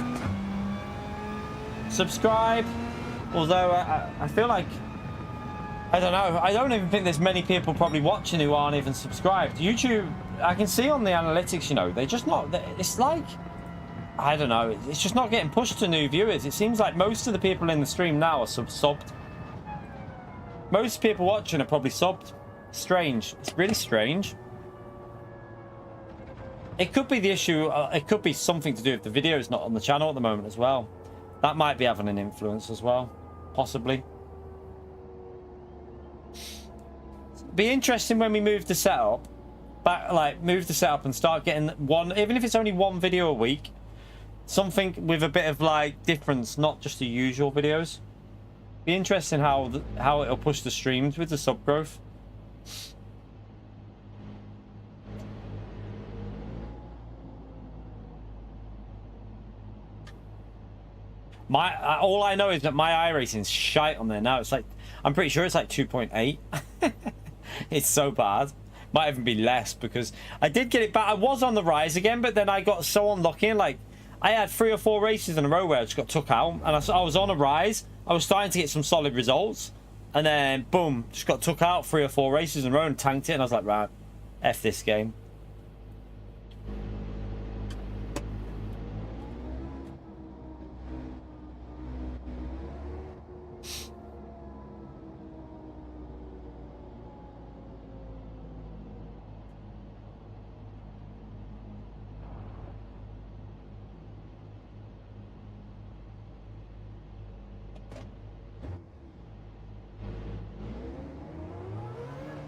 Subscribe. Although I feel like, I don't know, I don't even think there's many people probably watching who aren't even subscribed. YouTube, I can see on the analytics, you know, they're just not, it's like, I don't know, it's just not getting pushed to new viewers. It seems like most of the people in the stream now are subbed. Most people watching are probably subbed. Strange. It's really strange. It could be the issue, it could be something to do with the videos not on the channel at the moment as well. That might be having an influence as well, possibly. Be interesting when we move the setup back, like move the setup and start getting one, even if it's only one video a week, something with a bit of like difference, not just the usual videos. Be interesting how it'll push the streams with the sub growth. All I know is that my iRacing's shite on there now. It's like, I'm pretty sure it's like 2.8. It's so bad. Might even be less because I did get it back. I was on the rise again, but then I got so unlucky. Like I had 3 or 4 races in a row where I just got took out, and I was on a rise. I was starting to get some solid results, and then boom, just got took out 3 or 4 races in a row and tanked it. And I was like, right, F this game.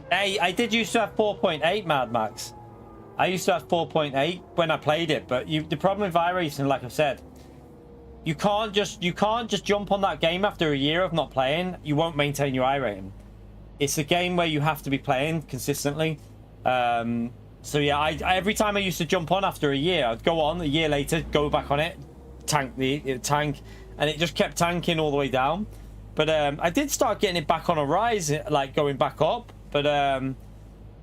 Hey, I did used to have 4.8 Mad Max. I used to have 4.8 when I played it, but the problem with iRacing, like I said, you can't just jump on that game after a year of not playing. You won't maintain your iRating. It's a game where you have to be playing consistently. So yeah, every time I used to jump on after a year, I'd go on a year later, go back on it, tank, and it just kept tanking all the way down. But I did start getting it back on a rise, like going back up. But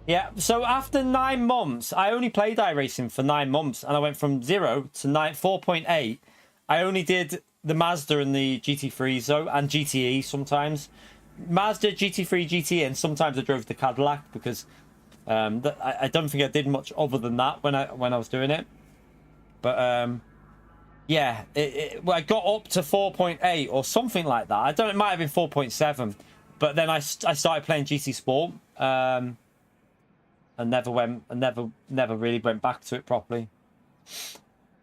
yeah, so after 9 months, I only played iRacing for 9 months, and I went from 0 to 4.8. I only did the Mazda and the GT3 so and GTE sometimes. Mazda, GT3, GTE, and sometimes I drove the Cadillac because I don't think I did much other than that when I was doing it. But yeah, I got up to 4.8 or something like that. I don't. It might have been 4.7. But then I started playing GT Sport, and never really went back to it properly.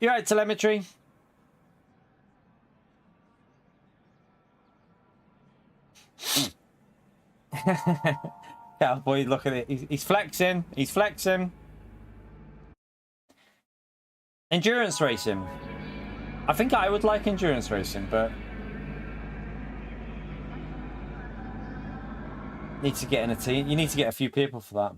You right, telemetry? Cowboy, look at it. He's flexing. He's flexing. Endurance racing. I think I would like endurance racing, but need to get in a team. You need to get a few people for that.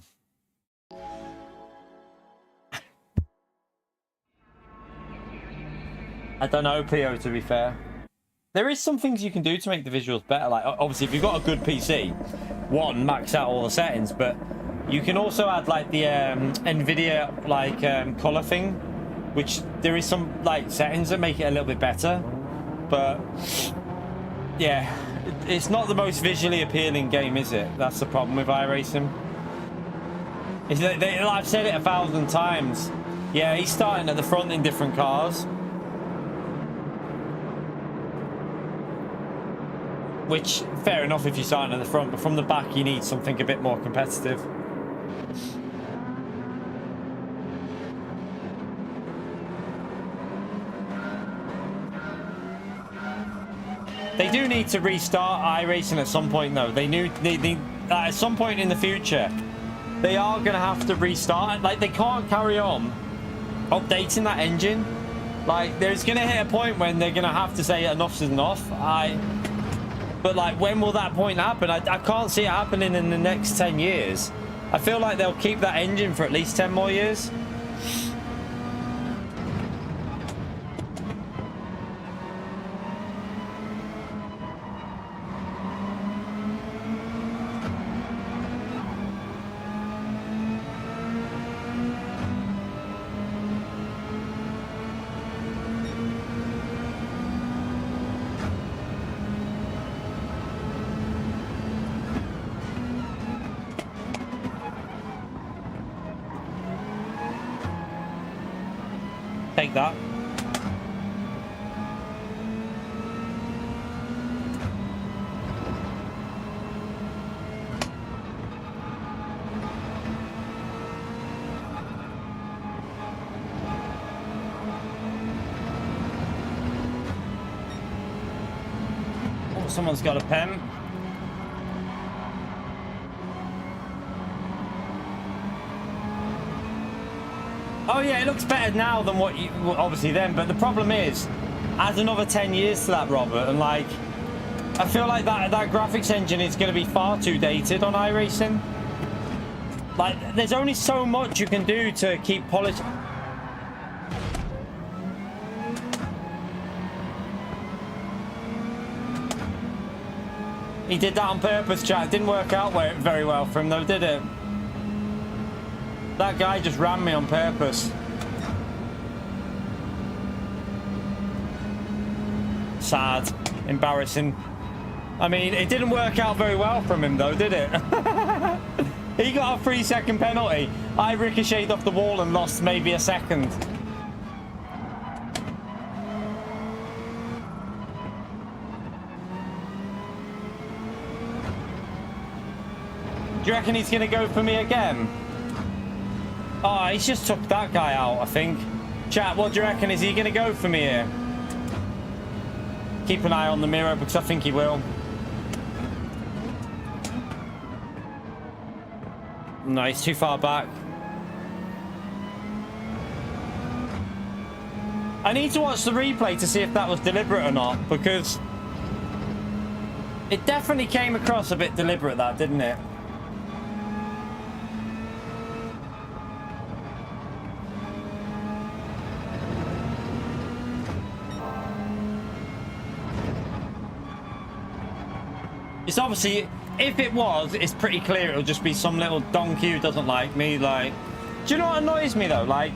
I don't know, PO, to be fair. There is some things you can do to make the visuals better. Like, obviously, if you've got a good PC, max out all the settings, but you can also add, like, the NVIDIA, like, color thing, which there is some, like, settings that make it a little bit better. But, yeah, it's not the most visually appealing game, is it? That's the problem with iRacing. I've said it 1,000 times. Yeah, he's starting at the front in different cars. Which, fair enough if you're starting at the front, but from the back you need something a bit more competitive. They do need to restart iRacing at some point, though. They at some point in the future, they are going to have to restart it. Like, they can't carry on updating that engine. Like, there's going to hit a point when they're going to have to say enough's enough. But, like, when will that point happen? I can't see it happening in the next 10 years. I feel like they'll keep that engine for at least 10 more years. Take that. Oh, someone's got a pen. Oh yeah, it looks better now than what you obviously then, but the problem is, add another 10 years to that, Robert, and like, I feel like that graphics engine is going to be far too dated on iRacing. Like, there's only so much you can do to keep polish. He did that on purpose, chat. It didn't work out very well for him though, did it? That guy just ran me on purpose. Sad. Embarrassing. I mean, it didn't work out very well from him though, did it? He got a 3-second penalty. I ricocheted off the wall and lost maybe a second. Do you reckon he's going to go for me again? Oh, he's just took that guy out, I think. Chat, what do you reckon? Is he going to go for me here? Keep an eye on the mirror, because I think he will. No, he's too far back. I need to watch the replay to see if that was deliberate or not, because it definitely came across a bit deliberate, that, didn't it? It's obviously, if it was, it's pretty clear it'll just be some little donkey who doesn't like me. Like, do you know what annoys me though? Like,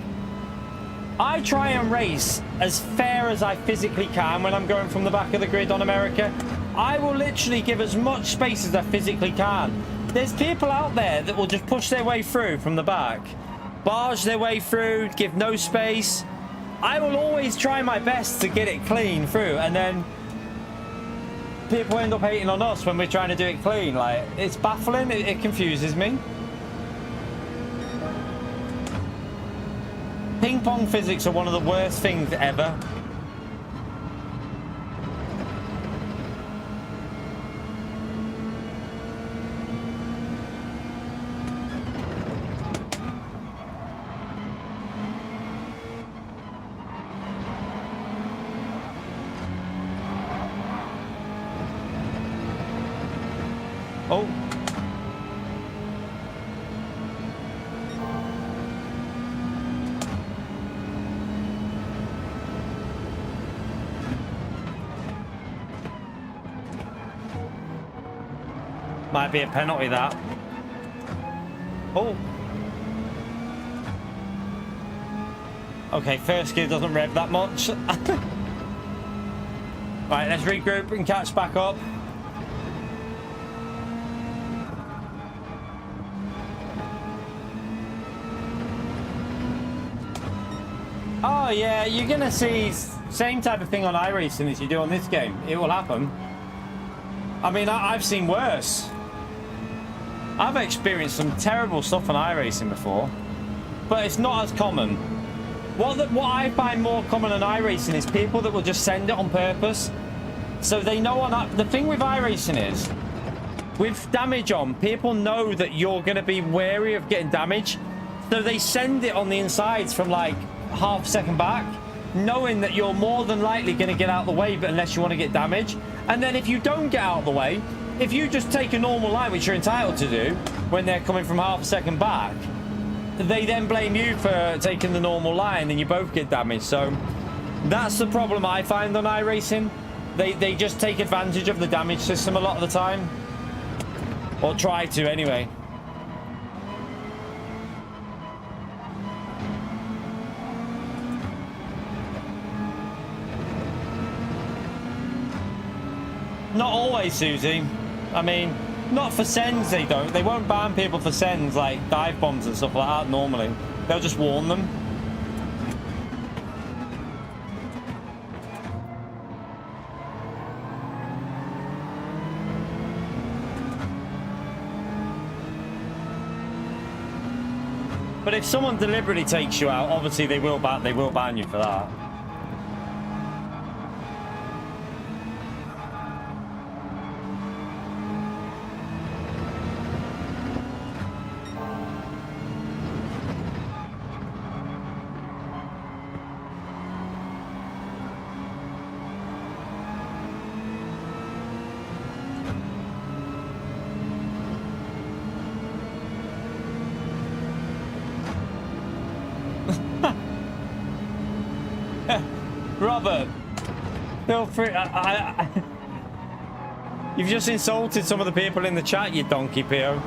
I try and race as fair as I physically can when I'm going from the back of the grid on America. I will literally give as much space as I physically can. There's people out there that will just push their way through from the back, barge their way through, give no space. I will always try my best to get it clean through, and then people end up hating on us when we're trying to do it clean. Like, it's baffling. It confuses me. Ping pong physics are one of the worst things ever. Might be a penalty, that. Oh. Okay, first gear doesn't rev that much. Right, let's regroup and catch back up. Oh yeah, you're gonna see same type of thing on iRacing as you do on this game. It will happen. I mean, I've seen worse. I've experienced some terrible stuff on iRacing before, but it's not as common. What I find more common on iRacing is people that will just send it on purpose. So they know on the thing with iRacing is, with damage on, people know that you're going to be wary of getting damage. So they send it on the insides from like half a second back, knowing that you're more than likely going to get out of the way, but unless you want to get damage. And then if you don't get out of the way, if you just take a normal line, which you're entitled to do when they're coming from half a second back, they then blame you for taking the normal line and you both get damaged. So that's the problem I find on iRacing. They just take advantage of the damage system a lot of the time, or try to anyway. Not always, Susie. I mean, not for sends they don't. They won't ban people for sends like dive bombs and stuff like that normally. They'll just warn them. But if someone deliberately takes you out, obviously they will ban you for that. Robert, feel free. You've just insulted some of the people in the chat, you donkey PO.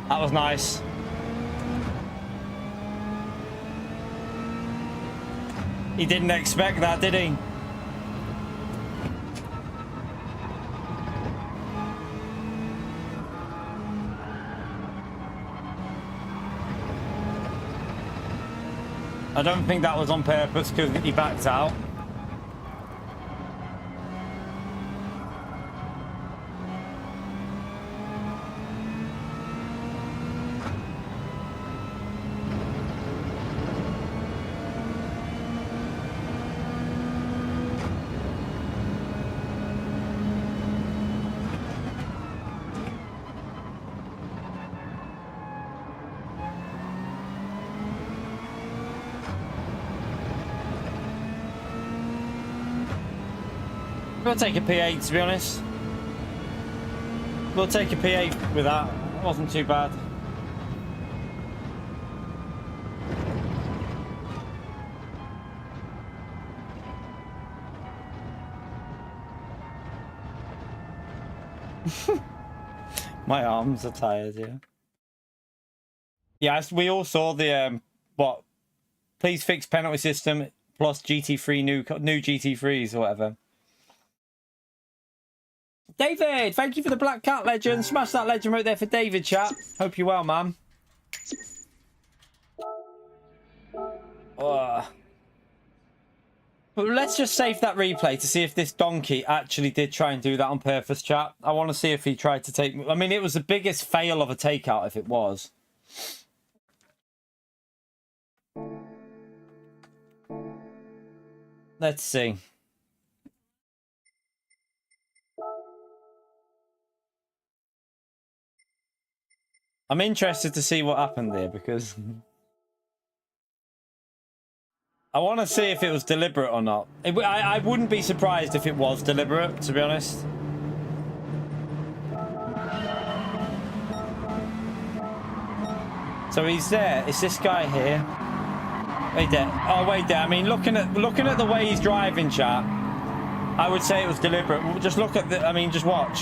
That was nice. He didn't expect that, did he? I don't think that was on purpose because he backed out. We'll take a P8 to be honest. We'll take a P8 with that. It wasn't too bad. My arms are tired, yeah. Yeah, we all saw the what? Please fix penalty system plus GT3 new GT3s or whatever. David, thank you for the Black Cat legend. Smash that legend right there for David, chat. Hope you're well, man. But let's just save that replay to see if this donkey actually did try and do that on purpose, chat. I want to see if he tried to take... I mean, it was the biggest fail of a takeout if it was. Let's see. I'm interested to see what happened there because... I want to see if it was deliberate or not. I wouldn't be surprised if it was deliberate, to be honest. So he's there. It's this guy here. Wait there. Oh, wait there. I mean, looking at the way he's driving, chat, I would say it was deliberate. Just look at the... I mean, just watch.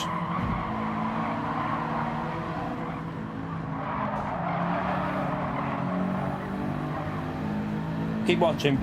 Keep watching.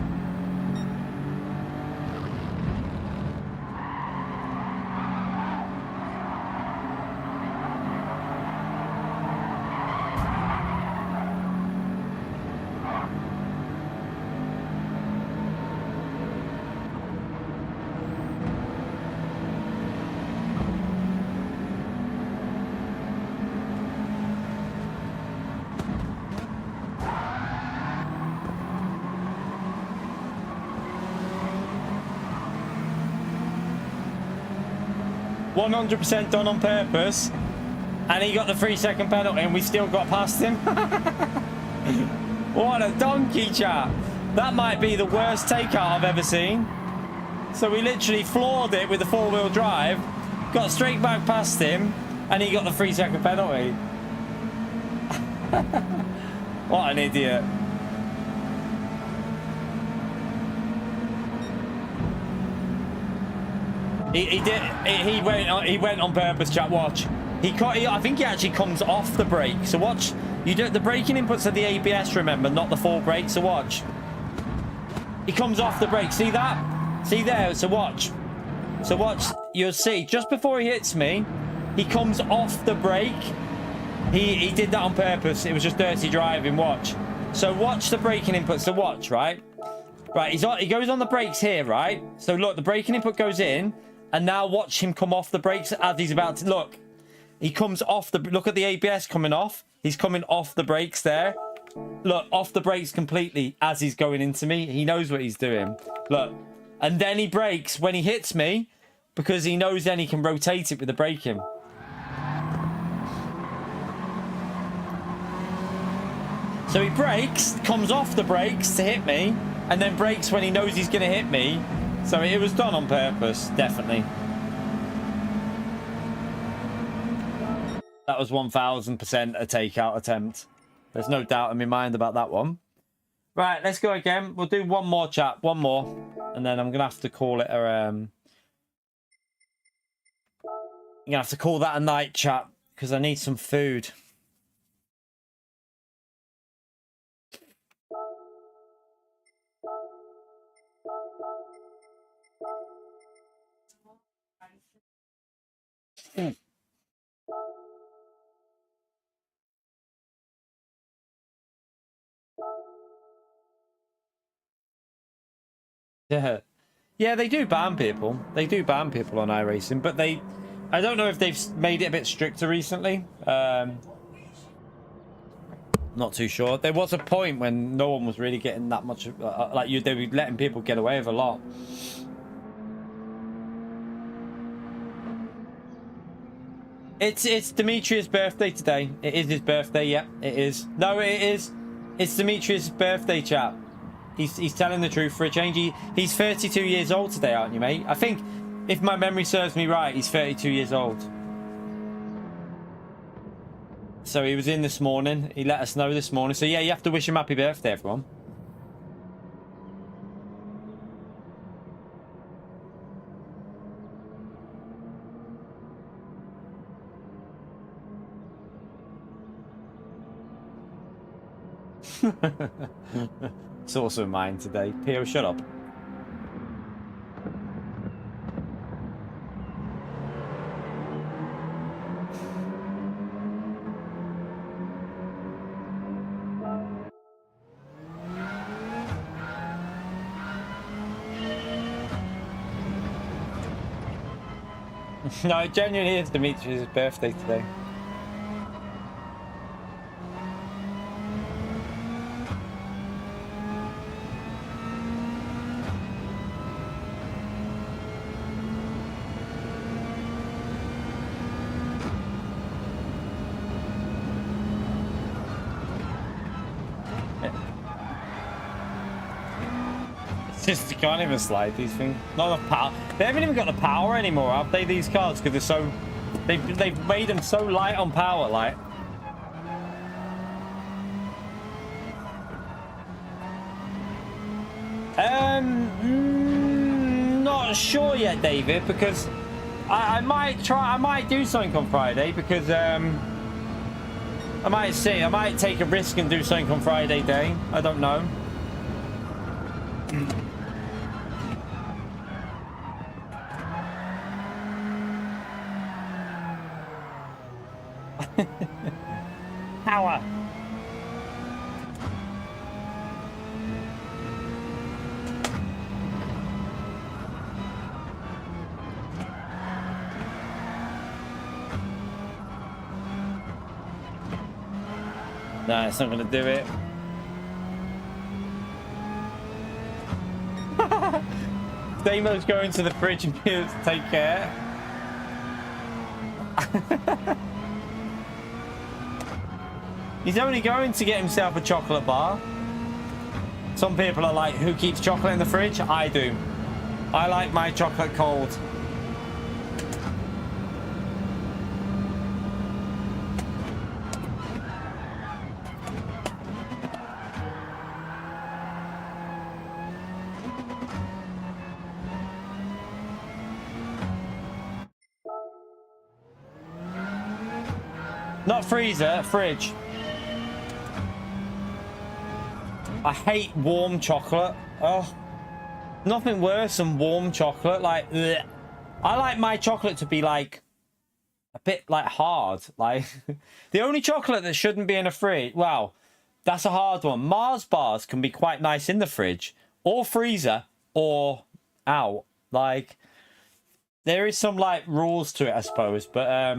%100% done on purpose, and he got the 3-second penalty and we still got past him. What a donkey, chat. That might be the worst takeout I've ever seen. So we literally floored it with the 4-wheel drive, got straight back past him, and he got the 3-second penalty. What an idiot. He went on purpose, chat. Watch. I think he actually comes off the brake. So watch. The braking inputs are the ABS, remember, not the full brake. So watch. He comes off the brake. See that? See there? So watch. So watch. You'll see. Just before he hits me, he comes off the brake. He did that on purpose. It was just dirty driving. Watch. So watch the braking inputs. So watch, right? Right. He goes on the brakes here, right? So look, the braking input goes in. And now watch him come off the brakes as he's about to... Look, he comes off the... Look at the ABS coming off. He's coming off the brakes there. Look, off the brakes completely as he's going into me. He knows what he's doing. Look. And then he brakes when he hits me because he knows then he can rotate it with the braking. So he brakes, comes off the brakes to hit me, and then brakes when he knows he's going to hit me. So it was done on purpose, definitely. That was 1000% a takeout attempt. There's no doubt in my mind about that one. Right, let's go again. We'll do one more, chat. One more. And then I'm going to have to call it a... I'm going to have to call that a night, chat. Because I need some food. Yeah, they do ban people. They do ban people on iRacing, but I don't know if they've made it a bit stricter recently. Not too sure. There was a point when no one was really getting that much, they were letting people get away with a lot. It's Demetrius' birthday today. It is his birthday, yeah, it is. No, it is. It's Demetrius' birthday, chap. He's telling the truth for a change. He's 32 years old today, aren't you, mate? I think, if my memory serves me right, he's 32 years old. So he was in this morning. He let us know this morning. So yeah, you have to wish him happy birthday, everyone. It's also mine today. Pio, shut up. No, it genuinely is Dimitri's birthday today. Just you can't even slide these things. Not enough power. They haven't even got the power anymore, have they? These cars, because they're so they've made them so light on power, like. Not sure yet, David, because I might do something on Friday because I might take a risk and do something on Friday day. I don't know. Power. No, it's not going to do it. Damo's going to the fridge and to take care. He's only going to get himself a chocolate bar. Some people are like, who keeps chocolate in the fridge? I do. I like my chocolate cold. Not freezer, fridge. I hate warm chocolate. Oh, nothing worse than warm chocolate. Like, bleh. I like my chocolate to be like a bit like hard. Like the only chocolate that shouldn't be in a fridge. Well, that's a hard one. Mars bars can be quite nice in the fridge or freezer or out. Like there is some like rules to it, I suppose. But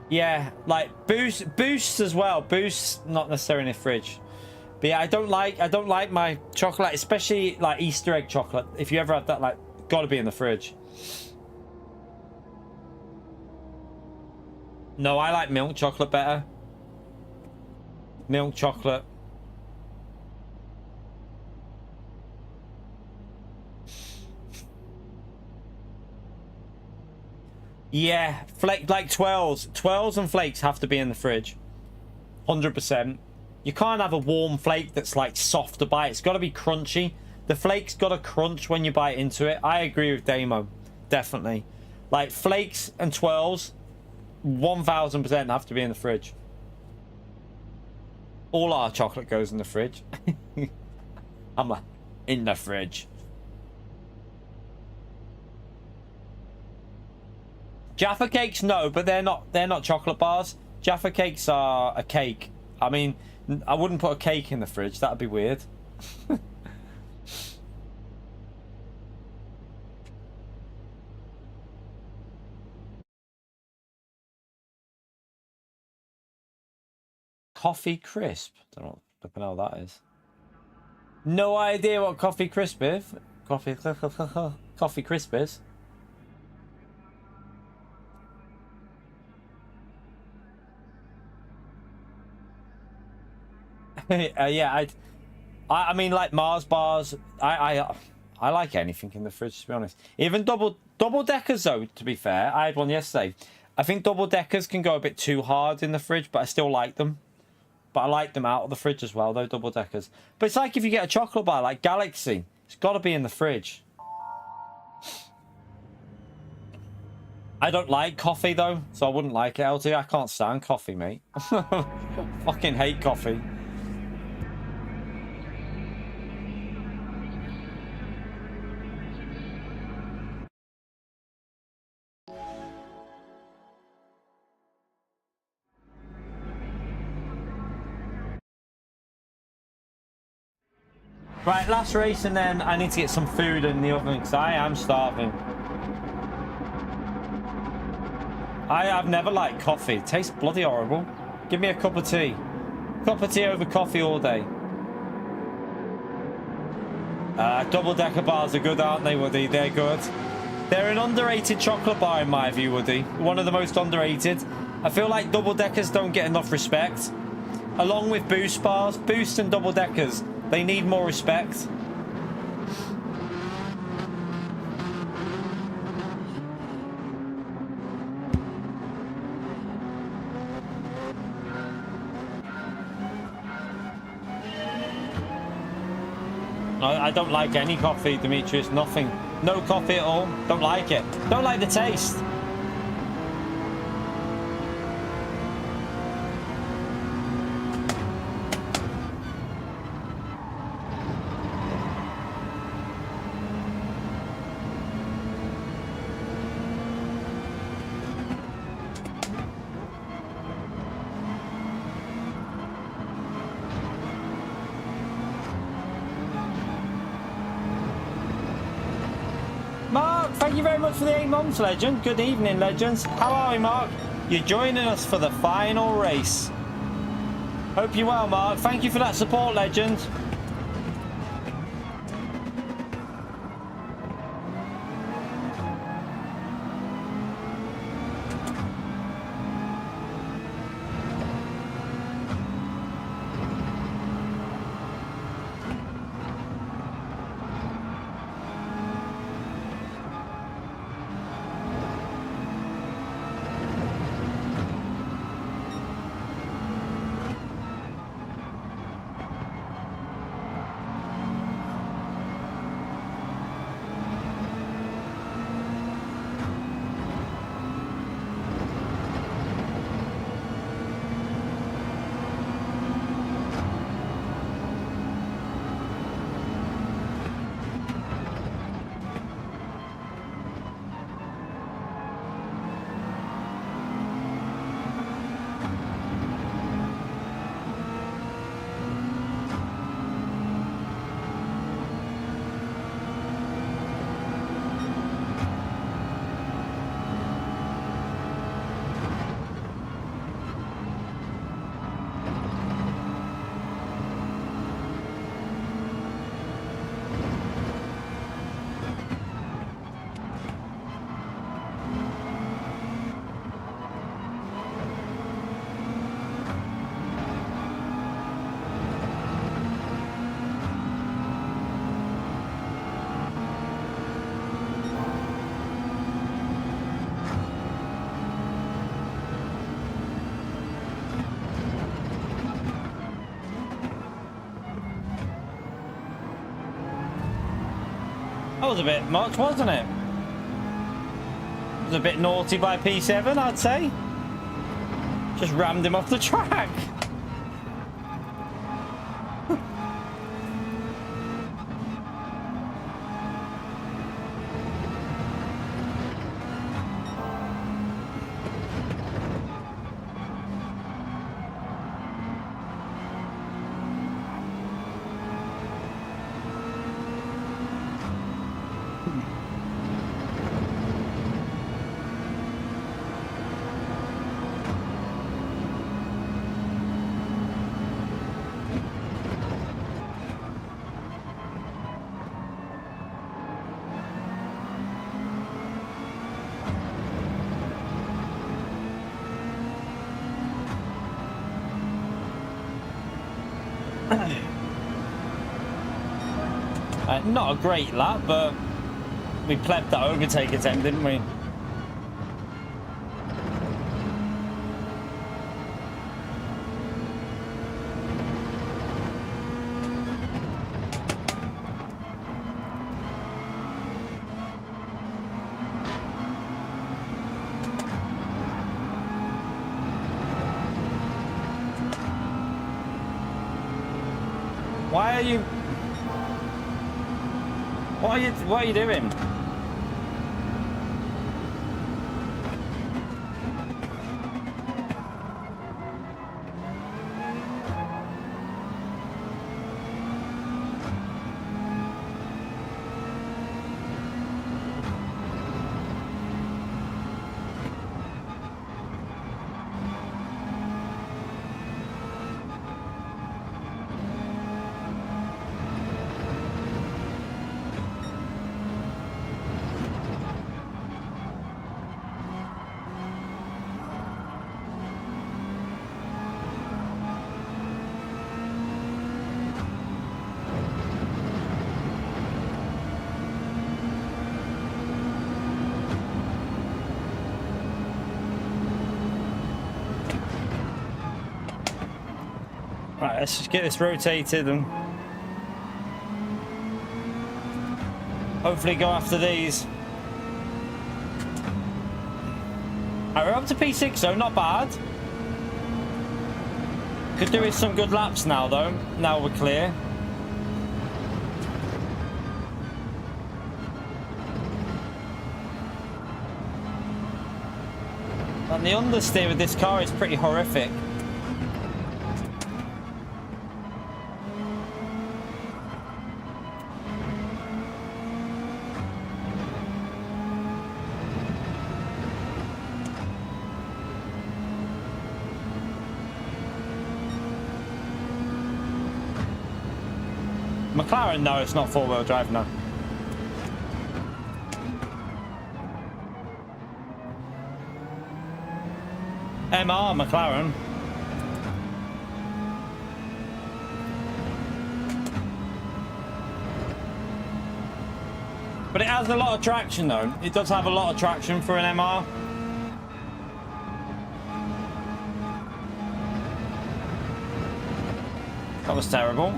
yeah, like boosts as well. Boosts not necessarily in the fridge. But yeah, I don't like my chocolate, especially like Easter egg chocolate. If you ever have that, like, gotta be in the fridge. No, I like milk chocolate better. Milk chocolate. Yeah, flake like twirls and flakes have to be in the fridge. 100%. You can't have a warm flake that's like soft to bite. It's got to be crunchy. The flake's got to crunch when you bite into it. I agree with Damo. Definitely. Like flakes and twirls, 1000% have to be in the fridge. All our chocolate goes in the fridge. I'm like, in the fridge. Jaffa cakes, no, but they're not chocolate bars. Jaffa cakes are a cake. I mean, I wouldn't put a cake in the fridge. That'd be weird. Coffee crisp. Don't know what the hell that is. No idea what coffee crisp is. Coffee crisp is. Yeah, I mean, like Mars bars. I like anything in the fridge, to be honest. Even double deckers, though. To be fair, I had one yesterday. I think double deckers can go a bit too hard in the fridge, but I still like them. But I like them out of the fridge as well, though, double deckers. But it's like if you get a chocolate bar like Galaxy, it's got to be in the fridge. I don't like coffee, though, so I wouldn't like it, LT. I can't stand coffee, mate. Fucking hate coffee. Right, last race, and then I need to get some food in the oven because I am starving. I've never liked coffee. It tastes bloody horrible. Give me a cup of tea. Cup of tea over coffee all day. Double-decker bars are good, aren't they, Woody? They're good. They're an underrated chocolate bar in my view, Woody. One of the most underrated. I feel like double-deckers don't get enough respect. Along with boost bars, boost and double-deckers, they need more respect. I don't like any coffee, Demetrius. Nothing. No coffee at all. Don't like it. Don't like the taste. Mark, thank you very much for the 8 months, Legend. Good evening, Legends. How are we, Mark? You're joining us for the final race. Hope you're well, Mark. Thank you for that support, Legend. That was a bit much, wasn't it? It was a bit naughty by P7, I'd say. Just rammed him off the track. Not a great lap, but we plebbed that overtake attempt, didn't we? Why are you... What are you doing? Right, let's just get this rotated and hopefully go after these. Right, we're up to P6 though, not bad. Could do with some good laps now though. Now we're clear. And the understeer with this car is pretty horrific. McLaren, no, it's not four-wheel drive, no. MR McLaren. But it has a lot of traction though. It does have a lot of traction for an MR. That was terrible.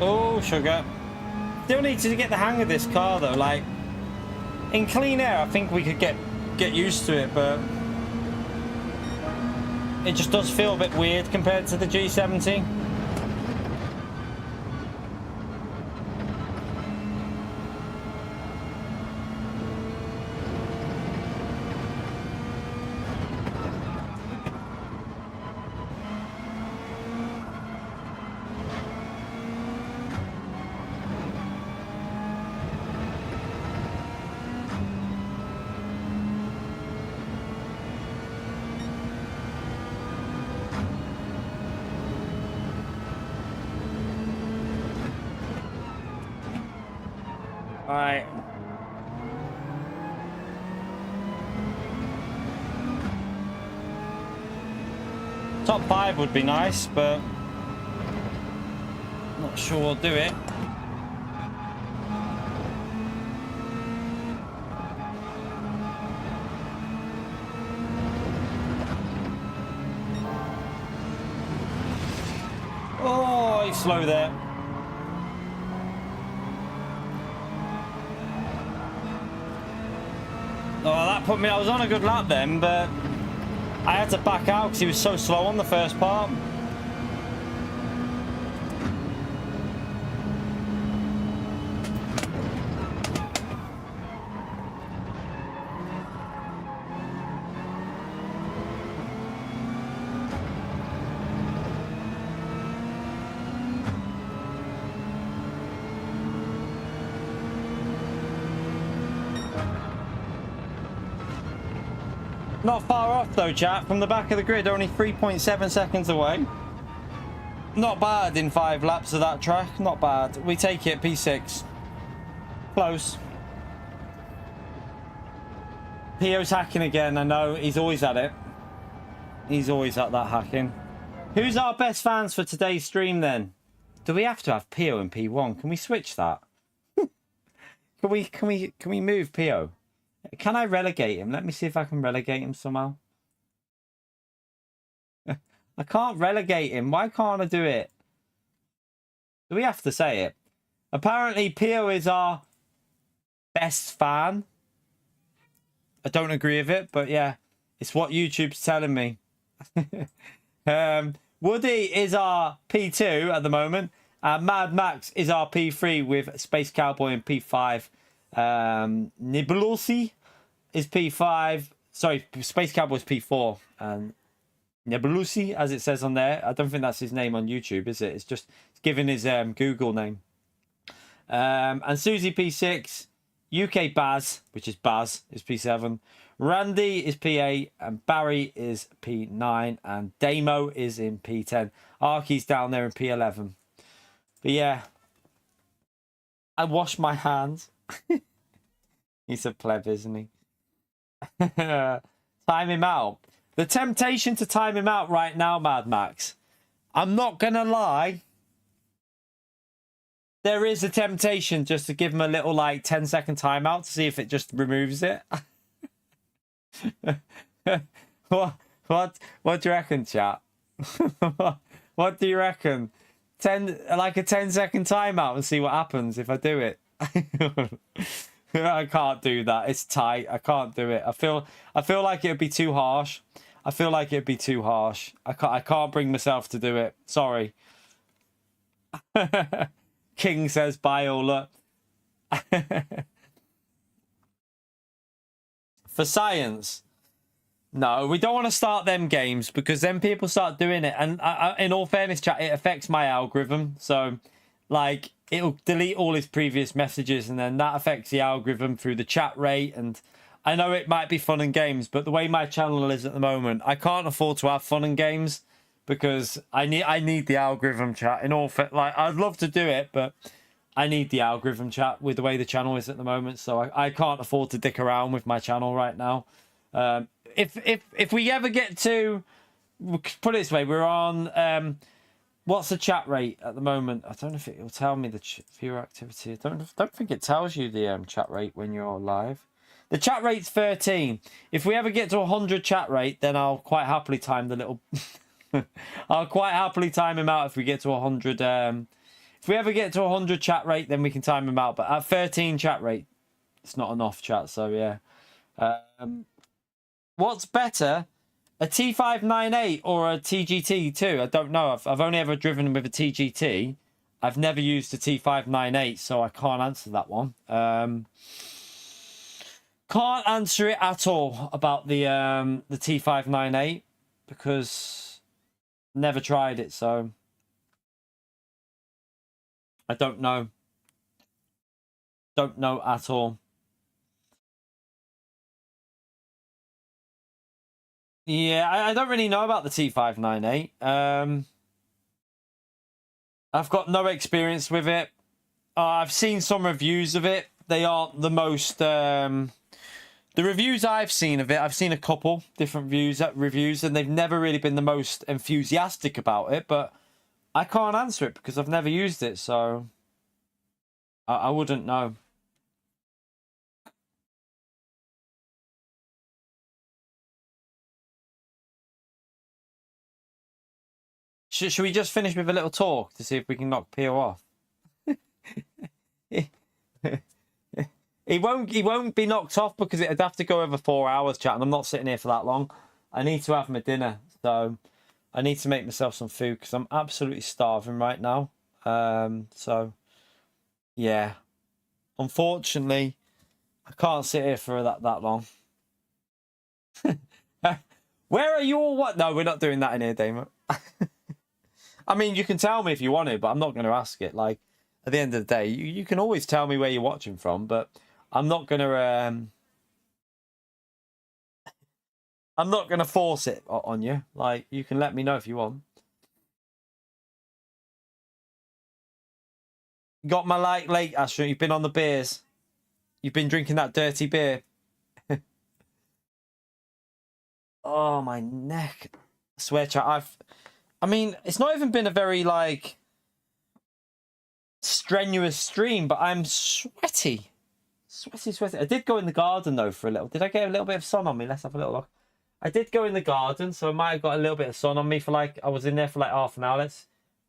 Oh, sugar. Still need to get the hang of this car though. Like, in clean air, I think we could get used to it, but it just does feel a bit weird compared to the G70. Alright. Top 5 would be nice, but not sure we'll do it. Oh, he's slow there. Oh, that put me... I was on a good lap then, but I had to back out because he was so slow on the first part. Not far off though, chat. From the back of the grid, only 3.7 seconds away. Not bad in 5 laps of that track. Not bad. We take it, P6. Close. Pio's hacking again. I know. He's always at it. He's always at that hacking. Who's our best fans for today's stream then? Do we have to have Pio and P1? Can we switch that? Can we move Pio? Can I relegate him? Let me see if I can relegate him somehow. I can't relegate him. Why can't I do it? Do we have to say it? Apparently, Pio is our best fan. I don't agree with it, but yeah, it's what YouTube's telling me. Woody is our P2 at the moment. Mad Max is our P3 with Space Cowboy in P5. Nebulosi is P5. Sorry, Space Cowboy's P4. And Nebulosi, as it says on there. I don't think that's his name on YouTube, is it? It's just given his Google name. And Susie P6. UK Baz, which is Baz, is P7. Randy is P8. And Barry is P9. And Damo is in P10. Arky's down there in P11. But yeah, I wash my hands. He's a pleb, isn't he? Time him out. The temptation to time him out right now, Mad Max. I'm not going to lie. There is a temptation just to give him a little, like, 10-second timeout to see if it just removes it. What do you reckon, chat? What do you reckon? Like a 10-second timeout and see what happens if I do it. I can't do that. It's tight. I can't do it. I feel like it'd be too harsh. I feel like it'd be too harsh. I can't bring myself to do it. Sorry. King says bye, Ola. For science. No, we don't want to start them games because then people start doing it. And in all fairness, chat, it affects my algorithm. So, like, it'll delete all his previous messages and then that affects the algorithm through the chat rate. And I know it might be fun and games, but the way my channel is at the moment, I can't afford to have fun and games because I need the algorithm, chat. In all like, I'd love to do it, but I need the algorithm, chat, with the way the channel is at the moment. So I can't afford to dick around with my channel right now. If we ever get to, put it this way, we're on, what's the chat rate at the moment? I don't know if it will tell me the viewer activity. I don't think it tells you the chat rate when you're live. The chat rate's 13. If we ever get to 100 chat rate, then I'll quite happily time the little... I'll quite happily time him out if we get to 100. If we ever get to 100 chat rate, then we can time him out. But at 13 chat rate, it's not enough, chat. So, yeah. What's better, a T598 or a TGT2? I don't know. I've only ever driven with a TGT. I've never used a T598, so I can't answer that one. Can't answer it at all about the T598 because never tried it, so I don't know. Don't know at all. Yeah, I don't really know about the T598. I've got no experience with it. I've seen some reviews of it. They aren't the most... the reviews I've seen of it, I've seen a couple different reviews, and they've never really been the most enthusiastic about it, but I can't answer it because I've never used it, so I wouldn't know. Should we just finish with a little talk to see if we can knock Pio off? He won't be knocked off because it'd have to go over 4 hours, chat, and I'm not sitting here for that long. I need to have my dinner, so I need to make myself some food because I'm absolutely starving right now. So yeah, unfortunately, I can't sit here for that long. Where are you all? What? No, we're not doing that in here, Damon. I mean, you can tell me if you want to, but I'm not going to ask it. Like, at the end of the day, you can always tell me where you're watching from, but I'm not going to... I'm not going to force it on you. Like, you can let me know if you want. Got my light late, Astro. You've been on the beers. You've been drinking that dirty beer. Oh, my neck. I swear, chat, I mean, it's not even been a very, like, strenuous stream, but I'm sweaty. Sweaty. I did go in the garden, though, for a little. Did I get a little bit of sun on me? Let's have a little look. I did go in the garden, so I might have got a little bit of sun on me for, like, I was in there for, like, half an hour.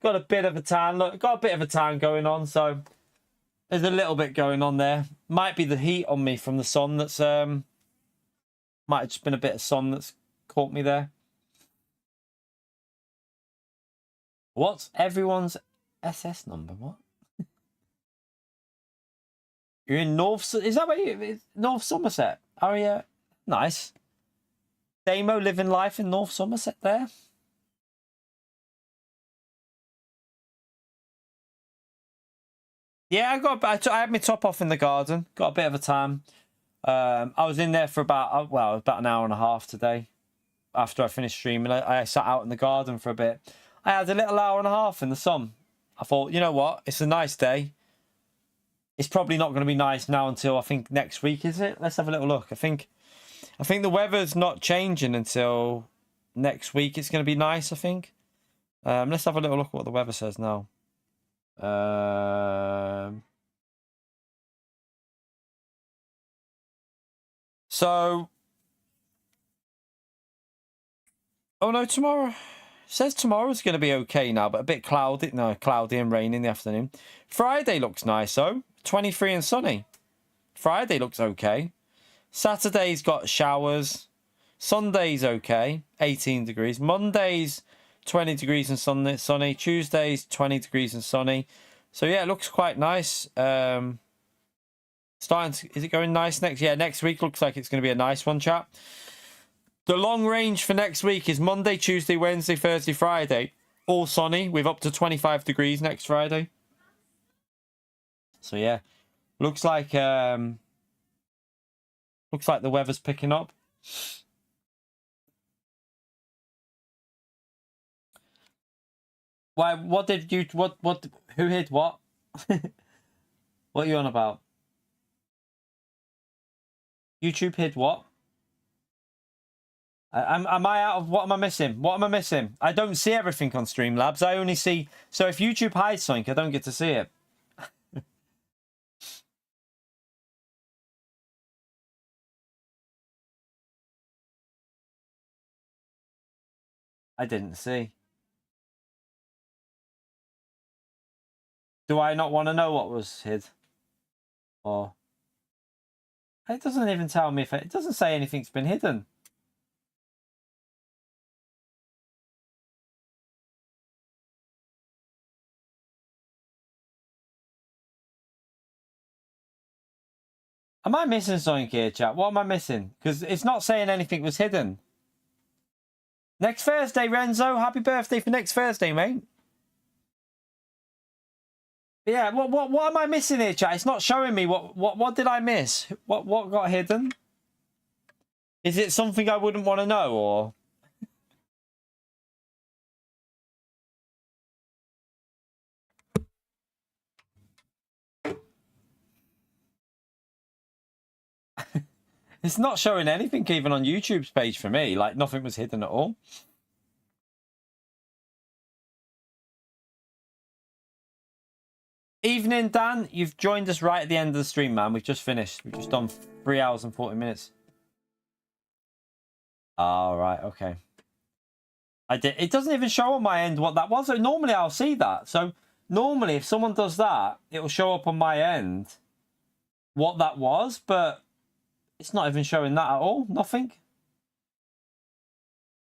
Got a bit of a tan. Look, got a bit of a tan going on, so there's a little bit going on there. Might be the heat on me from the sun that's, might have just been a bit of sun that's caught me there. What's everyone's SS number? What? You're in North... Is that where you... North Somerset? Oh, yeah. Nice. Damo living life in North Somerset there. Yeah, I had my top off in the garden. Got a bit of a tan. I was in there for about an hour and a half today. After I finished streaming, I sat out in the garden for a bit. I had a little hour and a half in the sun. I thought, you know what? It's a nice day. It's probably not going to be nice now until I think next week, is it? Let's have a little look. I think the weather's not changing until next week. It's going to be nice, I think. Let's have a little look at what the weather says now. So, oh no, tomorrow. It says tomorrow's going to be okay now, but a bit cloudy. No, cloudy and rain in the afternoon. Friday looks nice, though. 23 and sunny. Friday looks okay. Saturday's got showers. Sunday's okay. 18 degrees. Monday's 20 degrees and sunny. Tuesday's 20 degrees and sunny. So, yeah, it looks quite nice. Is it going nice next? Yeah, next week looks like it's going to be a nice one, chat. The long range for next week is Monday, Tuesday, Wednesday, Thursday, Friday. All sunny with up to 25 degrees next Friday. So yeah, looks like the weather's picking up. Why? What did you? What? Who hid what? What are you on about? YouTube hid what? Am I out of... What am I missing? What am I missing? I don't see everything on Streamlabs. I only see... So if YouTube hides something, I don't get to see it. I didn't see. Do I not want to know what was hid? Or... It doesn't even tell me if it doesn't say anything's been hidden. Am I missing something here, chat? What am I missing? Because it's not saying anything was hidden. Next Thursday, Renzo. Happy birthday for next Thursday, mate. Yeah, what am I missing here, chat? It's not showing me. What did I miss? What got hidden? Is it something I wouldn't want to know, or? It's not showing anything even on YouTube's page for me. Like, nothing was hidden at all. Evening, Dan. You've joined us right at the end of the stream, man. We've just finished. We've just done 3 hours and 40 minutes. All right, okay. I did. It doesn't even show on my end what that was. So normally I'll see that. So normally if someone does that, it will show up on my end what that was, but it's not even showing that at all. Nothing.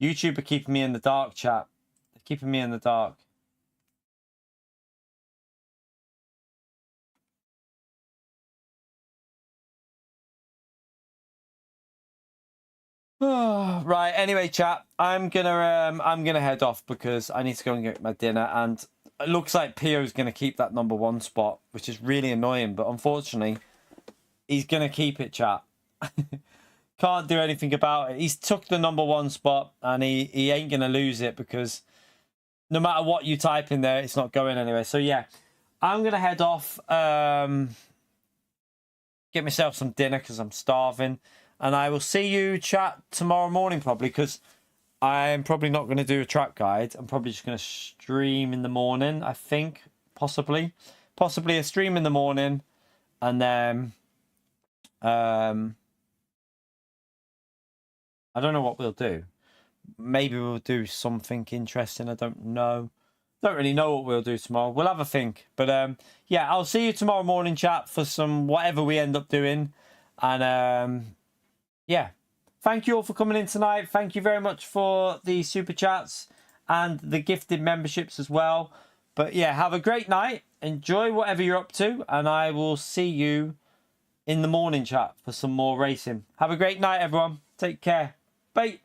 YouTube are keeping me in the dark, chat. They're keeping me in the dark. Right, anyway, chat, I'm gonna head off because I need to go and get my dinner, and it looks like Pio's gonna keep that #1 spot, which is really annoying, but unfortunately he's gonna keep it, chat. Can't do anything about it. He's took the #1 spot, and he ain't gonna lose it, because no matter what you type in there, it's not going anywhere. So yeah, I'm gonna head off, get myself some dinner because I'm starving. And I will see you, chat, tomorrow morning, probably, because I'm probably not going to do a track guide. I'm probably just going to stream in the morning, I think, possibly. Possibly a stream in the morning. And then, I don't know what we'll do. Maybe we'll do something interesting. I don't know. Don't really know what we'll do tomorrow. We'll have a think. But, yeah, I'll see you tomorrow morning, chat, for some whatever we end up doing. And, yeah, thank you all for coming in tonight. Thank you very much for the super chats and the gifted memberships as well. But yeah, have a great night. Enjoy whatever you're up to. And I will see you in the morning, chat, for some more racing. Have a great night, everyone. Take care. Bye.